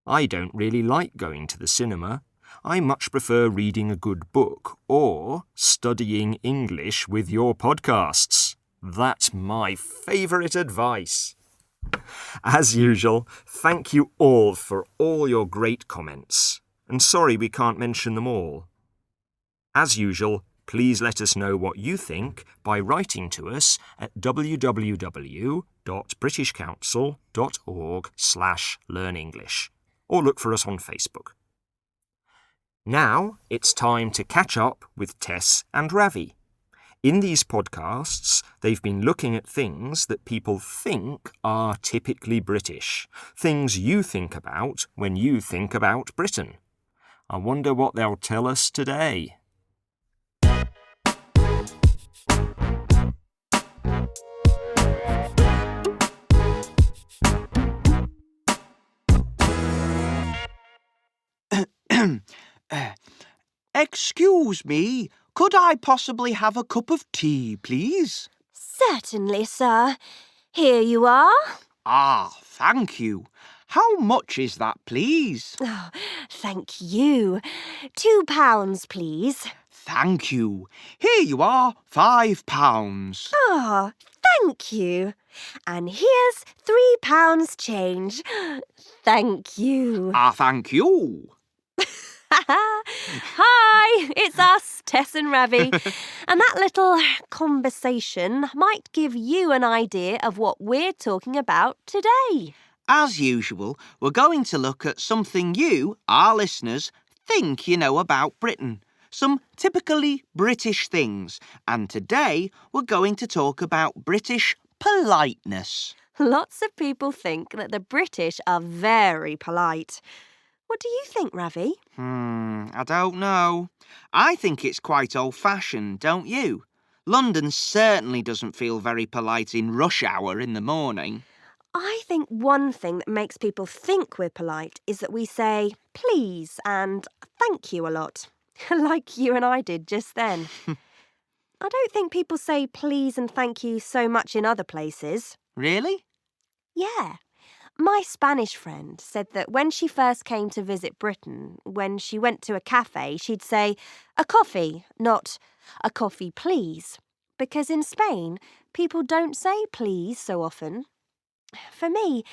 "I don't really like going to the cinema. I much prefer reading a good book or studying English with your podcasts. That's my favourite advice." As usual, thank you all for all your great comments. And sorry we can't mention them all. As usual, please let us know what you think by writing to us at www.britishcouncil.org/learnenglish or look for us on Facebook. Now it's time to catch up with Tess and Ravi. In these podcasts, they've been looking at things that people think are typically British, things you think about when you think about Britain. I wonder what they'll tell us today. Excuse me, could I possibly have a cup of tea, please? Certainly, sir. Here you are. Ah, thank you. How much is that, please? Oh, thank you. £2, please. Thank you. Here you are, £5. Ah, thank you. And here's £3 change. Thank you. Ah, thank you. Hi, it's us, Tess and Ravi. And that little conversation might give you an idea of what we're talking about today. As usual, we're going to look at something you, our listeners, think you know about Britain. Some typically British things. And today we're going to talk about British politeness. Lots of people think that the British are very polite. What do you think, Ravi? I don't know. I think it's quite old-fashioned, don't you? London certainly doesn't feel very polite in rush hour in the morning. I think one thing that makes people think we're polite is that we say please and thank you a lot, like you and I did just then. I don't think people say please and thank you so much in other places. Really? Yeah. My Spanish friend said that when she first came to visit Britain, when she went to a cafe, she'd say, a coffee, not a coffee please. Because in Spain, people don't say please so often. For me,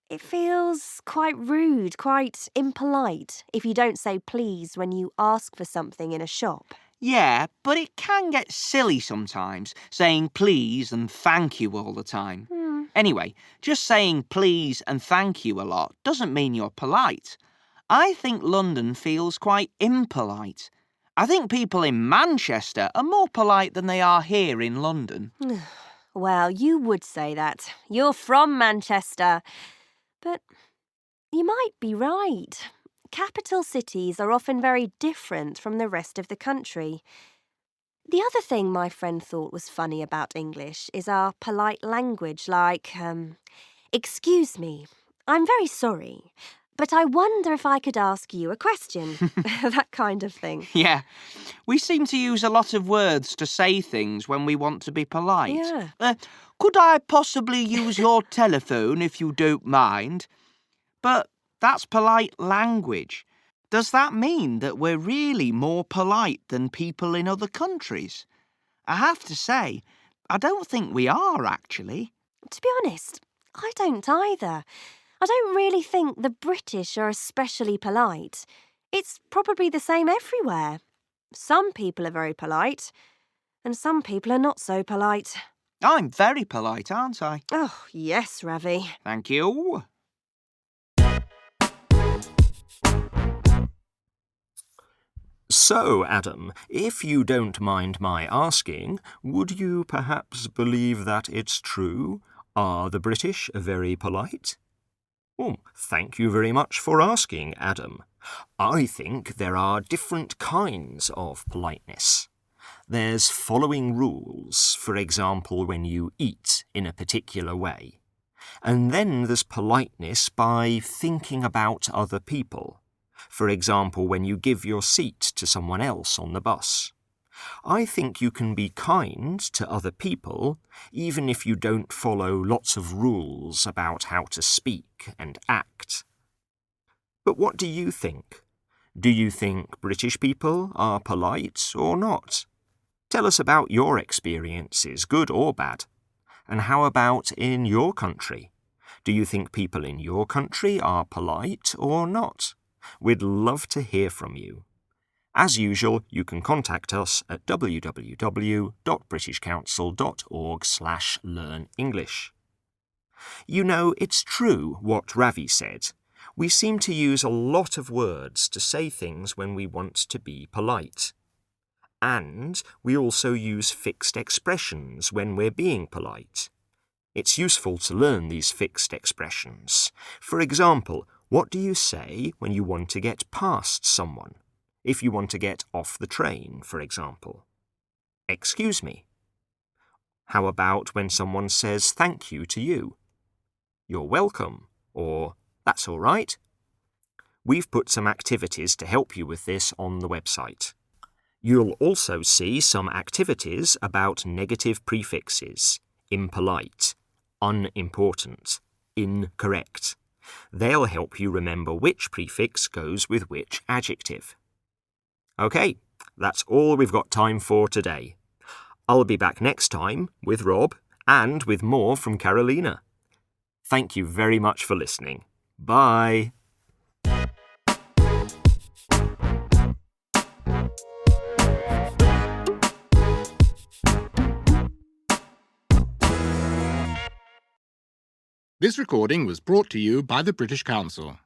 it feels quite rude, quite impolite if you don't say please when you ask for something in a shop. Yeah, but it can get silly sometimes, saying please and thank you all the time. Anyway, just saying please and thank you a lot doesn't mean you're polite. I think London feels quite impolite. I think people in Manchester are more polite than they are here in London. Well, you would say that. You're from Manchester. But you might be right. Capital cities are often very different from the rest of the country. The other thing my friend thought was funny about English is our polite language, like, excuse me, I'm very sorry, but I wonder if I could ask you a question. That kind of thing. Yeah, we seem to use a lot of words to say things when we want to be polite. Yeah. Could I possibly use your telephone if you don't mind? But that's polite language. Does that mean that we're really more polite than people in other countries? I have to say, I don't think we are, actually. To be honest, I don't either. I don't really think the British are especially polite. It's probably the same everywhere. Some people are very polite, and some people are not so polite. I'm very polite, aren't I? Oh, yes, Ravi. Thank you. So, Adam, if you don't mind my asking, would you perhaps believe that it's true? Are the British very polite? Oh, thank you very much for asking, Adam. I think there are different kinds of politeness. There's following rules, for example, when you eat in a particular way. And then there's politeness by thinking about other people. For example, when you give your seat to someone else on the bus. I think you can be kind to other people even if you don't follow lots of rules about how to speak and act. But what do you think? Do you think British people are polite or not? Tell us about your experiences, good or bad. And how about in your country? Do you think people in your country are polite or not? We'd love to hear from you. As usual, you can contact us at www.britishcouncil.org/learnenglish. You know, it's true what Ravi said. We seem to use a lot of words to say things when we want to be polite. And we also use fixed expressions when we're being polite. It's useful to learn these fixed expressions. For example, what do you say when you want to get past someone? If you want to get off the train, for example. Excuse me. How about when someone says thank you to you? You're welcome, or that's all right. We've put some activities to help you with this on the website. You'll also see some activities about negative prefixes, impolite, unimportant, incorrect. They'll help you remember which prefix goes with which adjective. OK, that's all we've got time for today. I'll be back next time with Rob and with more from Carolina. Thank you very much for listening. Bye. This recording was brought to you by the British Council.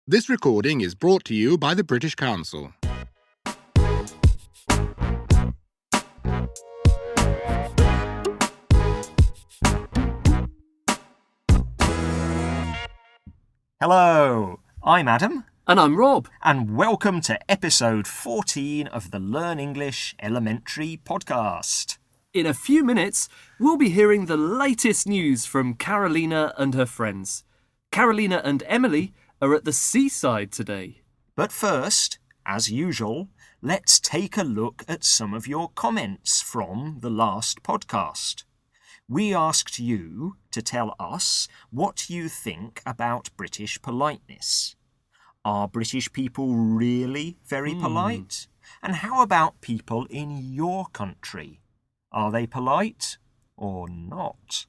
This recording is brought to you by the British Council. Hello, I'm Adam. And I'm Rob. And welcome to episode 14 of the Learn English Elementary podcast. In a few minutes, we'll be hearing the latest news from Carolina and her friends. Carolina and Emily are at the seaside today. But first, as usual, let's take a look at some of your comments from the last podcast. We asked you to tell us what you think about British politeness. Are British people really very polite? And how about people in your country? Are they polite or not?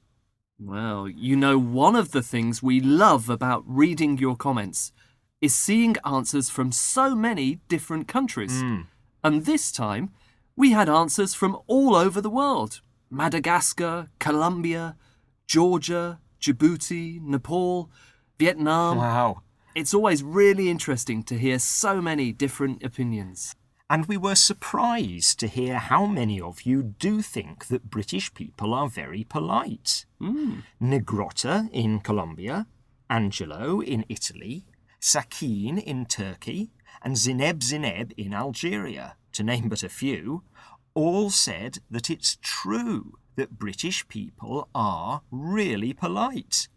Well, you know, one of the things we love about reading your comments is seeing answers from so many different countries. And this time, we had answers from all over the world. Madagascar, Colombia, Georgia, Djibouti, Nepal, Vietnam. Wow. It's always really interesting to hear so many different opinions. And we were surprised to hear how many of you do think that British people are very polite. Negrota in Colombia, Angelo in Italy, Sakin in Turkey, and Zineb in Algeria, to name but a few, all said that it's true that British people are really polite.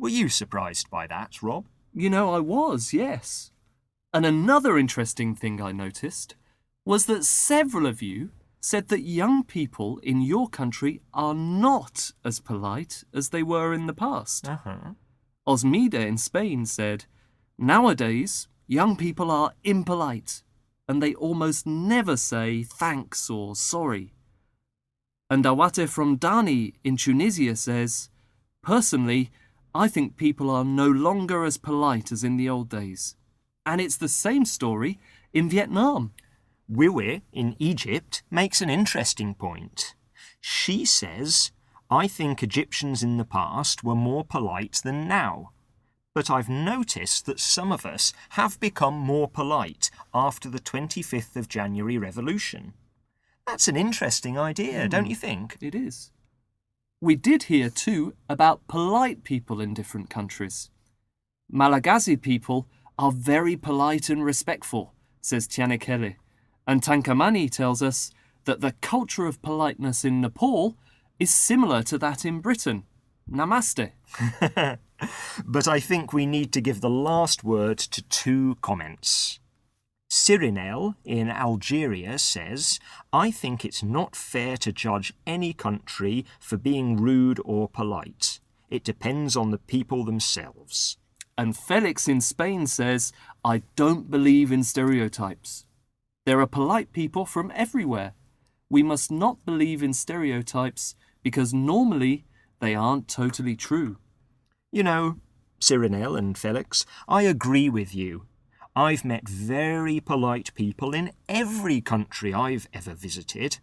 Were you surprised by that, Rob? You know, I was, yes. And another interesting thing I noticed was that several of you said that young people in your country are not as polite as they were in the past. Osmida in Spain said, "Nowadays, young people are impolite and they almost never say thanks or sorry." And Awate from Dani in Tunisia says, "Personally, I think people are no longer as polite as in the old days." And it's the same story in Vietnam. Wiwi in Egypt makes an interesting point. She says, "I think Egyptians in the past were more polite than now. But I've noticed that some of us have become more polite after the 25th of January revolution." That's an interesting idea, don't you think? It is. We did hear too about polite people in different countries. Malagasy people are very polite and respectful, says Tianekele. And Tankamani tells us that the culture of politeness in Nepal is similar to that in Britain. Namaste. But I think we need to give the last word to two comments. Cyrinel in Algeria says, "I think it's not fair to judge any country for being rude or polite. It depends on the people themselves." And Felix in Spain says, "I don't believe in stereotypes. There are polite people from everywhere. We must not believe in stereotypes because normally they aren't totally true." You know, Cyrinel and Felix, I agree with you. I've met very polite people in every country I've ever visited,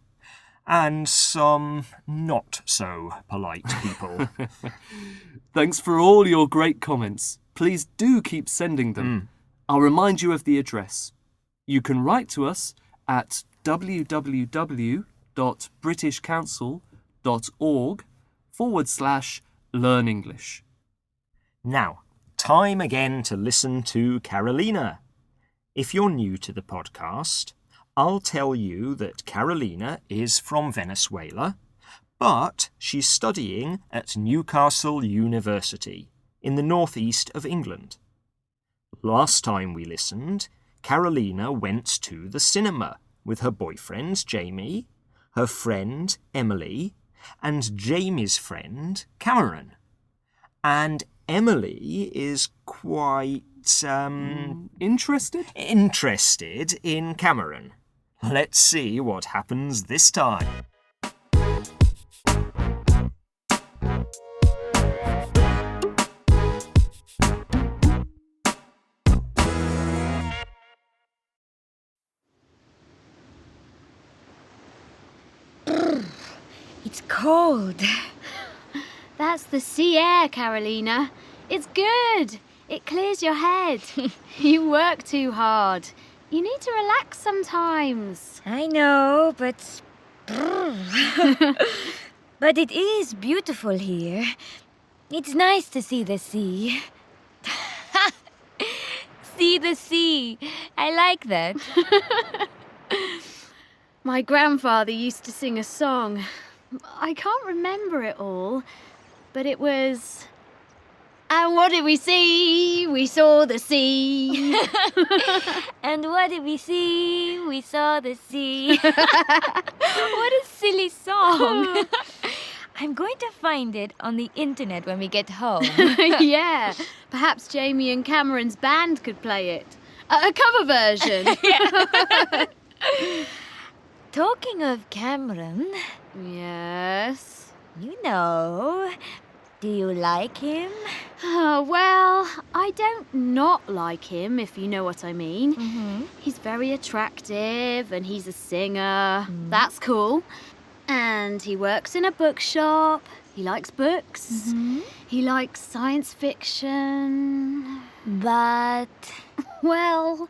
and some not so polite people. Thanks for all your great comments. Please do keep sending them. I'll remind you of the address. You can write to us at www.britishcouncil.org/learnenglish. Now, time again to listen to Carolina. If you're new to the podcast, I'll tell you that Carolina is from Venezuela, but she's studying at Newcastle University in the northeast of England. Last time we listened, Carolina went to the cinema with her boyfriend Jamie, her friend Emily, and Jamie's friend Cameron. And Emily is quite, Interested? Interested in Cameron. Let's see what happens this time. It's cold. That's the sea air, Carolina. It's good. It clears your head. You work too hard. You need to relax sometimes. I know, but... But it is beautiful here. It's nice to see the sea. See the sea. I like that. My grandfather used to sing a song. I can't remember it all, but it was... And what did we see? We saw the sea. And what did we see? We saw the sea. What a silly song. I'm going to find it on the internet when we get home. Yeah, perhaps Jamie and Cameron's band could play it. A cover version. Talking of Cameron, Yes. you know, do you like him? Oh, well, I don't not like him, if you know what I mean. Mm-hmm. He's very attractive and he's a singer. That's cool. And he works in a bookshop. He likes books. Mm-hmm. He likes science fiction. But... Well,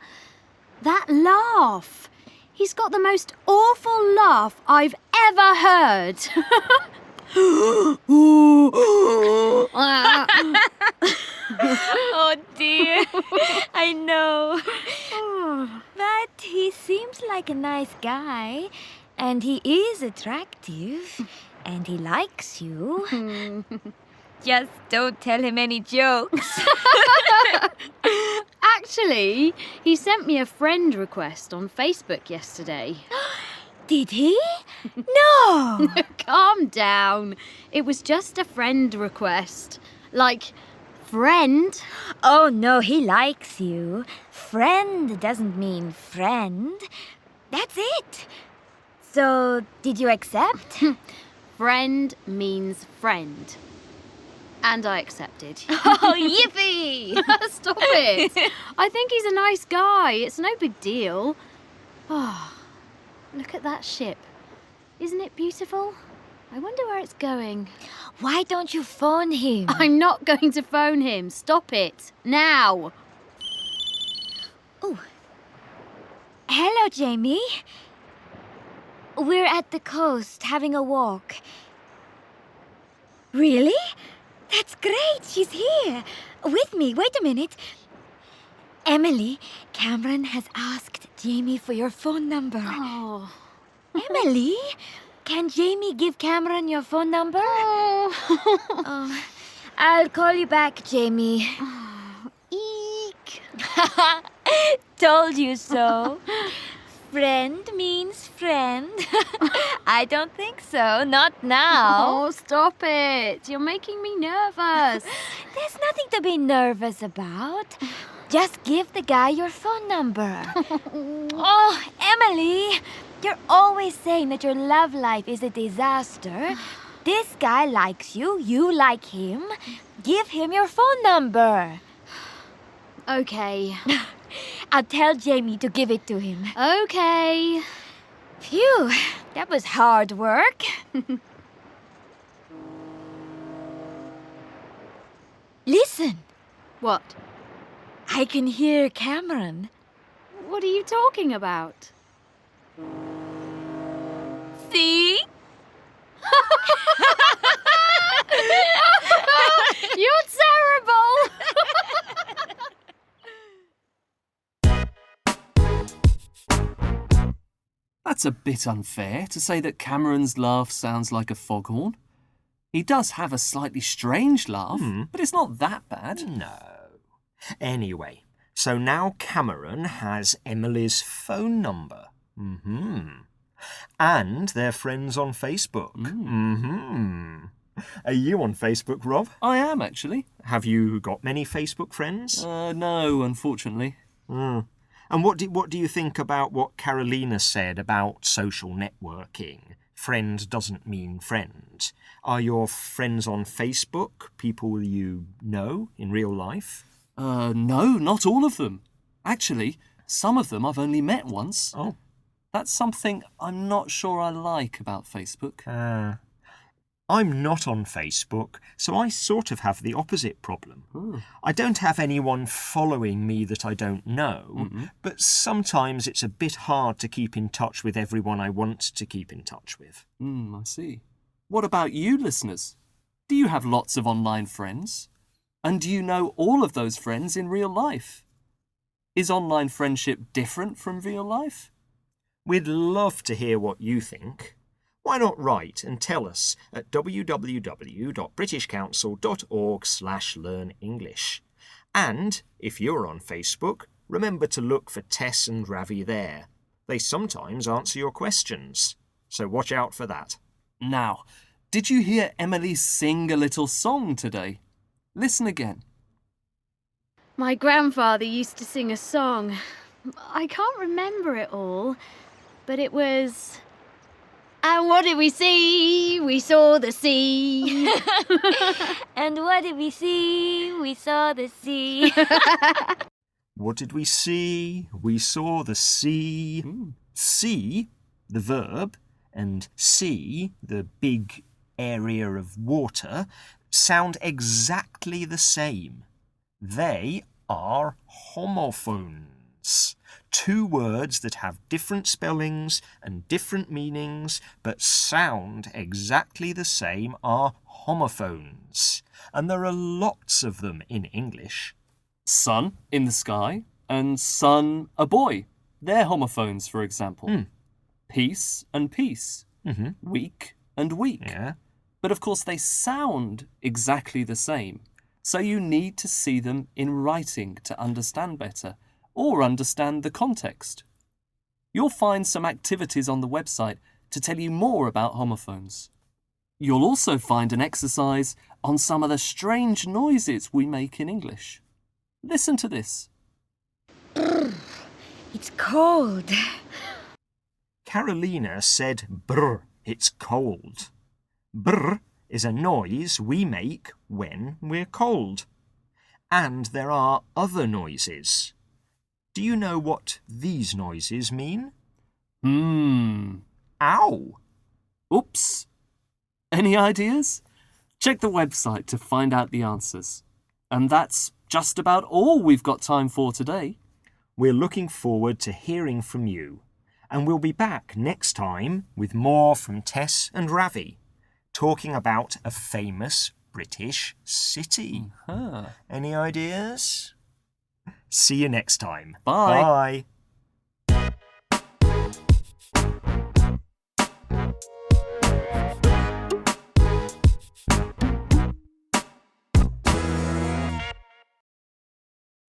that laugh. He's got the most awful laugh I've ever heard. Oh dear, I know. But he seems like a nice guy, and he is attractive, and he likes you. Just don't tell him any jokes. Actually, he sent me a friend request on Facebook yesterday. Did he? No! Calm down. It was just a friend request. Like, friend. Oh no, he likes you. Friend doesn't mean friend. That's it. So, did you accept? Friend means friend. And I accepted. Oh, yippee! Stop it. I think he's a nice guy. It's no big deal. Oh, look at that ship. Isn't it beautiful? I wonder where it's going. Why don't you phone him? I'm not going to phone him. Stop it. Now. Oh. Hello, Jamie. We're at the coast having a walk. Really? That's great. She's here. With me. Wait a minute. Emily, Cameron has asked Jamie for your phone number. Oh. Emily, can Jamie give Cameron your phone number? Oh, I'll call you back, Jamie. Eek. Told you so. Friend means friend. I don't think so. Not now. Oh, stop it. You're making me nervous. There's nothing to be nervous about. Just give the guy your phone number. Oh, Emily, you're always saying that your love life is a disaster. This guy likes you. You like him. Give him your phone number. Okay. I'll tell Jamie to give it to him. Okay. Phew, that was hard work. Listen, What? I can hear Cameron. What are you talking about? See? You're terrible! That's a bit unfair to say that Cameron's laugh sounds like a foghorn. He does have a slightly strange laugh, but it's not that bad. No. Anyway, so now Cameron has Emily's phone number. And they're friends on Facebook. Are you on Facebook, Rob? I am, actually. Have you got many Facebook friends? No, unfortunately. And what do you think about what Carolina said about social networking? Friend doesn't mean friend. Are your friends on Facebook people you know in real life? No, not all of them. Actually, some of them I've only met once. Oh. That's something I'm not sure I like about Facebook. I'm not on Facebook, so I sort of have the opposite problem. I don't have anyone following me that I don't know, but sometimes it's a bit hard to keep in touch with everyone I want to keep in touch with. I see. What about you, listeners? Do you have lots of online friends? And do you know all of those friends in real life? Is online friendship different from real life? We'd love to hear what you think. Why not write and tell us at www.britishcouncil.org/learnenglish. And if you're on Facebook, remember to look for Tess and Ravi there. They sometimes answer your questions, so watch out for that. Now, did you hear Emily sing a little song today? Listen again. My grandfather used to sing a song. I can't remember it all, but it was... And what did we see? We saw the sea. And what did we see? We saw the sea. What did we see? We saw the sea. See, the verb, and sea, the big area of water, sound exactly the same. They are homophones. Two words that have different spellings and different meanings but sound exactly the same are homophones. And there are lots of them in English. Sun in the sky and sun a boy. They're homophones, for example. Peace and peace. Week and week. Yeah. But of course they sound exactly the same. So you need to see them in writing to understand better, or understand the context. You'll find some activities on the website to tell you more about homophones. You'll also find an exercise on some of the strange noises we make in English. Listen to this. It's cold. Carolina said, brr, it's cold. Brr is a noise we make when we're cold. And there are other noises. Do you know what these noises mean? Ow! Oops. Any ideas? Check the website to find out the answers. And that's just about all we've got time for today. We're looking forward to hearing from you. And we'll be back next time with more from Tess and Ravi, talking about a famous British city. Any ideas? See you next time. Bye. Bye.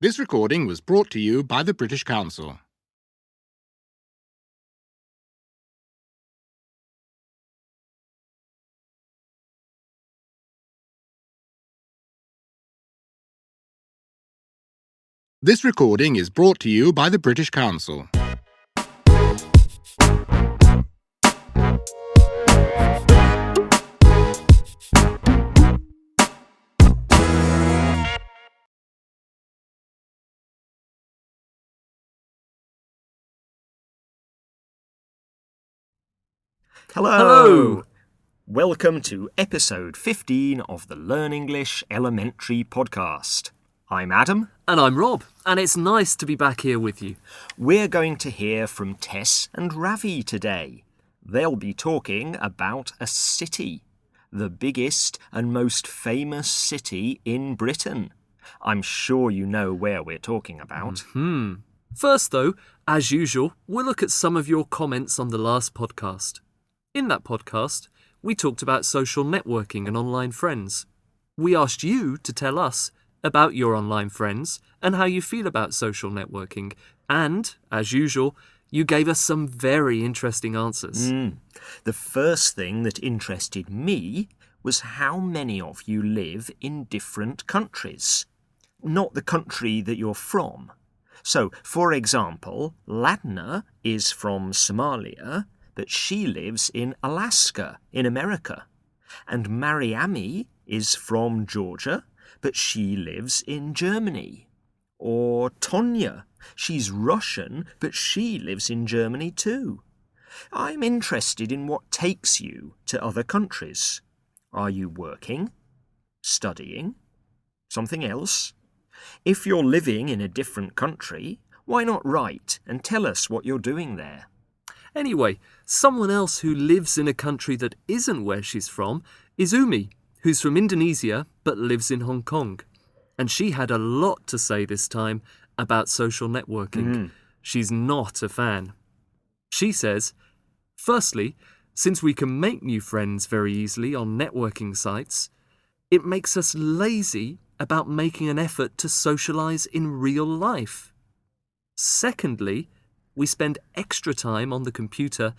This recording was brought to you by the British Council. This recording is brought to you by the British Council. Hello. Welcome to episode 15 of the Learn English Elementary podcast. I'm Adam. And I'm Rob, and it's nice to be back here with you. We're going to hear from Tess and Ravi today. They'll be talking about a city, the biggest and most famous city in Britain. I'm sure you know where we're talking about. First, though, as usual, we'll look at some of your comments on the last podcast. In that podcast, we talked about social networking and online friends. We asked you to tell us about your online friends and how you feel about social networking. And, as usual, you gave us some very interesting answers. The first thing that interested me was how many of you live in different countries. Not the country that you're from. So, for example, Ladna is from Somalia, but she lives in Alaska, in America. And Mariami is from Georgia, but she lives in Germany. Or Tonya, she's Russian, but she lives in Germany too. I'm interested in what takes you to other countries. Are you working? Studying? Something else? If you're living in a different country, why not write and tell us what you're doing there? Anyway, someone else who lives in a country that isn't where she's from is Umi, who's from Indonesia but lives in Hong Kong. And she had a lot to say this time about social networking. She's not a fan. She says, firstly, since we can make new friends very easily on networking sites, it makes us lazy about making an effort to socialise in real life. Secondly, we spend extra time on the computer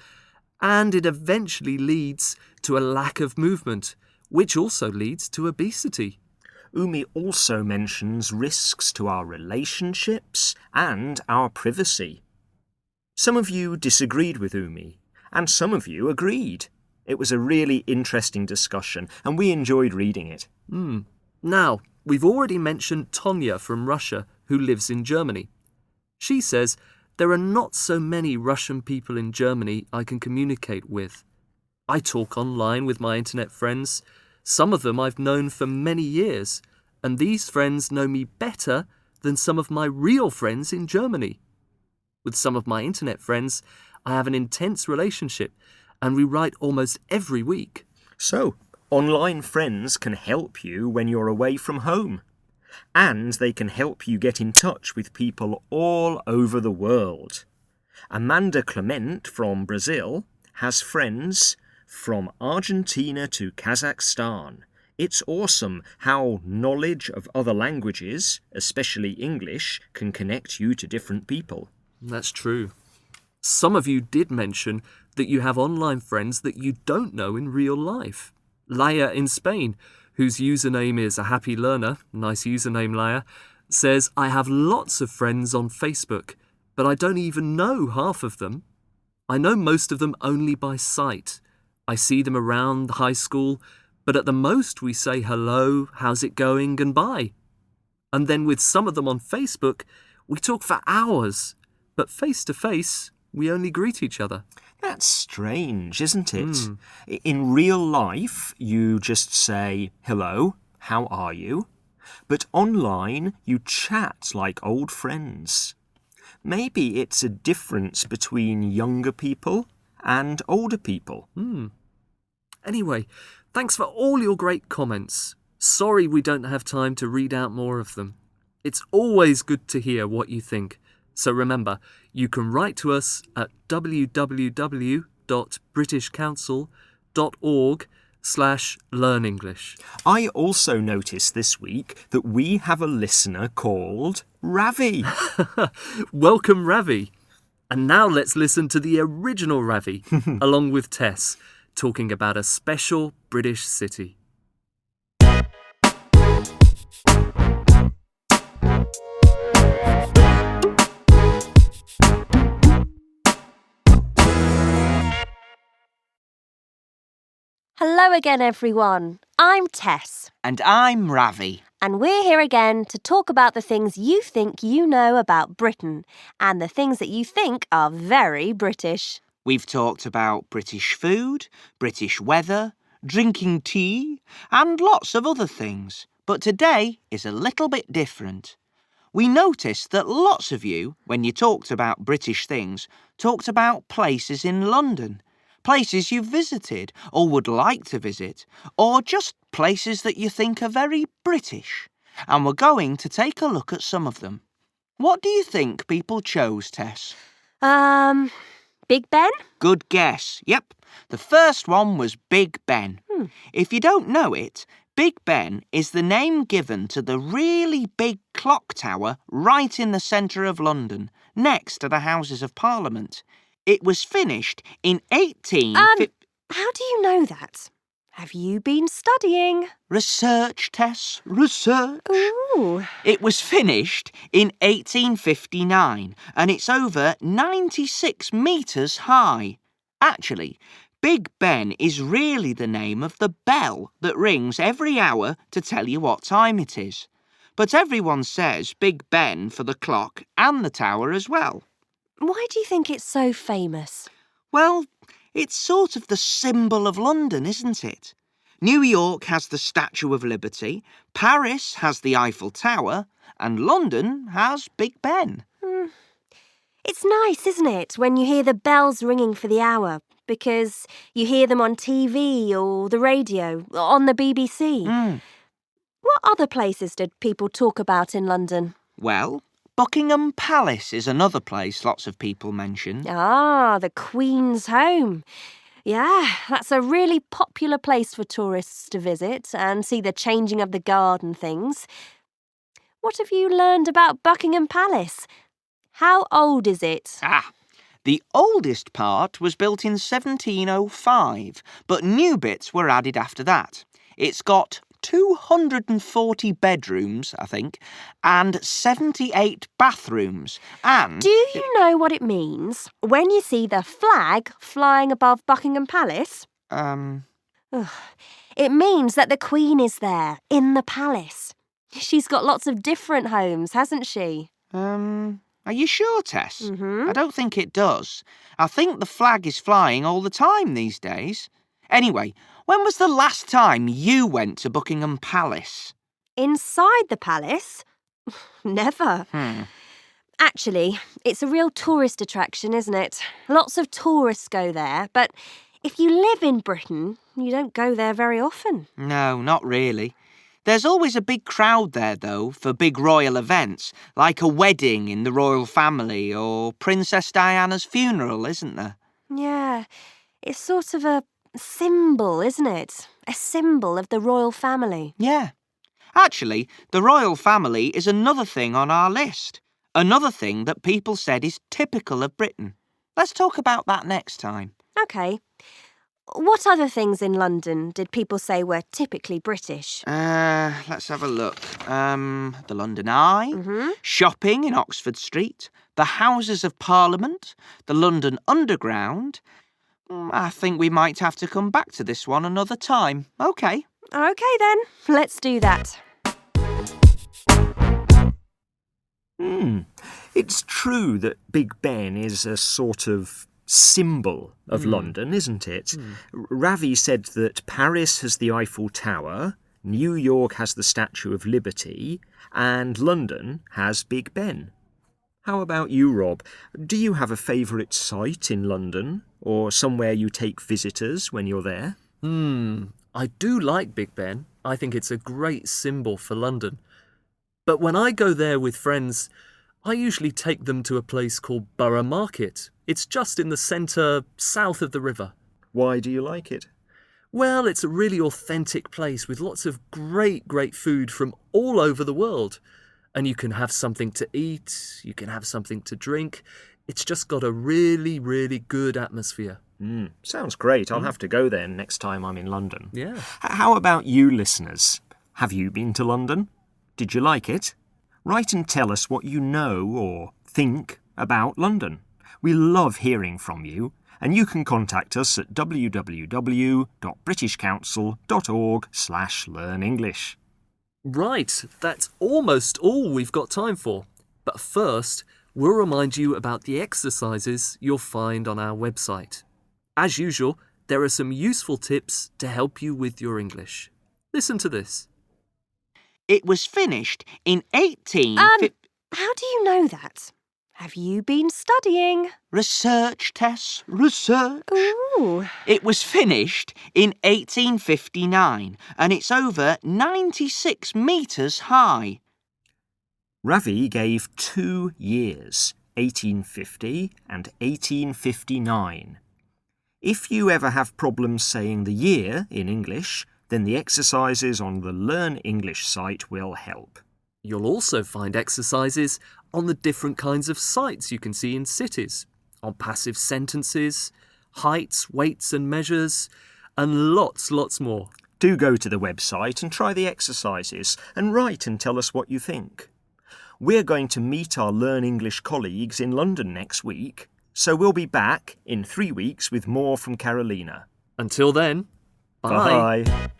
and it eventually leads to a lack of movement, which also leads to obesity. Umi also mentions risks to our relationships and our privacy. Some of you disagreed with Umi, and some of you agreed. It was a really interesting discussion, and we enjoyed reading it. Now, we've already mentioned Tonya from Russia, who lives in Germany. She says, there are not so many Russian people in Germany I can communicate with. I talk online with my internet friends. Some of them I've known for many years, and these friends know me better than some of my real friends in Germany. With some of my internet friends, I have an intense relationship, and we write almost every week. So, online friends can help you when you're away from home. And they can help you get in touch with people all over the world. Amanda Clement from Brazil has friends from Argentina to Kazakhstan. It's awesome how knowledge of other languages, especially English, can connect you to different people. That's true. Some of you did mention that you have online friends that you don't know in real life. Leia in Spain, whose username is a happy learner, nice username Leia, says, I have lots of friends on Facebook, but I don't even know half of them. I know most of them only by sight. I see them around the high school, but at the most we say hello, how's it going, and bye. And then with some of them on Facebook, we talk for hours, but face to face, we only greet each other. That's strange, isn't it? In real life, you just say, hello, how are you? But online, you chat like old friends. Maybe it's a difference between younger people and older people. Anyway, thanks for all your great comments. Sorry we don't have time to read out more of them. It's always good to hear what you think. So remember, you can write to us at www.britishcouncil.org/learnenglish. I also noticed this week that we have a listener called Ravi. Welcome, Ravi. And now let's listen to the original Ravi, along with Tess, talking about a special British city. Hello again, everyone. I'm Tess. And I'm Ravi. And we're here again to talk about the things you think you know about Britain and the things that you think are very British. We've talked about British food, British weather, drinking tea, and lots of other things. But today is a little bit different. We noticed that lots of you, when you talked about British things, talked about places in London. Places you've visited or would like to visit, or just places that you think are very British. And we're going to take a look at some of them. What do you think people chose, Tess? Big Ben? Good guess. Yep. The first one was Big Ben. If you don't know it, Big Ben is the name given to the really big clock tower right in the centre of London, next to the Houses of Parliament. It was finished in 18... How do you know that? Have you been studying? Research, Tess, research. Ooh. It was finished in 1859 and it's over 96 metres high. Actually, Big Ben is really the name of the bell that rings every hour to tell you what time it is. But everyone says Big Ben for the clock and the tower as well. Why do you think it's so famous? Well, it's sort of the symbol of London, isn't it? New York has the Statue of Liberty, Paris has the Eiffel Tower, and London has Big Ben. It's nice, isn't it, when you hear the bells ringing for the hour, because you hear them on TV or the radio, or on the BBC. What other places did people talk about in London? Well, Buckingham Palace is another place lots of people mention. Ah, the Queen's home. Yeah, that's a really popular place for tourists to visit and see the changing of the guard and things. What have you learned about Buckingham Palace? How old is it? The oldest part was built in 1705, but new bits were added after that. It's got 240 bedrooms, I think, and 78 bathrooms, and... Do you know what it means when you see the flag flying above Buckingham Palace? It means that the Queen is there, in the palace. She's got lots of different homes, hasn't she? Are you sure, Tess? I don't think it does. I think the flag is flying all the time these days. Anyway, when was the last time you went to Buckingham Palace? Inside the palace? Never. Actually, it's a real tourist attraction, isn't it? Lots of tourists go there, but if you live in Britain, you don't go there very often. No, not really. There's always a big crowd there, though, for big royal events, like a wedding in the royal family or Princess Diana's funeral, isn't there? Yeah, it's sort of a symbol, isn't it? A symbol of the royal family. Yeah. Actually, the royal family is another thing on our list. Another thing that people said is typical of Britain. Let's talk about that next time. OK. What other things in London did people say were typically British? Let's have a look. The London Eye, shopping in Oxford Street, the Houses of Parliament, the London Underground. I think we might have to come back to this one another time. OK. OK then, let's do that. It's true that Big Ben is a sort of symbol of London, isn't it? Ravi said that Paris has the Eiffel Tower, New York has the Statue of Liberty, and London has Big Ben. How about you, Rob? Do you have a favourite site in London, or somewhere you take visitors when you're there? I do like Big Ben. I think it's a great symbol for London. But when I go there with friends, I usually take them to a place called Borough Market. It's just in the centre, south of the river. Why do you like it? Well, it's a really authentic place with lots of great food from all over the world. And you can have something to eat, you can have something to drink. It's just got a really good atmosphere. Sounds great. I'll have to go there next time I'm in London. Yeah. How about you, listeners? Have you been to London? Did you like it? Write and tell us what you know or think about London. We love hearing from you, and you can contact us at www.britishcouncil.org/learnenglish. Right, that's almost all we've got time for. But first, we'll remind you about the exercises you'll find on our website. As usual, there are some useful tips to help you with your English. Listen to this. It was finished in 18... How do you know that? Have you been studying? Research, Tess, research. Ooh. It was finished in 1859 and it's over 96 metres high. Ravi gave 2 years, 1850 and 1859. If you ever have problems saying the year in English, then the exercises on the Learn English site will help. You'll also find exercises on the different kinds of sights you can see in cities, on passive sentences, heights, weights and measures, and lots more. Do go to the website and try the exercises and write and tell us what you think. We're going to meet our Learn English colleagues in London next week, so we'll be back in 3 weeks with more from Carolina. Until then, bye. Bye.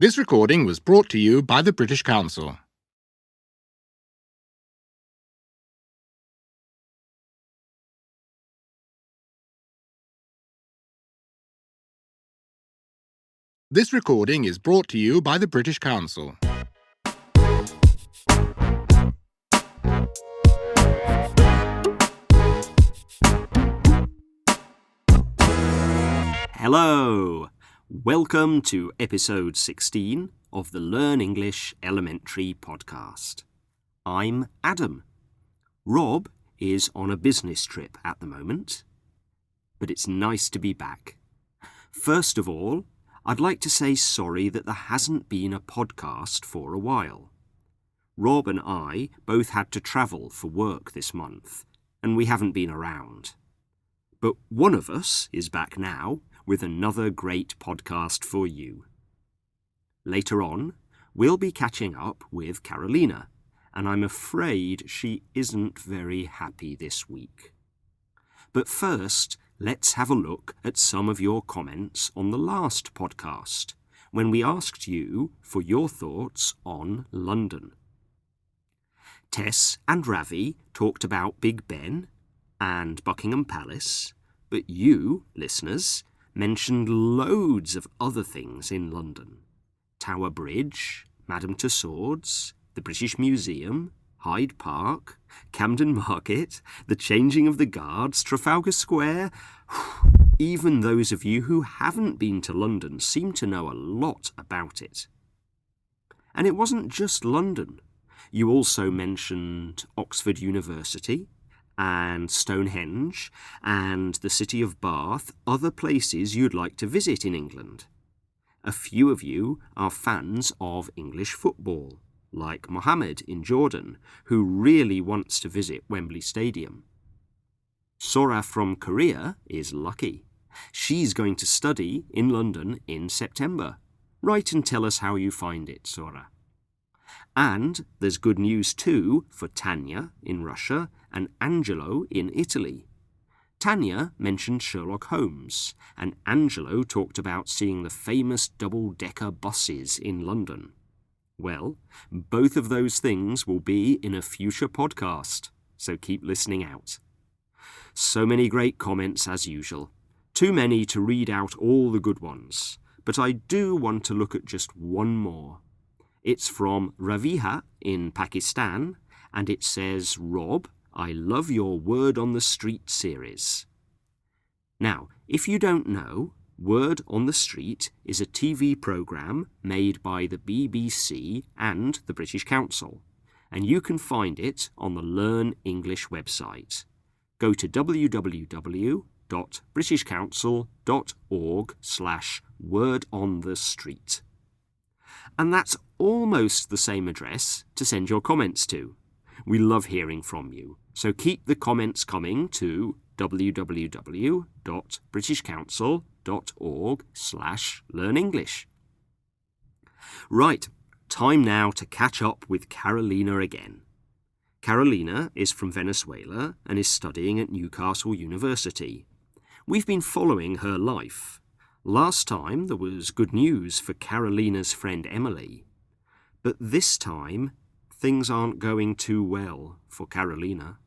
This recording was brought to you by the British Council. This recording is brought to you by the British Council. Hello! Welcome to episode 16 of the Learn English Elementary podcast. I'm Adam. Rob is on a business trip at the moment, but it's nice to be back. First of all, I'd like to say sorry that there hasn't been a podcast for a while. Rob and I both had to travel for work this month, and we haven't been around. But one of us is back now with another great podcast for you. Later on, we'll be catching up with Carolina, and I'm afraid she isn't very happy this week. But first, let's have a look at some of your comments on the last podcast, when we asked you for your thoughts on London. Tess and Ravi talked about Big Ben and Buckingham Palace, but you, listeners, mentioned loads of other things in London. Tower Bridge, Madame Tussauds, the British Museum, Hyde Park, Camden Market, the changing of the guards, Trafalgar Square. Even those of you who haven't been to London seem to know a lot about it. And it wasn't just London. You also mentioned Oxford University and Stonehenge and the city of Bath, other places you'd like to visit in England. A few of you are fans of English football, like Mohammed in Jordan, who really wants to visit Wembley Stadium. Sora from Korea is lucky. She's going to study in London in September. Write and tell us how you find it, Sora. And there's good news too for Tanya in Russia and Angelo in Italy. Tanya mentioned Sherlock Holmes, and Angelo talked about seeing the famous double-decker buses in London. Well, both of those things will be in a future podcast, so keep listening out. So many great comments as usual. Too many to read out all the good ones, but I do want to look at just one more. It's from Raviha in Pakistan, and it says, Rob, I love your Word on the Street series. Now, if you don't know, Word on the Street is a TV programme made by the BBC and the British Council, and you can find it on the Learn English website. Go to www.britishcouncil.org/wordonthestreet. And that's almost the same address to send your comments to. We love hearing from you, so keep the comments coming to www.britishcouncil.org/learnenglish. Right, time now to catch up with Carolina again. Carolina is from Venezuela and is studying at Newcastle University. We've been following her life. Last time there was good news for Carolina's friend Emily. But this time, things aren't going too well for Carolina.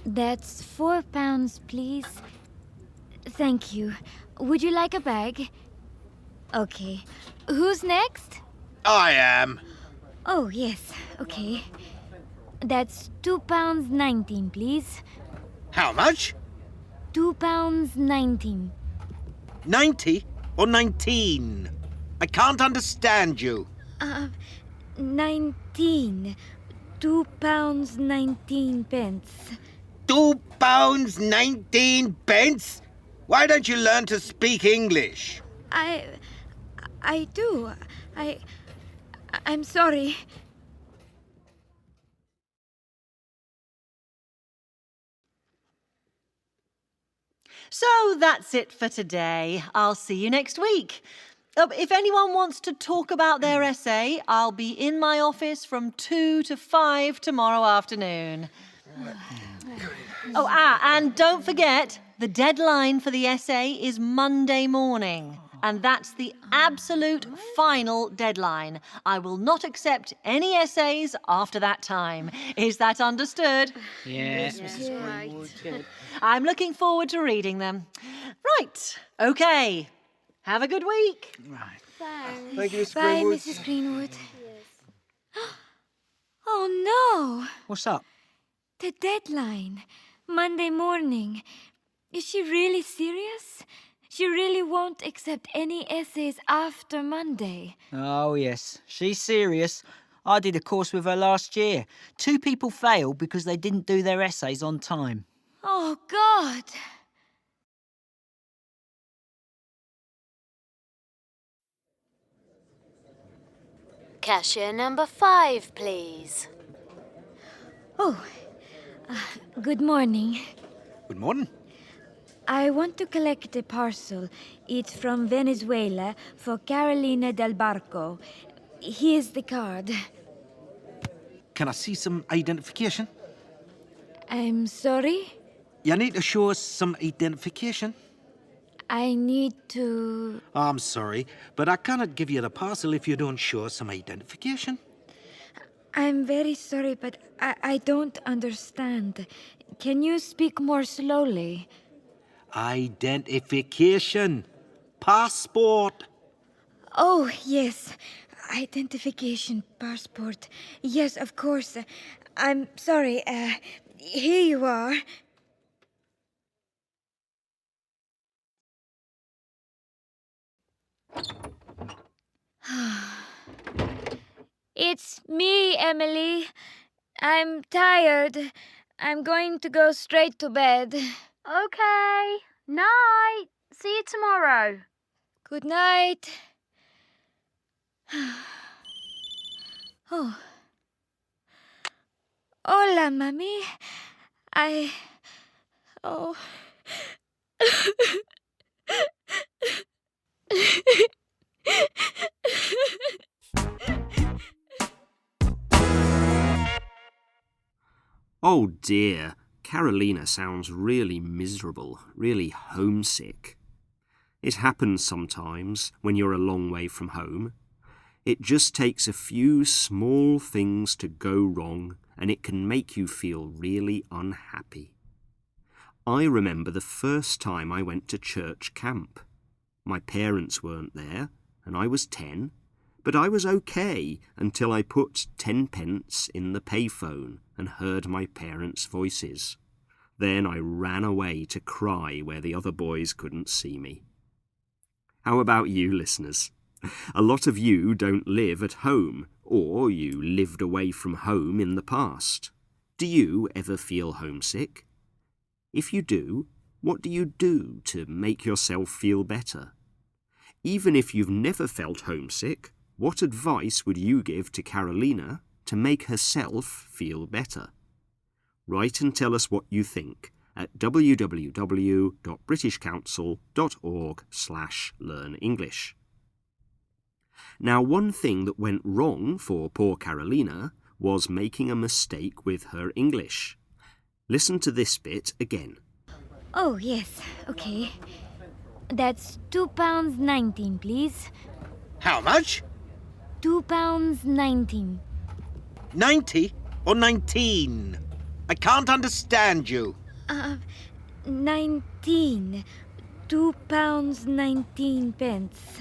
That's £4, please. Thank you. Would you like a bag? Okay. Who's next? I am. Oh, yes. Okay. That's £2.19, please. How much? £2.19. 90 or 19? I can't understand you. 19. £2.19. £2.19? Why don't you learn to speak English? I do. I'm sorry. So that's it for today. I'll see you next week. If anyone wants to talk about their essay, I'll be in my office from 2 to 5 tomorrow afternoon. And don't forget, the deadline for the essay is Monday morning. And that's the absolute final deadline. I will not accept any essays after that time. Is that understood? Yes, Mrs. Greenwood. I'm looking forward to reading them. Right, OK. Have a good week. Right. Thank you, Mrs. Bye, Greenwood. Mrs. Greenwood. Oh no! What's up? The deadline. Monday morning. Is she really serious? She really won't accept any essays after Monday. Oh, yes. She's serious. I did a course with her last year. 2 people failed because they didn't do their essays on time. Oh, God! Cashier number 5, please. Oh, good morning. Good morning. I want to collect a parcel. It's from Venezuela for Carolina del Barco. Here's the card. Can I see some identification? I'm sorry? You need to show us some identification. I need to... I'm sorry, but I cannot give you the parcel if you don't show us some identification. I'm very sorry, but I don't understand. Can you speak more slowly? Identification. Passport. Oh, yes. Identification passport. Yes, of course. I'm sorry. Here you are. It's me, Emily. I'm tired. I'm going to go straight to bed. Okay. Night. See you tomorrow. Good night. Oh. Hola, Mami. Oh. Oh dear, Carolina sounds really miserable, really homesick. It happens sometimes when you're a long way from home. It just takes a few small things to go wrong and it can make you feel really unhappy. I remember the first time I went to church camp. My parents weren't there and I was 10, but I was okay until I put 10 pence in the payphone and heard my parents' voices. Then I ran away to cry where the other boys couldn't see me. How about you, listeners? A lot of you don't live at home, or you lived away from home in the past. Do you ever feel homesick? If you do, what do you do to make yourself feel better? Even if you've never felt homesick, what advice would you give to Carolina to make herself feel better? Write and tell us what you think at www.britishcouncil.org/learnenglish. Now, one thing that went wrong for poor Carolina was making a mistake with her English. Listen to this bit again. Oh, yes. Okay. That's £2.19, please. How much? £2.19. 90 or 19? I can't understand you. 19. £2.19 pence.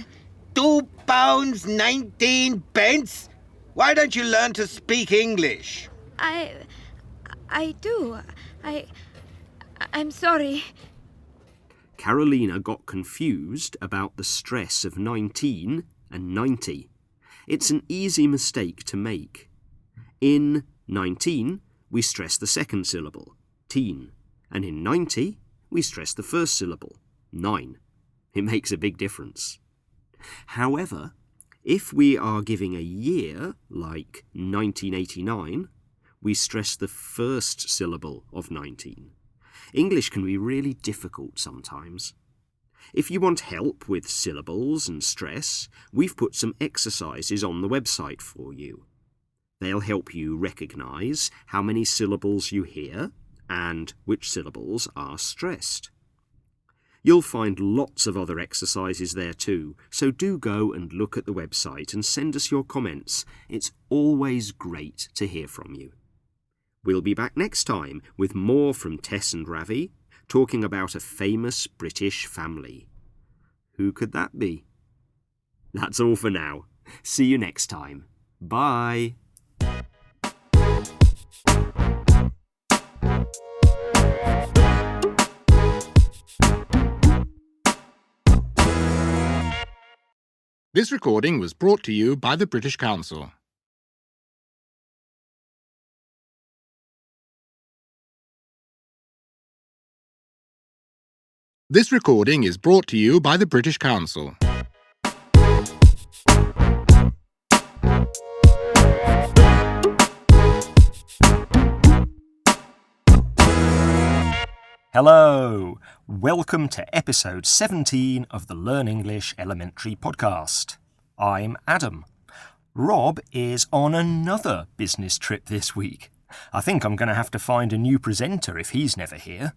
£2.19? Why don't you learn to speak English? I do. I'm sorry. Carolina got confused about the stress of 19 and 90. It's an easy mistake to make. In 19, we stress the second syllable, teen, and in 90, we stress the first syllable, 9. It makes a big difference. However, if we are giving a year, like 1989, we stress the first syllable of 19. English can be really difficult sometimes. If you want help with syllables and stress, we've put some exercises on the website for you. They'll help you recognise how many syllables you hear and which syllables are stressed. You'll find lots of other exercises there too, so do go and look at the website and send us your comments. It's always great to hear from you. We'll be back next time with more from Tess and Ravi, talking about a famous British family. Who could that be? That's all for now. See you next time. Bye. This recording was brought to you by the British Council. This recording is brought to you by the British Council. Hello! Welcome to episode 17 of the Learn English Elementary podcast. I'm Adam. Rob is on another business trip this week. I think I'm going to have to find a new presenter if he's never here.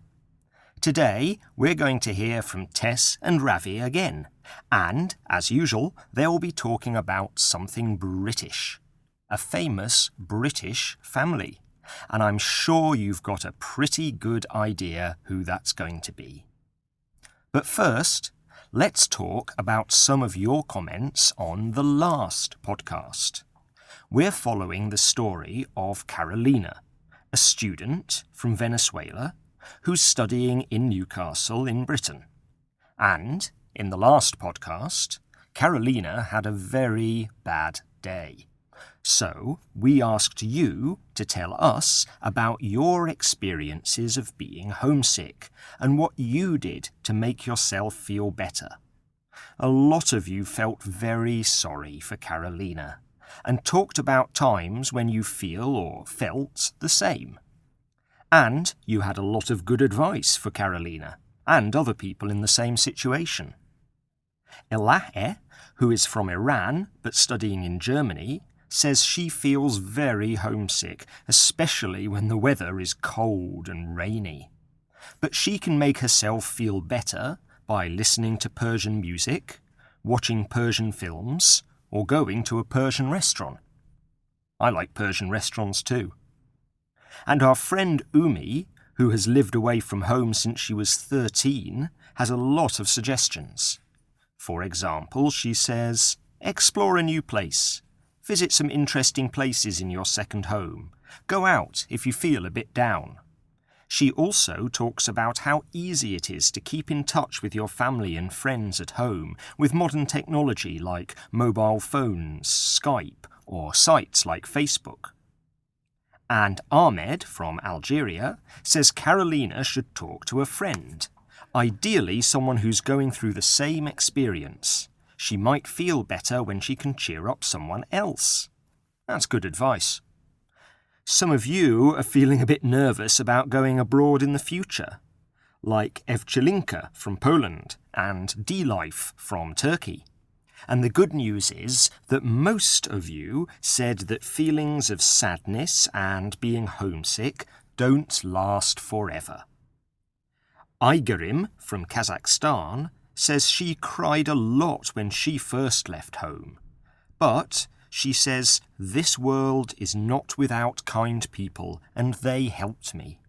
Today, we're going to hear from Tess and Ravi again. And, as usual, they'll be talking about something British. A famous British family. And I'm sure you've got a pretty good idea who that's going to be. But first, let's talk about some of your comments on the last podcast. We're following the story of Carolina, a student from Venezuela who's studying in Newcastle in Britain. And, in the last podcast, Carolina had a very bad day. So, we asked you to tell us about your experiences of being homesick and what you did to make yourself feel better. A lot of you felt very sorry for Carolina and talked about times when you feel or felt the same. And you had a lot of good advice for Carolina and other people in the same situation. Elahe, who is from Iran but studying in Germany, says she feels very homesick, especially when the weather is cold and rainy. But she can make herself feel better by listening to Persian music, watching Persian films, or going to a Persian restaurant. I like Persian restaurants too. And our friend Umi, who has lived away from home since she was 13, has a lot of suggestions. For example, she says, explore a new place. Visit some interesting places in your second home. Go out if you feel a bit down. She also talks about how easy it is to keep in touch with your family and friends at home with modern technology like mobile phones, Skype, or sites like Facebook. And Ahmed from Algeria says Carolina should talk to a friend, ideally someone who's going through the same experience. She might feel better when she can cheer up someone else. That's good advice. Some of you are feeling a bit nervous about going abroad in the future, like Evchelinka from Poland and D-Life from Turkey. And the good news is that most of you said that feelings of sadness and being homesick don't last forever. Aigerim from Kazakhstan says she cried a lot when she first left home. But she says, this world is not without kind people, and they helped me.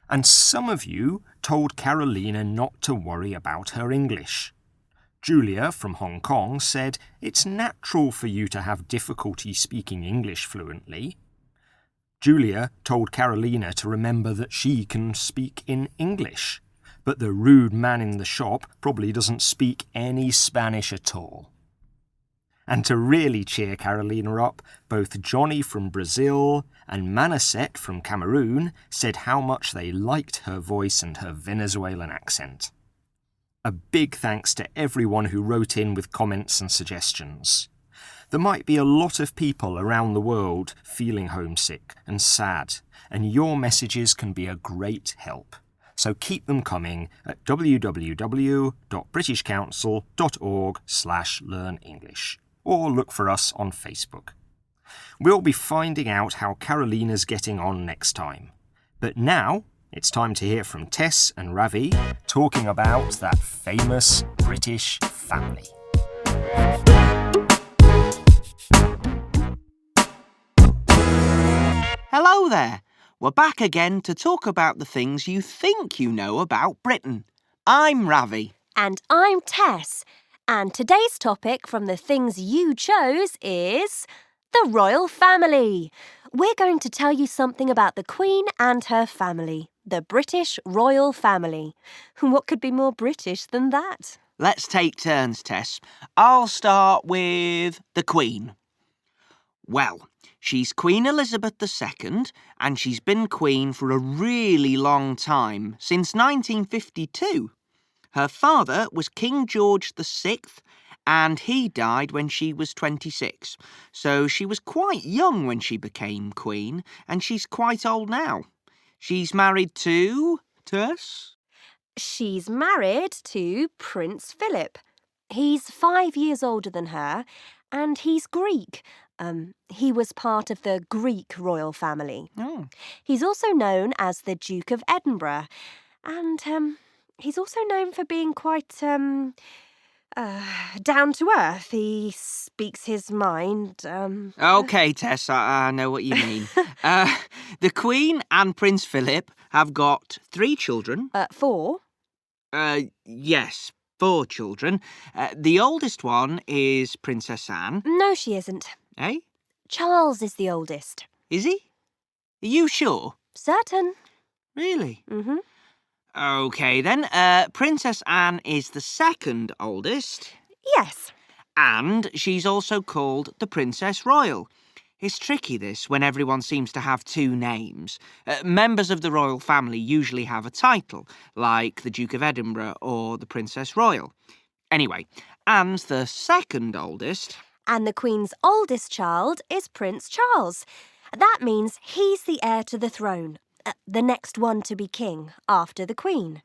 And some of you told Carolina not to worry about her English. Julia from Hong Kong said it's natural for you to have difficulty speaking English fluently. Julia told Carolina to remember that she can speak in English, but the rude man in the shop probably doesn't speak any Spanish at all. And to really cheer Carolina up, both Johnny from Brazil and Manasseh from Cameroon said how much they liked her voice and her Venezuelan accent. A big thanks to everyone who wrote in with comments and suggestions. There might be a lot of people around the world feeling homesick and sad, and your messages can be a great help. So keep them coming at www.britishcouncil.org/learnenglish, or look for us on Facebook. We'll be finding out how Carolina's getting on next time. But now, it's time to hear from Tess and Ravi talking about that famous British family. Hello there. We're back again to talk about the things you think you know about Britain. I'm Ravi. And I'm Tess. And today's topic from the things you chose is the royal family. We're going to tell you something about the Queen and her family, the British royal family. What could be more British than that? Let's take turns, Tess. I'll start with the Queen. Well, she's Queen Elizabeth II, and she's been Queen for a really long time, since 1952. Her father was King George VI, and he died when she was 26. So she was quite young when she became Queen, and she's quite old now. She's married to... Tess? She's married to Prince Philip. He's 5 years older than her, and he's Greek. He was part of the Greek royal family. Oh. He's also known as the Duke of Edinburgh, and he's also known for being quite down to earth. He speaks his mind. OK, Tess, I know what you mean. The Queen and Prince Philip have got 3 children. 4. Yes, 4 children. The oldest one is Princess Anne. No, she isn't. Eh? Charles is the oldest. Is he? Are you sure? Certain. Really? Mm-hmm. OK, then. Princess Anne is the second oldest. Yes. And she's also called the Princess Royal. It's tricky, this, when everyone seems to have 2 names. Members of the royal family usually have a title, like the Duke of Edinburgh or the Princess Royal. Anyway, Anne's the second oldest. And the Queen's oldest child is Prince Charles. That means he's the heir to the throne, the next one to be king after the Queen.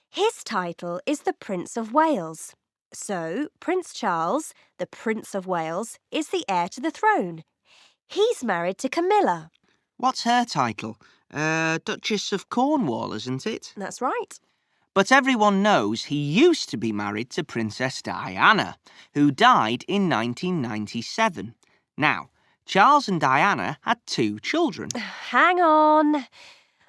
His title is the Prince of Wales. So, Prince Charles, the Prince of Wales, is the heir to the throne. He's married to Camilla. What's her title? Duchess of Cornwall, isn't it? That's right. But everyone knows he used to be married to Princess Diana, who died in 1997. Now, Charles and Diana had 2 children. Hang on.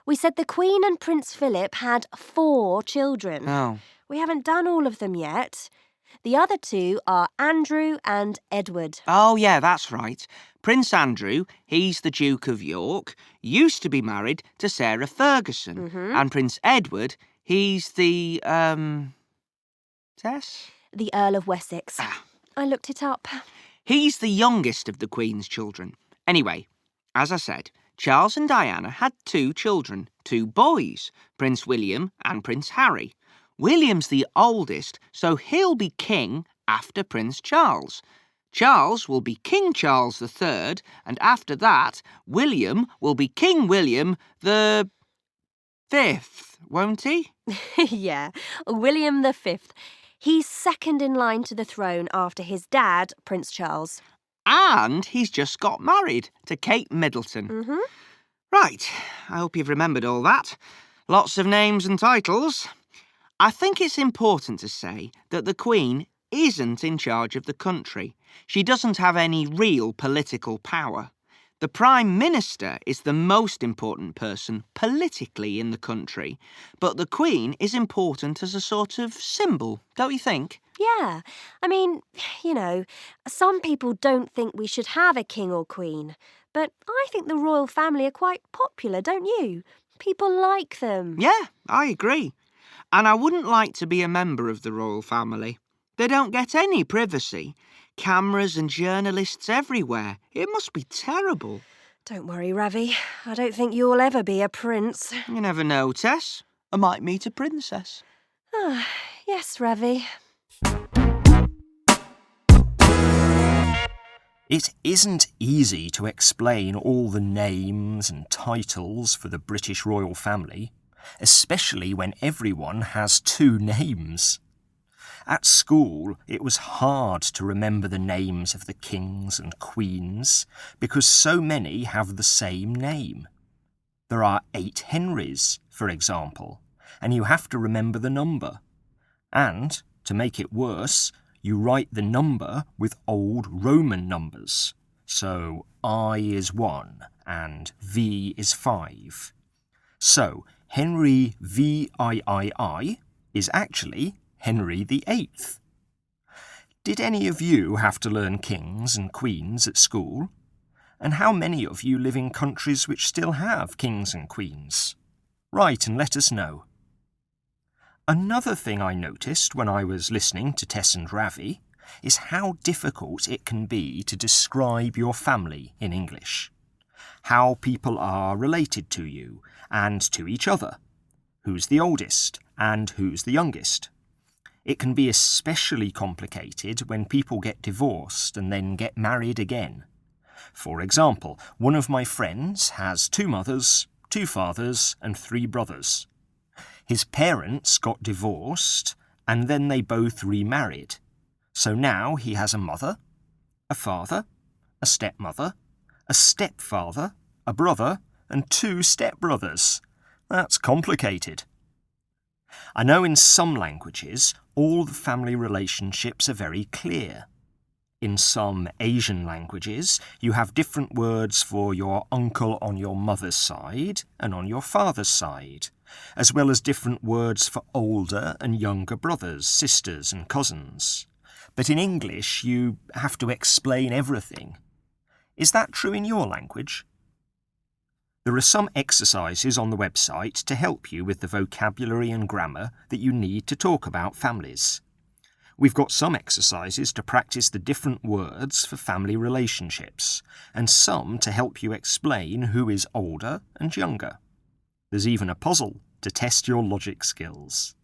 We said the Queen and Prince Philip had 4 children. Oh. We haven't done all of them yet. The other 2 are Andrew and Edward. Oh, yeah, that's right. Prince Andrew, he's the Duke of York, used to be married to Sarah Ferguson. And Prince Edward, he's the, Tess? The Earl of Wessex. I looked it up. He's the youngest of the Queen's children. Anyway, as I said, Charles and Diana had 2 children, 2 boys, Prince William and Prince Harry. William's the oldest, so he'll be king after Prince Charles. Charles will be King Charles III, and after that, William will be King William the 5th, won't he? Yeah, William V. He's second in line to the throne after his dad, Prince Charles. And he's just got married to Kate Middleton. Right, I hope you've remembered all that. Lots of names and titles. I think it's important to say that the Queen isn't in charge of the country. She doesn't have any real political power. The Prime Minister is the most important person politically in the country, but the Queen is important as a sort of symbol, don't you think? Yeah, I mean, you know, some people don't think we should have a king or queen, but I think the royal family are quite popular, don't you? People like them. Yeah, I agree. And I wouldn't like to be a member of the royal family. They don't get any privacy. Cameras and journalists everywhere. It must be terrible. Don't worry, Ravi. I don't think you'll ever be a prince. You never know, Tess. I might meet a princess. Yes, Ravi. It isn't easy to explain all the names and titles for the British royal family, especially when everyone has 2 names. At school, it was hard to remember the names of the kings and queens because so many have the same name. There are 8 Henrys, for example, and you have to remember the number. And, to make it worse, you write the number with old Roman numbers. So I is 1 and V is 5. So Henry VIII is actually Henry VIII. Did any of you have to learn kings and queens at school? And how many of you live in countries which still have kings and queens? Write and let us know. Another thing I noticed when I was listening to Tess and Ravi is how difficult it can be to describe your family in English. How people are related to you and to each other. Who's the oldest and who's the youngest. It can be especially complicated when people get divorced and then get married again. For example, one of my friends has 2 mothers, 2 fathers and 3 brothers. His parents got divorced and then they both remarried. So now he has a mother, a father, a stepmother, a stepfather, a brother and 2 stepbrothers. That's complicated. I know in some languages all the family relationships are very clear. In some Asian languages, you have different words for your uncle on your mother's side and on your father's side, as well as different words for older and younger brothers, sisters and cousins. But in English, you have to explain everything. Is that true in your language? There are some exercises on the website to help you with the vocabulary and grammar that you need to talk about families. We've got some exercises to practice the different words for family relationships, and some to help you explain who is older and younger. There's even a puzzle to test your logic skills.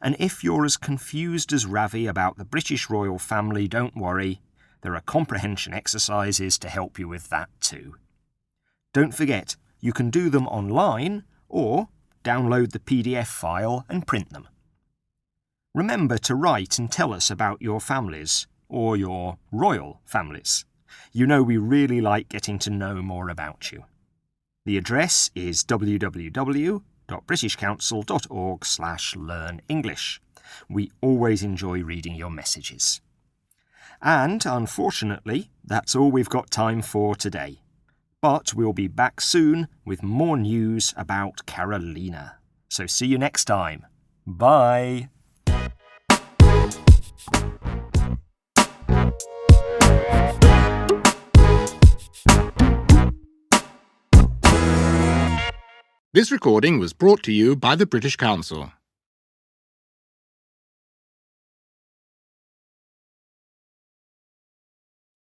And if you're as confused as Ravi about the British royal family, don't worry, there are comprehension exercises to help you with that too. Don't forget, you can do them online or download the PDF file and print them. Remember to write and tell us about your families, or your royal families. You know we really like getting to know more about you. The address is www.britishcouncil.org/learnenglish. We always enjoy reading your messages. And, unfortunately, that's all we've got time for today. But we'll be back soon with more news about Carolina. So see you next time. Bye! This recording was brought to you by the British Council.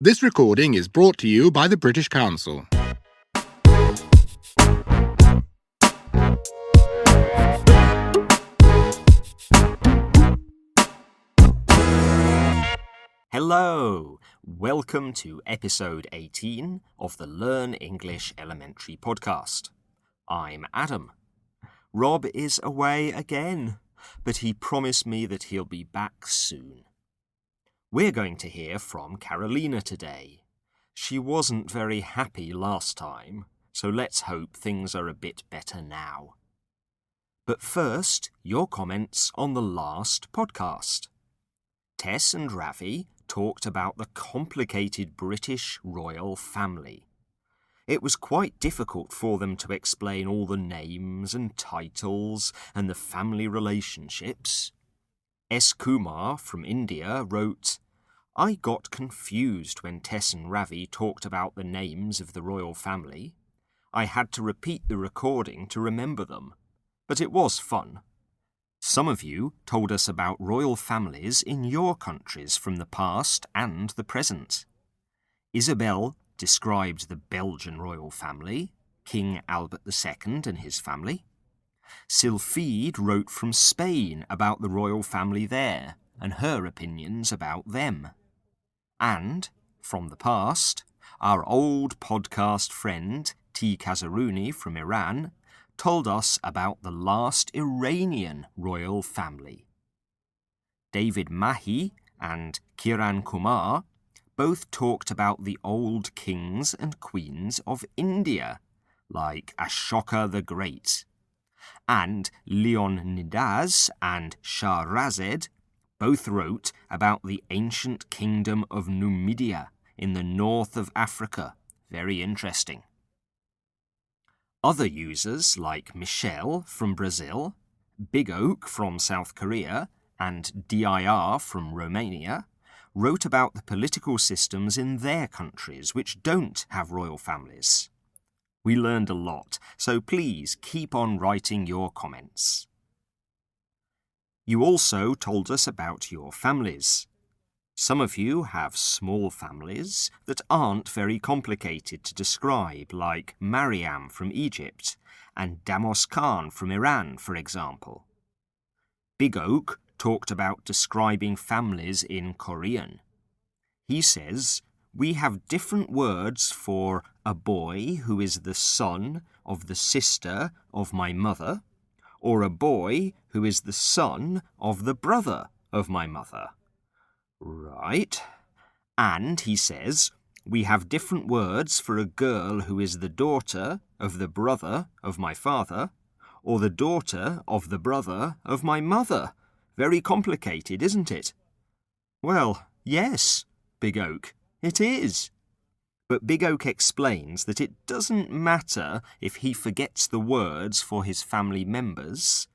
This recording is brought to you by the British Council. Hello! Welcome to episode 18 of the Learn English Elementary podcast. I'm Adam. Rob is away again, but he promised me that he'll be back soon. We're going to hear from Carolina today. She wasn't very happy last time, so let's hope things are a bit better now. But first, your comments on the last podcast. Tess and Ravi talked about the complicated British royal family. It was quite difficult for them to explain all the names and titles and the family relationships. S. Kumar from India wrote, I got confused when Tess and Ravi talked about the names of the royal family. I had to repeat the recording to remember them, but it was fun. Some of you told us about royal families in your countries from the past and the present. Isabel described the Belgian royal family, King Albert II and his family. Sylphide wrote from Spain about the royal family there and her opinions about them. And, from the past, our old podcast friend T. Kazaruni from Iran told us about the last Iranian royal family. David Mahi and Kiran Kumar both talked about the old kings and queens of India, like Ashoka the Great. And Leonidas and Shahrazad both wrote about the ancient kingdom of Numidia in the north of Africa. Very interesting. Other users like Michelle from Brazil, Big Oak from South Korea, and DIR from Romania wrote about the political systems in their countries which don't have royal families. We learned a lot, so please keep on writing your comments. You also told us about your families. Some of you have small families that aren't very complicated to describe, like Mariam from Egypt and Damos Khan from Iran, for example. Big Oak talked about describing families in Korean. He says, we have different words for a boy who is the son of the sister of my mother, or a boy who is the son of the brother of my mother. Right. And, he says, we have different words for a girl who is the daughter of the brother of my father, or the daughter of the brother of my mother. Very complicated, isn't it? Well, yes, Big Oak, it is. But Big Oak explains that it doesn't matter if he forgets the words for his family members,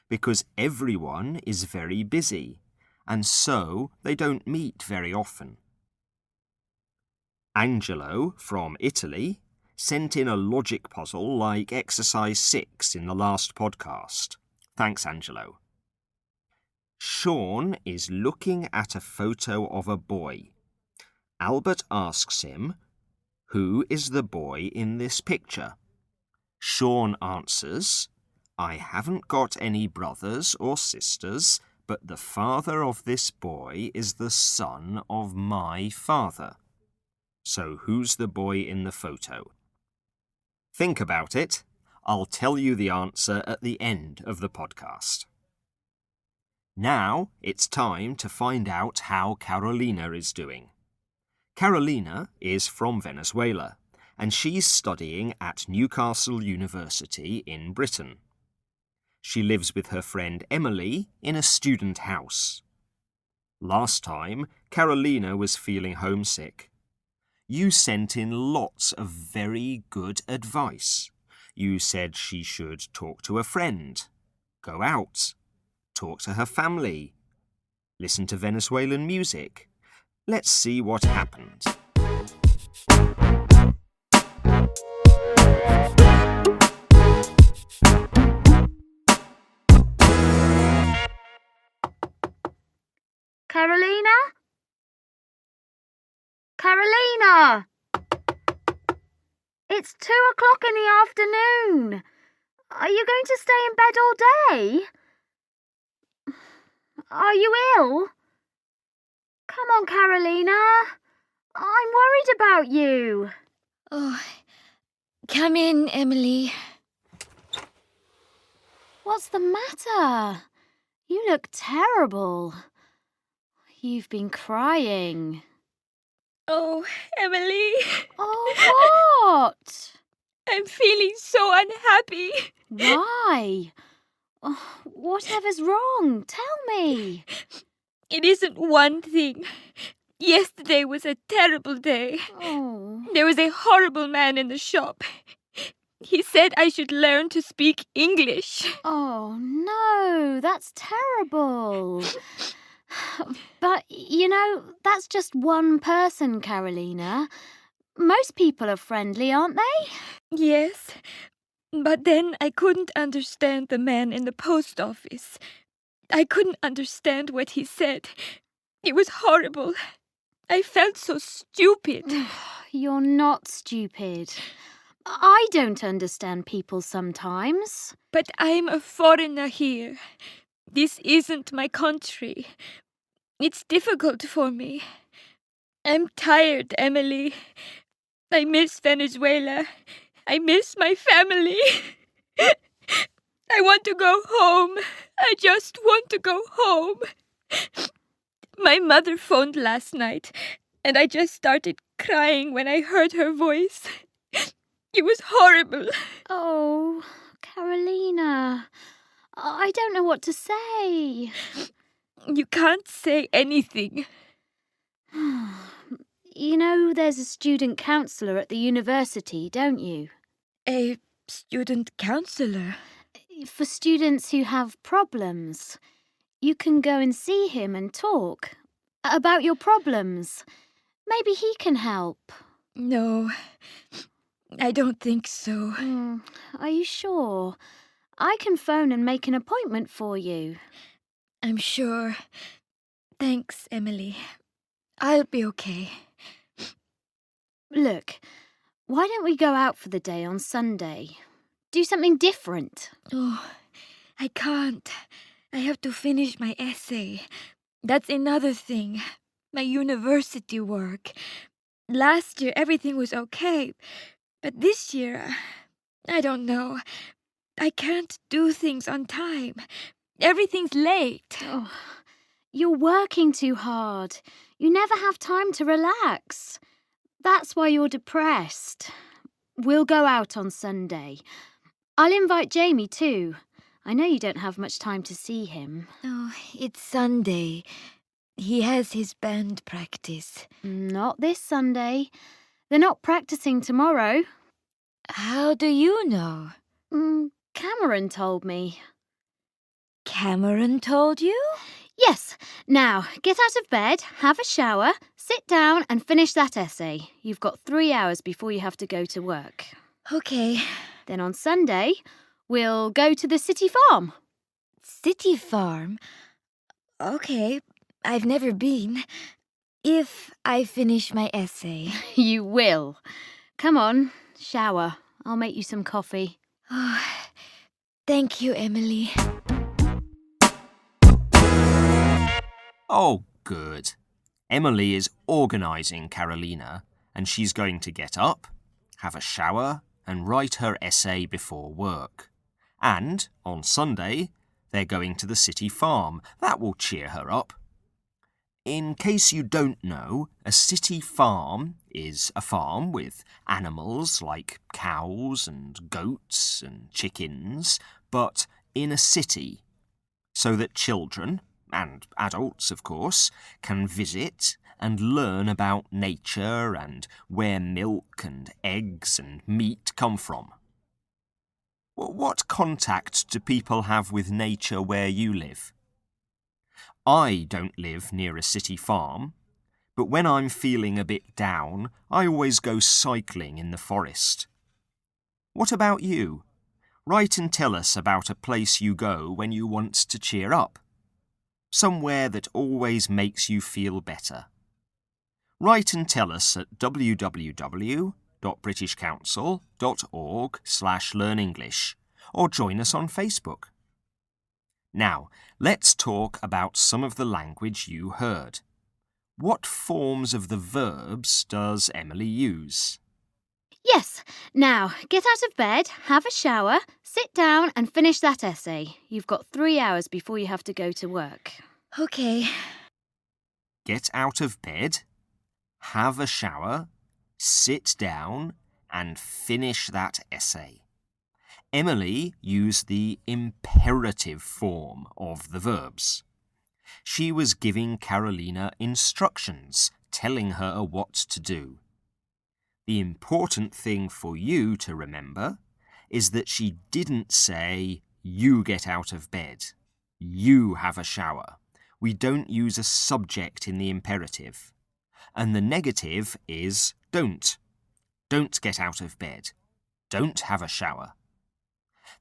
because everyone is very busy, and so they don't meet very often. Angelo, from Italy, sent in a logic puzzle like exercise 6 in the last podcast. Thanks, Angelo. Sean is looking at a photo of a boy. Albert asks him, who is the boy in this picture? Sean answers, I haven't got any brothers or sisters, but the father of this boy is the son of my father. So who's the boy in the photo? Think about it. I'll tell you the answer at the end of the podcast. Now it's time to find out how Carolina is doing. Carolina is from Venezuela, and she's studying at Newcastle University in Britain. She lives with her friend Emily in a student house. Last time, Carolina was feeling homesick. You sent in lots of very good advice. You said she should talk to a friend, go out, talk to her family, listen to Venezuelan music. Let's see what happened. Carolina? Carolina! It's 2:00 in the afternoon. Are you going to stay in bed all day? Are you ill? Come on, Carolina. I'm worried about you. Oh, come in, Emily. What's the matter? You look terrible. You've been crying. Oh, Emily. Oh, what? I'm feeling so unhappy. Why? Oh, whatever's wrong? Tell me. It isn't one thing. Yesterday was a terrible day. Oh. There was a horrible man in the shop. He said I should learn to speak English. Oh, no, that's terrible. But, you know, that's just one person, Carolina. Most people are friendly, aren't they? Yes, but then I couldn't understand the man in the post office. I couldn't understand what he said. It was horrible. I felt so stupid. You're not stupid. I don't understand people sometimes. But I'm a foreigner here. This isn't my country. It's difficult for me. I'm tired, Emily. I miss Venezuela. I miss my family. I want to go home. I just want to go home. My mother phoned last night, and I just started crying when I heard her voice. It was horrible. Oh, Carolina, I don't know what to say. You can't say anything. You know there's a student counsellor at the university, don't you? A student counsellor? For students who have problems. You can go and see him and talk about your problems. Maybe he can help. No, I don't think so. Are you sure? I can phone and make an appointment for you. I'm sure. Thanks, Emily. I'll be okay. Look, why don't we go out for the day on Sunday? Do something different. Oh, I can't. I have to finish my essay. That's another thing. My university work. Last year everything was okay, but this year, I don't know. I can't do things on time. Everything's late. Oh, you're working too hard. You never have time to relax. That's why you're depressed. We'll go out on Sunday. I'll invite Jamie too. I know you don't have much time to see him. Oh, it's Sunday. He has his band practice. Not this Sunday. They're not practicing tomorrow. How do you know? Cameron told me. Cameron told you? Yes. Now, get out of bed, have a shower, sit down and finish that essay. You've got 3 hours before you have to go to work. Okay. Then on Sunday, we'll go to the city farm. City farm? Okay, I've never been. If I finish my essay. You will. Come on, shower. I'll make you some coffee. Oh, thank you, Emily. Oh, good. Emily is organising Carolina, and she's going to get up, have a shower, and write her essay before work. And, on Sunday, they're going to the city farm. That will cheer her up. In case you don't know, a city farm is a farm with animals like cows and goats and chickens, but in a city, so that children, and adults of course, can visit and learn about nature and where milk and eggs and meat come from. What contact do people have with nature where you live? I don't live near a city farm, but when I'm feeling a bit down, I always go cycling in the forest. What about you? Write and tell us about a place you go when you want to cheer up. Somewhere that always makes you feel better. Write and tell us at www.britishcouncil.org/learnenglish or join us on Facebook. Now, let's talk about some of the language you heard. What forms of the verbs does Emily use? Yes. Now, get out of bed, have a shower, sit down and finish that essay. You've got 3 hours before you have to go to work. Okay. Get out of bed, have a shower, sit down and finish that essay. Emily used the imperative form of the verbs. She was giving Carolina instructions, telling her what to do. The important thing for you to remember is that she didn't say, you get out of bed, you have a shower. We don't use a subject in the imperative. And the negative is don't. Don't get out of bed. Don't have a shower.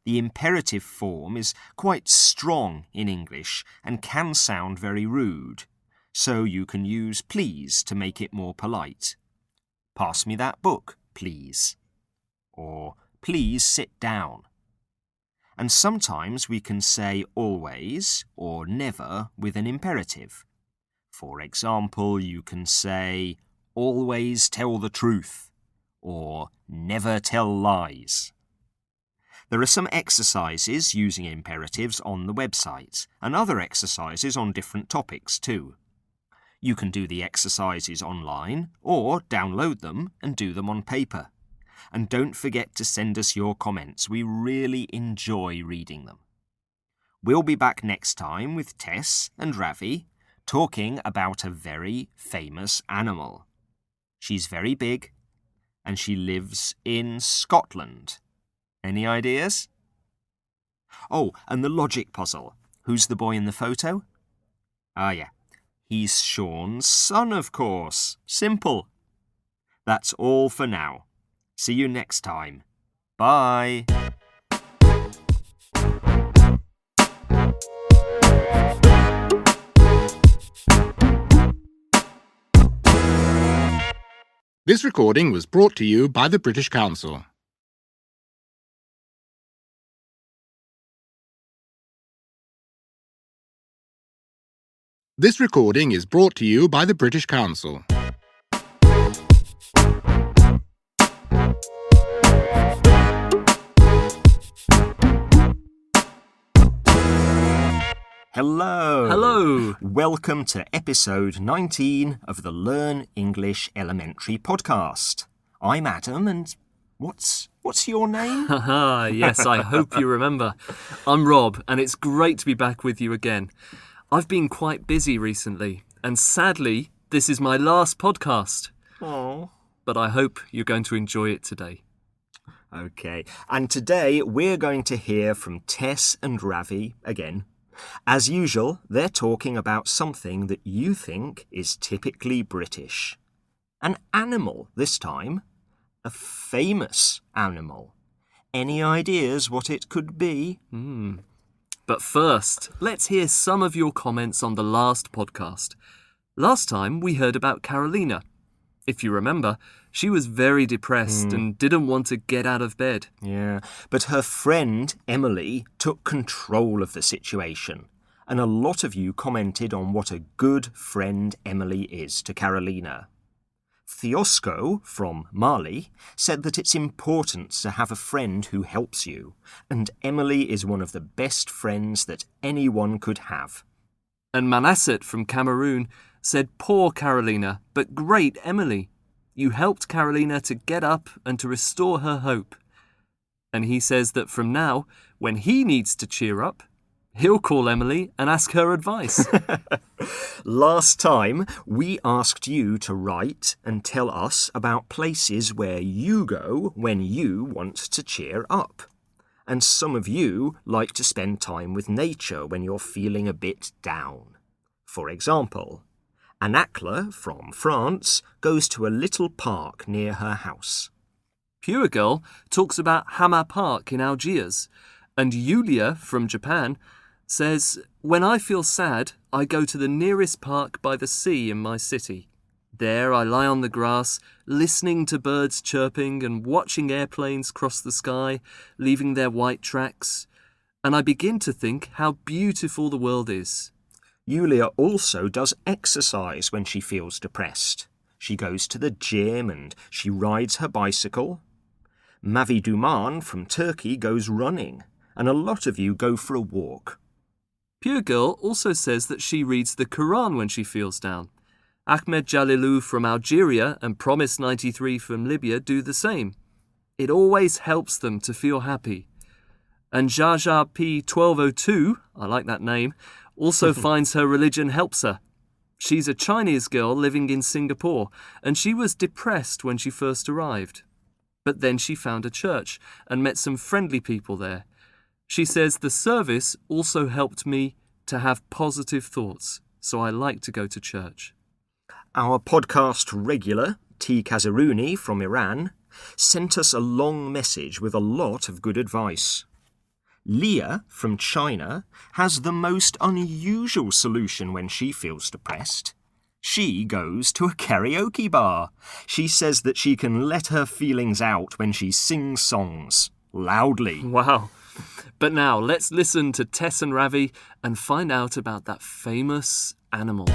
The imperative form is quite strong in English and can sound very rude, so you can use please to make it more polite. Pass me that book, please. Or please sit down. And sometimes we can say always or never with an imperative. For example, you can say always tell the truth or never tell lies. There are some exercises using imperatives on the website and other exercises on different topics too. You can do the exercises online or download them and do them on paper. And don't forget to send us your comments. We really enjoy reading them. We'll be back next time with Tess and Ravi talking about a very famous animal. She's very big and she lives in Scotland. Any ideas? Oh, and the logic puzzle. Who's the boy in the photo? Ah, yeah. He's Sean's son, of course. Simple. That's all for now. See you next time. Bye. This recording was brought to you by the British Council. This recording is brought to you by the British Council. Hello. Hello. Welcome to episode 19 of the Learn English Elementary podcast. I'm Adam, and what's your name? Haha, yes, I hope you remember. I'm Rob, and it's great to be back with you again. I've been quite busy recently, and sadly, this is my last podcast. Oh. But I hope you're going to enjoy it today. Okay, and today we're going to hear from Tess and Ravi again. As usual, they're talking about something that you think is typically British. An animal this time. A famous animal. Any ideas what it could be? But first, let's hear some of your comments on the last podcast. Last time we heard about Carolina. If you remember, she was very depressed and didn't want to get out of bed. Yeah, but her friend Emily took control of the situation, and a lot of you commented on what a good friend Emily is to Carolina. Theosco from Mali said that it's important to have a friend who helps you, and Emily is one of the best friends that anyone could have. And Manasset from Cameroon said, "Poor Carolina, but great Emily. You helped Carolina to get up and to restore her hope." And he says that from now, when he needs to cheer up, he'll call Emily and ask her advice. Last time, we asked you to write and tell us about places where you go when you want to cheer up. And some of you like to spend time with nature when you're feeling a bit down. For example, Anakla from France goes to a little park near her house. Pure Girl talks about Hama Park in Algiers. And Yulia from Japan says, "When I feel sad, I go to the nearest park by the sea in my city. There I lie on the grass, listening to birds chirping and watching airplanes cross the sky, leaving their white tracks. And I begin to think how beautiful the world is." Yulia also does exercise when she feels depressed. She goes to the gym and she rides her bicycle. Mavi Duman from Turkey goes running, and a lot of you go for a walk. Pure Girl also says that she reads the Quran when she feels down. Ahmed Jalilou from Algeria and Promise 93 from Libya do the same. It always helps them to feel happy. And Jaja P1202, I like that name, also finds her religion helps her. She's a Chinese girl living in Singapore, and she was depressed when she first arrived. But then she found a church and met some friendly people there. She says the service also helped me to have positive thoughts, so I like to go to church. Our podcast regular, T. Kazaruni from Iran, sent us a long message with a lot of good advice. Leah from China has the most unusual solution when she feels depressed. She goes to a karaoke bar. She says that she can let her feelings out when she sings songs, loudly. Wow. But now let's listen to Tess and Ravi and find out about that famous animal.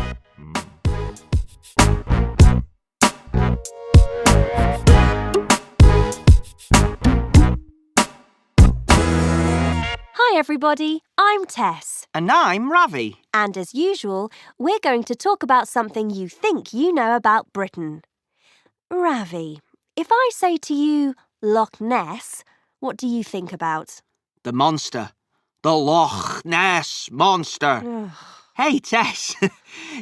Hi everybody, I'm Tess. And I'm Ravi. And as usual, we're going to talk about something you think you know about Britain. Ravi, if I say to you, Loch Ness, what do you think about? The monster. The Loch Ness Monster. Hey, Tess,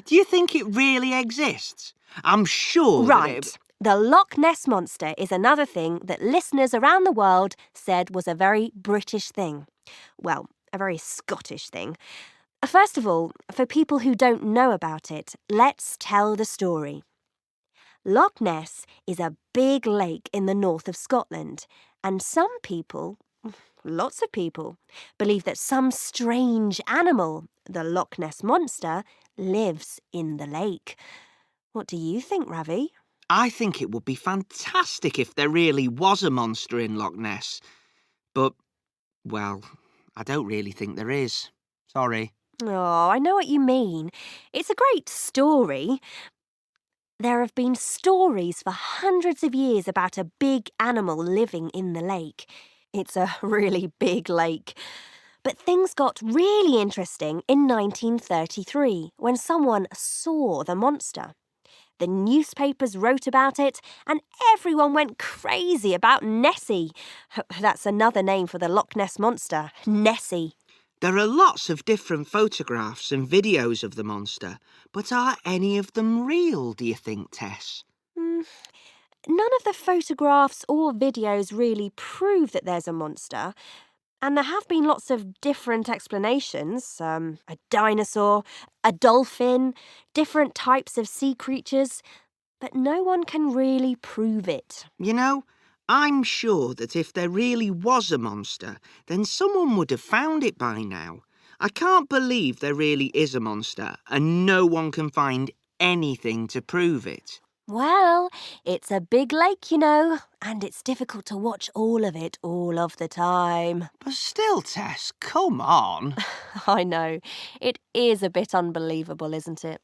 do you think it really exists? I'm sure Right. The Loch Ness Monster is another thing that listeners around the world said was a very British thing. Well, a very Scottish thing. First of all, for people who don't know about it, let's tell the story. Loch Ness is a big lake in the north of Scotland, and some people, lots of people, believe that some strange animal, the Loch Ness Monster, lives in the lake. What do you think, Ravi? I think it would be fantastic if there really was a monster in Loch Ness. But, well, I don't really think there is. Sorry. Oh, I know what you mean. It's a great story. There have been stories for hundreds of years about a big animal living in the lake. It's a really big lake. But things got really interesting in 1933 when someone saw the monster. The newspapers wrote about it and everyone went crazy about Nessie. That's another name for the Loch Ness Monster, Nessie. There are lots of different photographs and videos of the monster, but are any of them real, do you think, Tess? None of the photographs or videos really prove that there's a monster. And there have been lots of different explanations. A dinosaur, a dolphin, different types of sea creatures. But no one can really prove it. You know, I'm sure that if there really was a monster, then someone would have found it by now. I can't believe there really is a monster and no one can find anything to prove it. Well, it's a big lake, you know, and it's difficult to watch all of it all of the time. But still, Tess, come on. I know. It is a bit unbelievable, isn't it?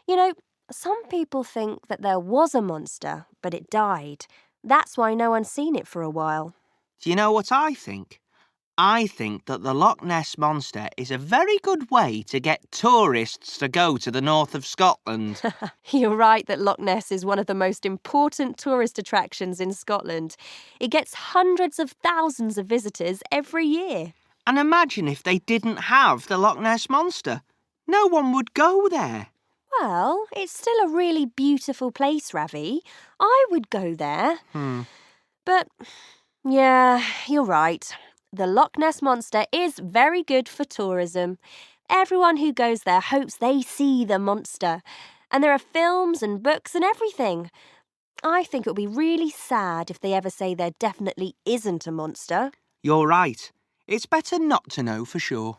You know, some people think that there was a monster, but it died. That's why no one's seen it for a while. Do you know what I think? I think that the Loch Ness Monster is a very good way to get tourists to go to the north of Scotland. You're right that Loch Ness is one of the most important tourist attractions in Scotland. It gets hundreds of thousands of visitors every year. And imagine if they didn't have the Loch Ness Monster. No one would go there. Well, it's still a really beautiful place, Ravi. I would go there. But, yeah, you're right. The Loch Ness Monster is very good for tourism. Everyone who goes there hopes they see the monster. And there are films and books and everything. I think it would be really sad if they ever say there definitely isn't a monster. You're right. It's better not to know for sure.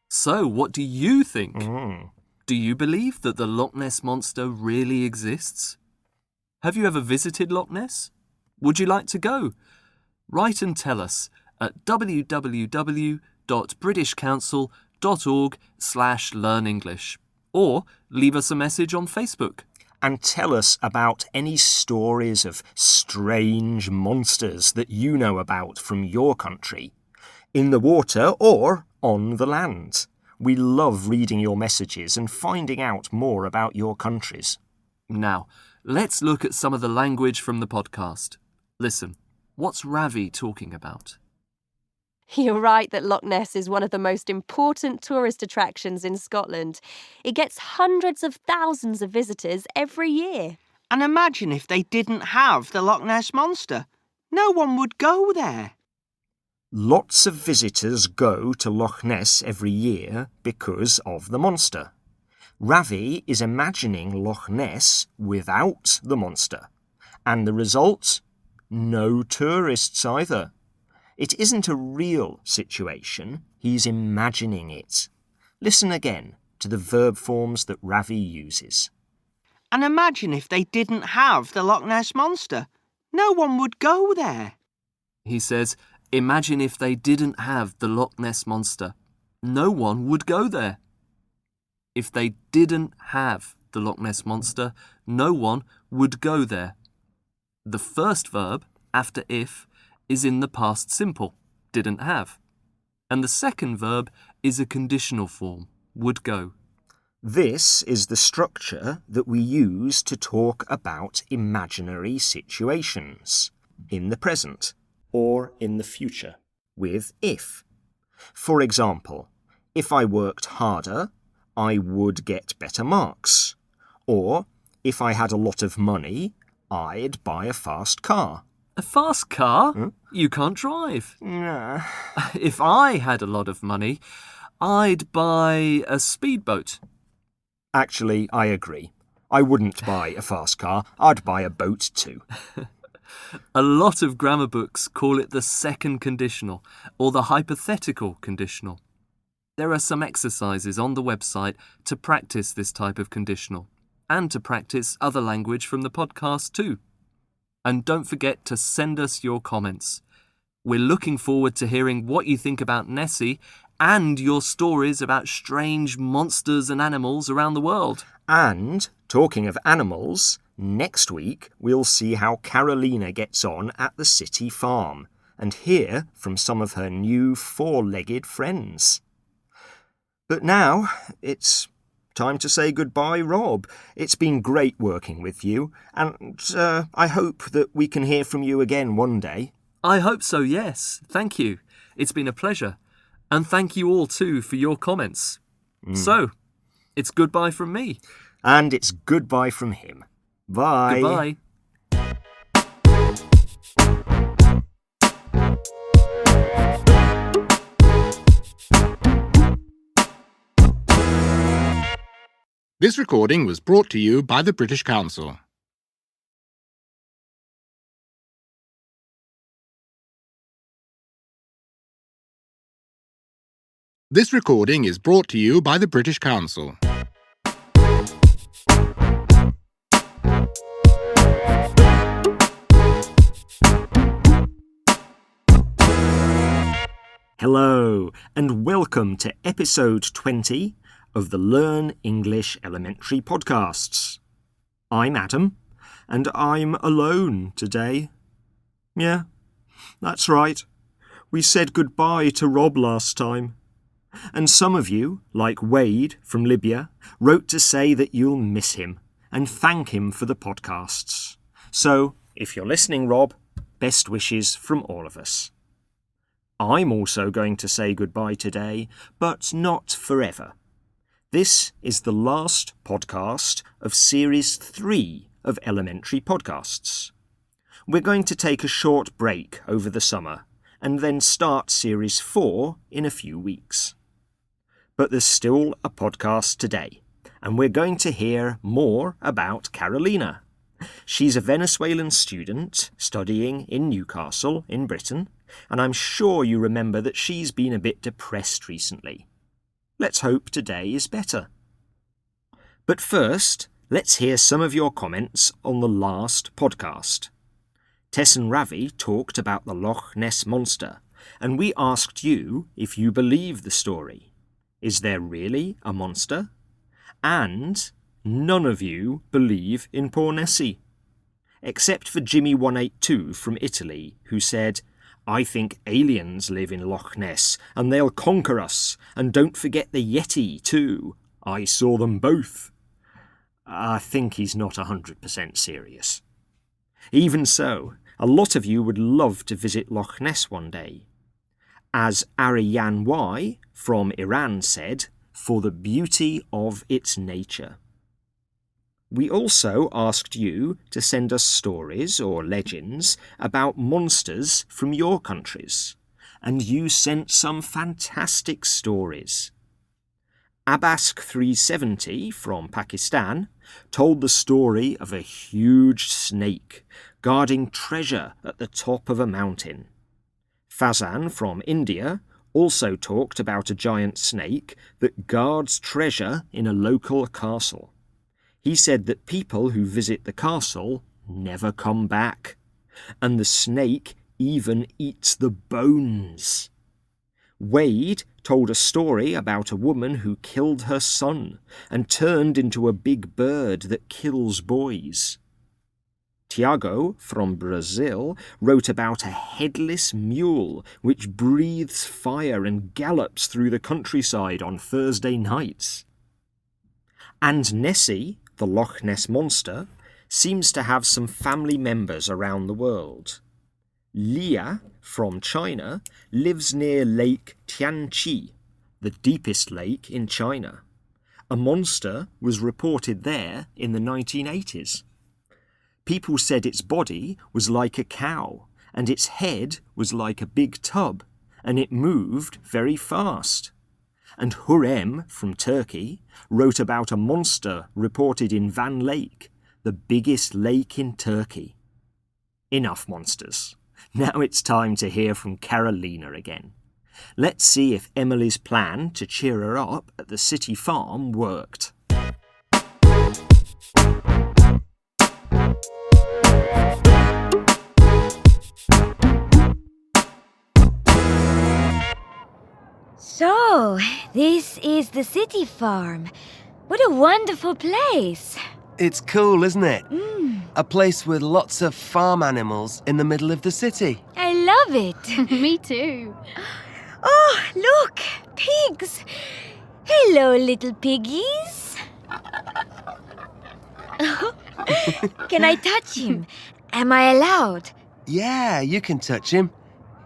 So, what do you think? Do you believe that the Loch Ness Monster really exists? Have you ever visited Loch Ness? Would you like to go? Write and tell us at www.britishcouncil.org/learnenglish or leave us a message on Facebook. And tell us about any stories of strange monsters that you know about from your country, in the water or on the land. We love reading your messages and finding out more about your countries. Now, let's look at some of the language from the podcast. Listen, what's Ravi talking about? You're right that Loch Ness is one of the most important tourist attractions in Scotland. It gets hundreds of thousands of visitors every year. And imagine if they didn't have the Loch Ness Monster. No one would go there. Lots of visitors go to Loch Ness every year because of the monster. Ravi is imagining Loch Ness without the monster. And the result? No tourists either. It isn't a real situation, he's imagining it. Listen again to the verb forms that Ravi uses. And imagine if they didn't have the Loch Ness Monster. No one would go there. He says, imagine if they didn't have the Loch Ness Monster. No one would go there. If they didn't have the Loch Ness Monster, no one would go there. The first verb, after if, is in the past simple, didn't have. And the second verb is a conditional form, would go. This is the structure that we use to talk about imaginary situations in the present or in the future with if. For example, if I worked harder, I would get better marks. Or, if I had a lot of money, I'd buy a fast car. A fast car? You can't drive. Nah. If I had a lot of money, I'd buy a speedboat. Actually, I agree. I wouldn't buy a fast car. I'd buy a boat too. A lot of grammar books call it the second conditional or the hypothetical conditional. There are some exercises on the website to practice this type of conditional and to practice other language from the podcast too. And don't forget to send us your comments. We're looking forward to hearing what you think about Nessie and your stories about strange monsters and animals around the world. And, talking of animals, next week we'll see how Carolina gets on at the city farm and hear from some of her new four-legged friends. But now it's time to say goodbye, Rob. It's been great working with you, and I hope that we can hear from you again one day. I hope so, yes. Thank you. It's been a pleasure. And thank you all too for your comments. So, it's goodbye from me. And it's goodbye from him. Bye. Goodbye. This recording was brought to you by the British Council. This recording is brought to you by the British Council. Hello, and welcome to episode 20 of the Learn English Elementary podcasts. I'm Adam, and I'm alone today. Yeah, that's right. We said goodbye to Rob last time. And some of you, like Wade from Libya, wrote to say that you'll miss him and thank him for the podcasts. So, if you're listening, Rob, best wishes from all of us. I'm also going to say goodbye today, but not forever. This is the last podcast of Series 3 of Elementary Podcasts. We're going to take a short break over the summer and then start Series 4 in a few weeks. But there's still a podcast today, and we're going to hear more about Carolina. She's a Venezuelan student studying in Newcastle in Britain, and I'm sure you remember that she's been a bit depressed recently. Let's hope today is better. But first, let's hear some of your comments on the last podcast. Tess and Ravi talked about the Loch Ness Monster, and we asked you if you believe the story. Is there really a monster? And none of you believe in poor Nessie. Except for Jimmy182 from Italy, who said, I think aliens live in Loch Ness, and they'll conquer us, and don't forget the Yeti too. I saw them both. I think he's not 100% serious. Even so, a lot of you would love to visit Loch Ness one day. As Ariane Y from Iran said, for the beauty of its nature. We also asked you to send us stories or legends about monsters from your countries, and you sent some fantastic stories. Abask370 from Pakistan told the story of a huge snake guarding treasure at the top of a mountain. Fazan from India also talked about a giant snake that guards treasure in a local castle. He said that people who visit the castle never come back, and the snake even eats the bones. Wade told a story about a woman who killed her son and turned into a big bird that kills boys. Tiago, from Brazil, wrote about a headless mule which breathes fire and gallops through the countryside on Thursday nights. And Nessie, the Loch Ness Monster, seems to have some family members around the world. Lia, from China, lives near Lake Tianqi, the deepest lake in China. A monster was reported there in the 1980s. People said its body was like a cow, and its head was like a big tub, and it moved very fast. And Hurrem, from Turkey, wrote about a monster reported in Van Lake, the biggest lake in Turkey. Enough monsters. Now it's time to hear from Carolina again. Let's see if Emily's plan to cheer her up at the city farm worked. So, this is the city farm. What a wonderful place. It's cool, isn't it? A place with lots of farm animals in the middle of the city. I love it. Me too. Oh, look! Pigs! Hello, little piggies. Can I touch him? Am I allowed? Yeah, you can touch him.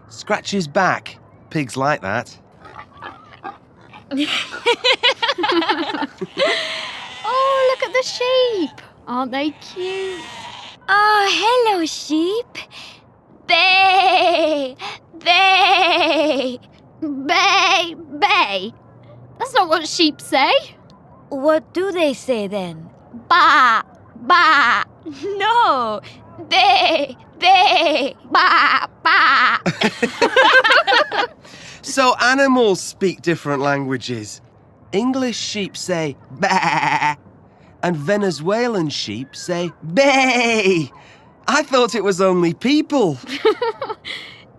Scratch his back. Pigs like that. Oh, look at the sheep. Aren't they cute? Oh, hello, sheep. Bay! Bay! Bay, bay. That's not what sheep say. What do they say then? Ba, ba, No! Bay! Bay! ba, ba. So animals speak different languages. English sheep say bah, and Venezuelan sheep say bay. I thought it was only people.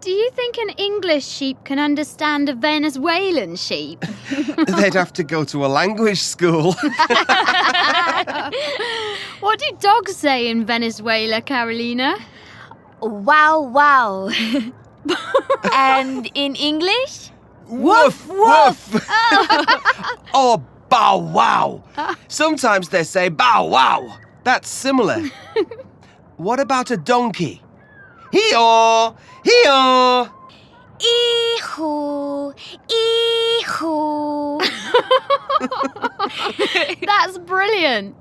Do you think an English sheep can understand a Venezuelan sheep? They'd have to go to a language school. What do dogs say in Venezuela, Carolina? Wow, wow. And in English? Woof, woof. Or bow wow. Sometimes they say bow wow. That's similar. What about a donkey? Hee-haw, hee-haw. Ee-hoo, ee-hoo. That's brilliant.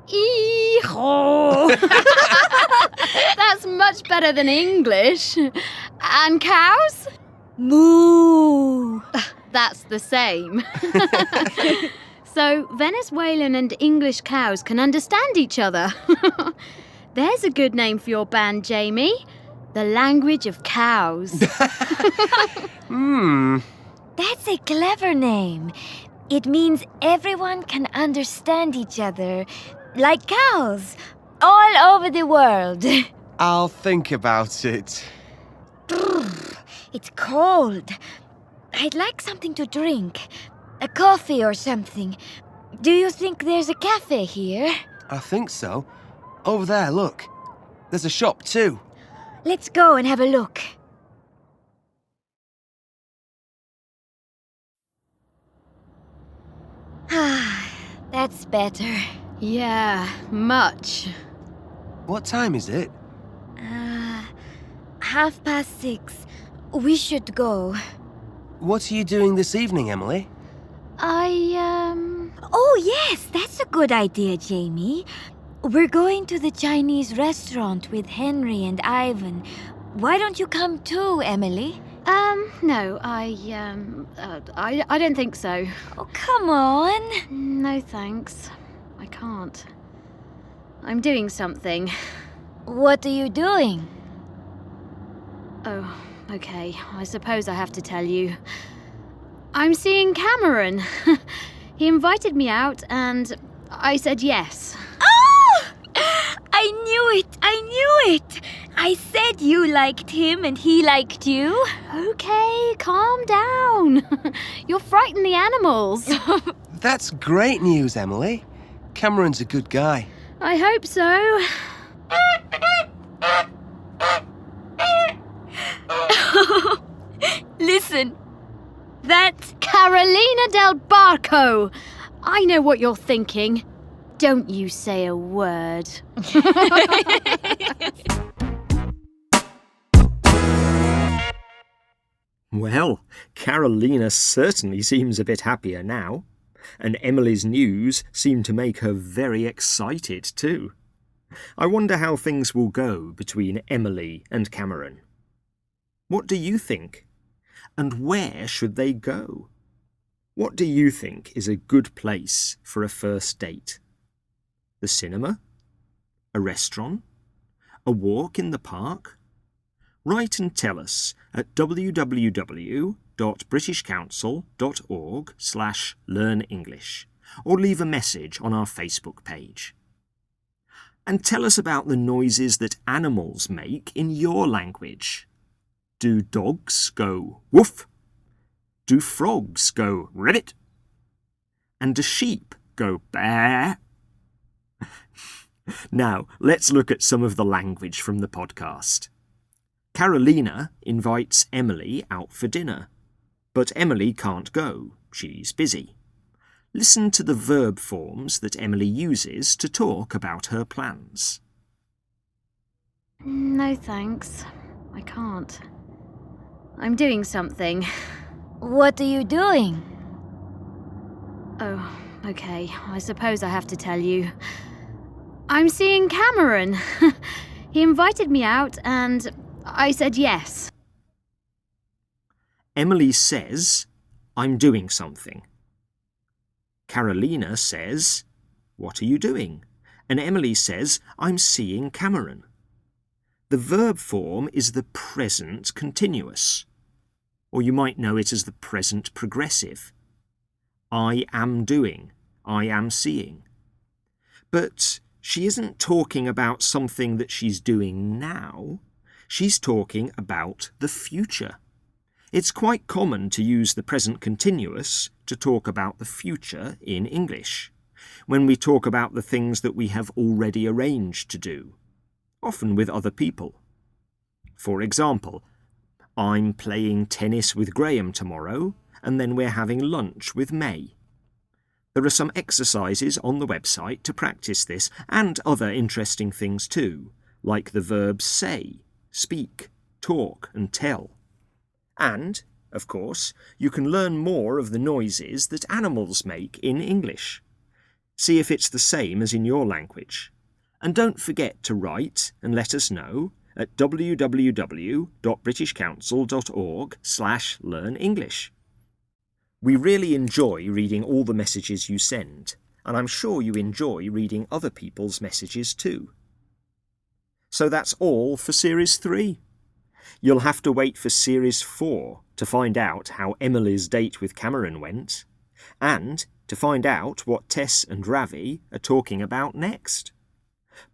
Ee-haw. That's much better than English. And cows? Moo. That's the same. So Venezuelan and English cows can understand each other. There's a good name for your band, Jamie. The Language of Cows. That's a clever name. It means everyone can understand each other, like cows, all over the world. I'll think about it. It's cold. I'd like something to drink. A coffee or something. Do you think there's a cafe here? I think so. Over there, look. There's a shop too. Let's go and have a look. That's better. Yeah, much. What time is it? 6:30. We should go. What are you doing this evening, Emily? Oh, yes, that's a good idea, Jamie. We're going to the Chinese restaurant with Henry and Ivan. Why don't you come too, Emily? No, I don't think so. Oh, come on. No, thanks. I can't. I'm doing something. What are you doing? Oh, okay. I suppose I have to tell you. I'm seeing Cameron. He invited me out and I said yes. Oh! I knew it! I knew it! I said you liked him and he liked you. Okay, calm down. You'll frighten the animals. That's great news, Emily. Cameron's a good guy. I hope so. Listen. That's Carolina del Barco. I know what you're thinking. Don't you say a word. Well, Carolina certainly seems a bit happier now, and Emily's news seemed to make her very excited too. I wonder how things will go between Emily and Cameron. What do you think? And where should they go? What do you think is a good place for a first date? The cinema? A restaurant? A walk in the park? Write and tell us at www.britishcouncil.org/learnenglish or leave a message on our Facebook page. And tell us about the noises that animals make in your language. Do dogs go woof? Do frogs go ribbit? And do sheep go baa? Now, let's look at some of the language from the podcast. Carolina invites Emily out for dinner, but Emily can't go. She's busy. Listen to the verb forms that Emily uses to talk about her plans. No thanks. I can't. I'm doing something. What are you doing? Oh, okay. I suppose I have to tell you. I'm seeing Cameron. He invited me out and I said yes. Emily says, I'm doing something. Carolina says, what are you doing? And Emily says, I'm seeing Cameron. The verb form is the present continuous, or you might know it as the present progressive. I am doing, I am seeing. But she isn't talking about something that she's doing now. She's talking about the future. It's quite common to use the present continuous to talk about the future in English, when we talk about the things that we have already arranged to do, often with other people. For example, I'm playing tennis with Graham tomorrow, and then we're having lunch with May. There are some exercises on the website to practice this, and other interesting things too, like the verbs say, speak, talk and tell. And, of course, you can learn more of the noises that animals make in English. See if it's the same as in your language. And don't forget to write and let us know at www.britishcouncil.org/learnenglish. We really enjoy reading all the messages you send, and I'm sure you enjoy reading other people's messages too. So that's all for Series 3. You'll have to wait for Series 4 to find out how Emily's date with Cameron went, and to find out what Tess and Ravi are talking about next.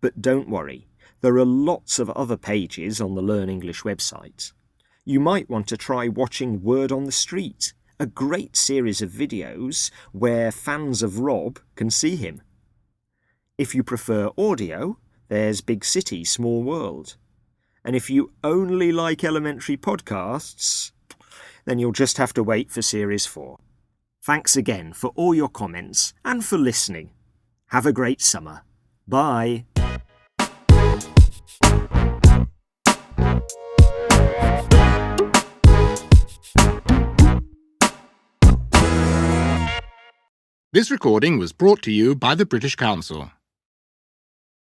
But don't worry, there are lots of other pages on the Learn English website. You might want to try watching Word on the Street, a great series of videos where fans of Rob can see him. If you prefer audio, there's Big City, Small World. And if you only like elementary podcasts, then you'll just have to wait for Series 4. Thanks again for all your comments and for listening. Have a great summer. Bye. This recording was brought to you by the British Council.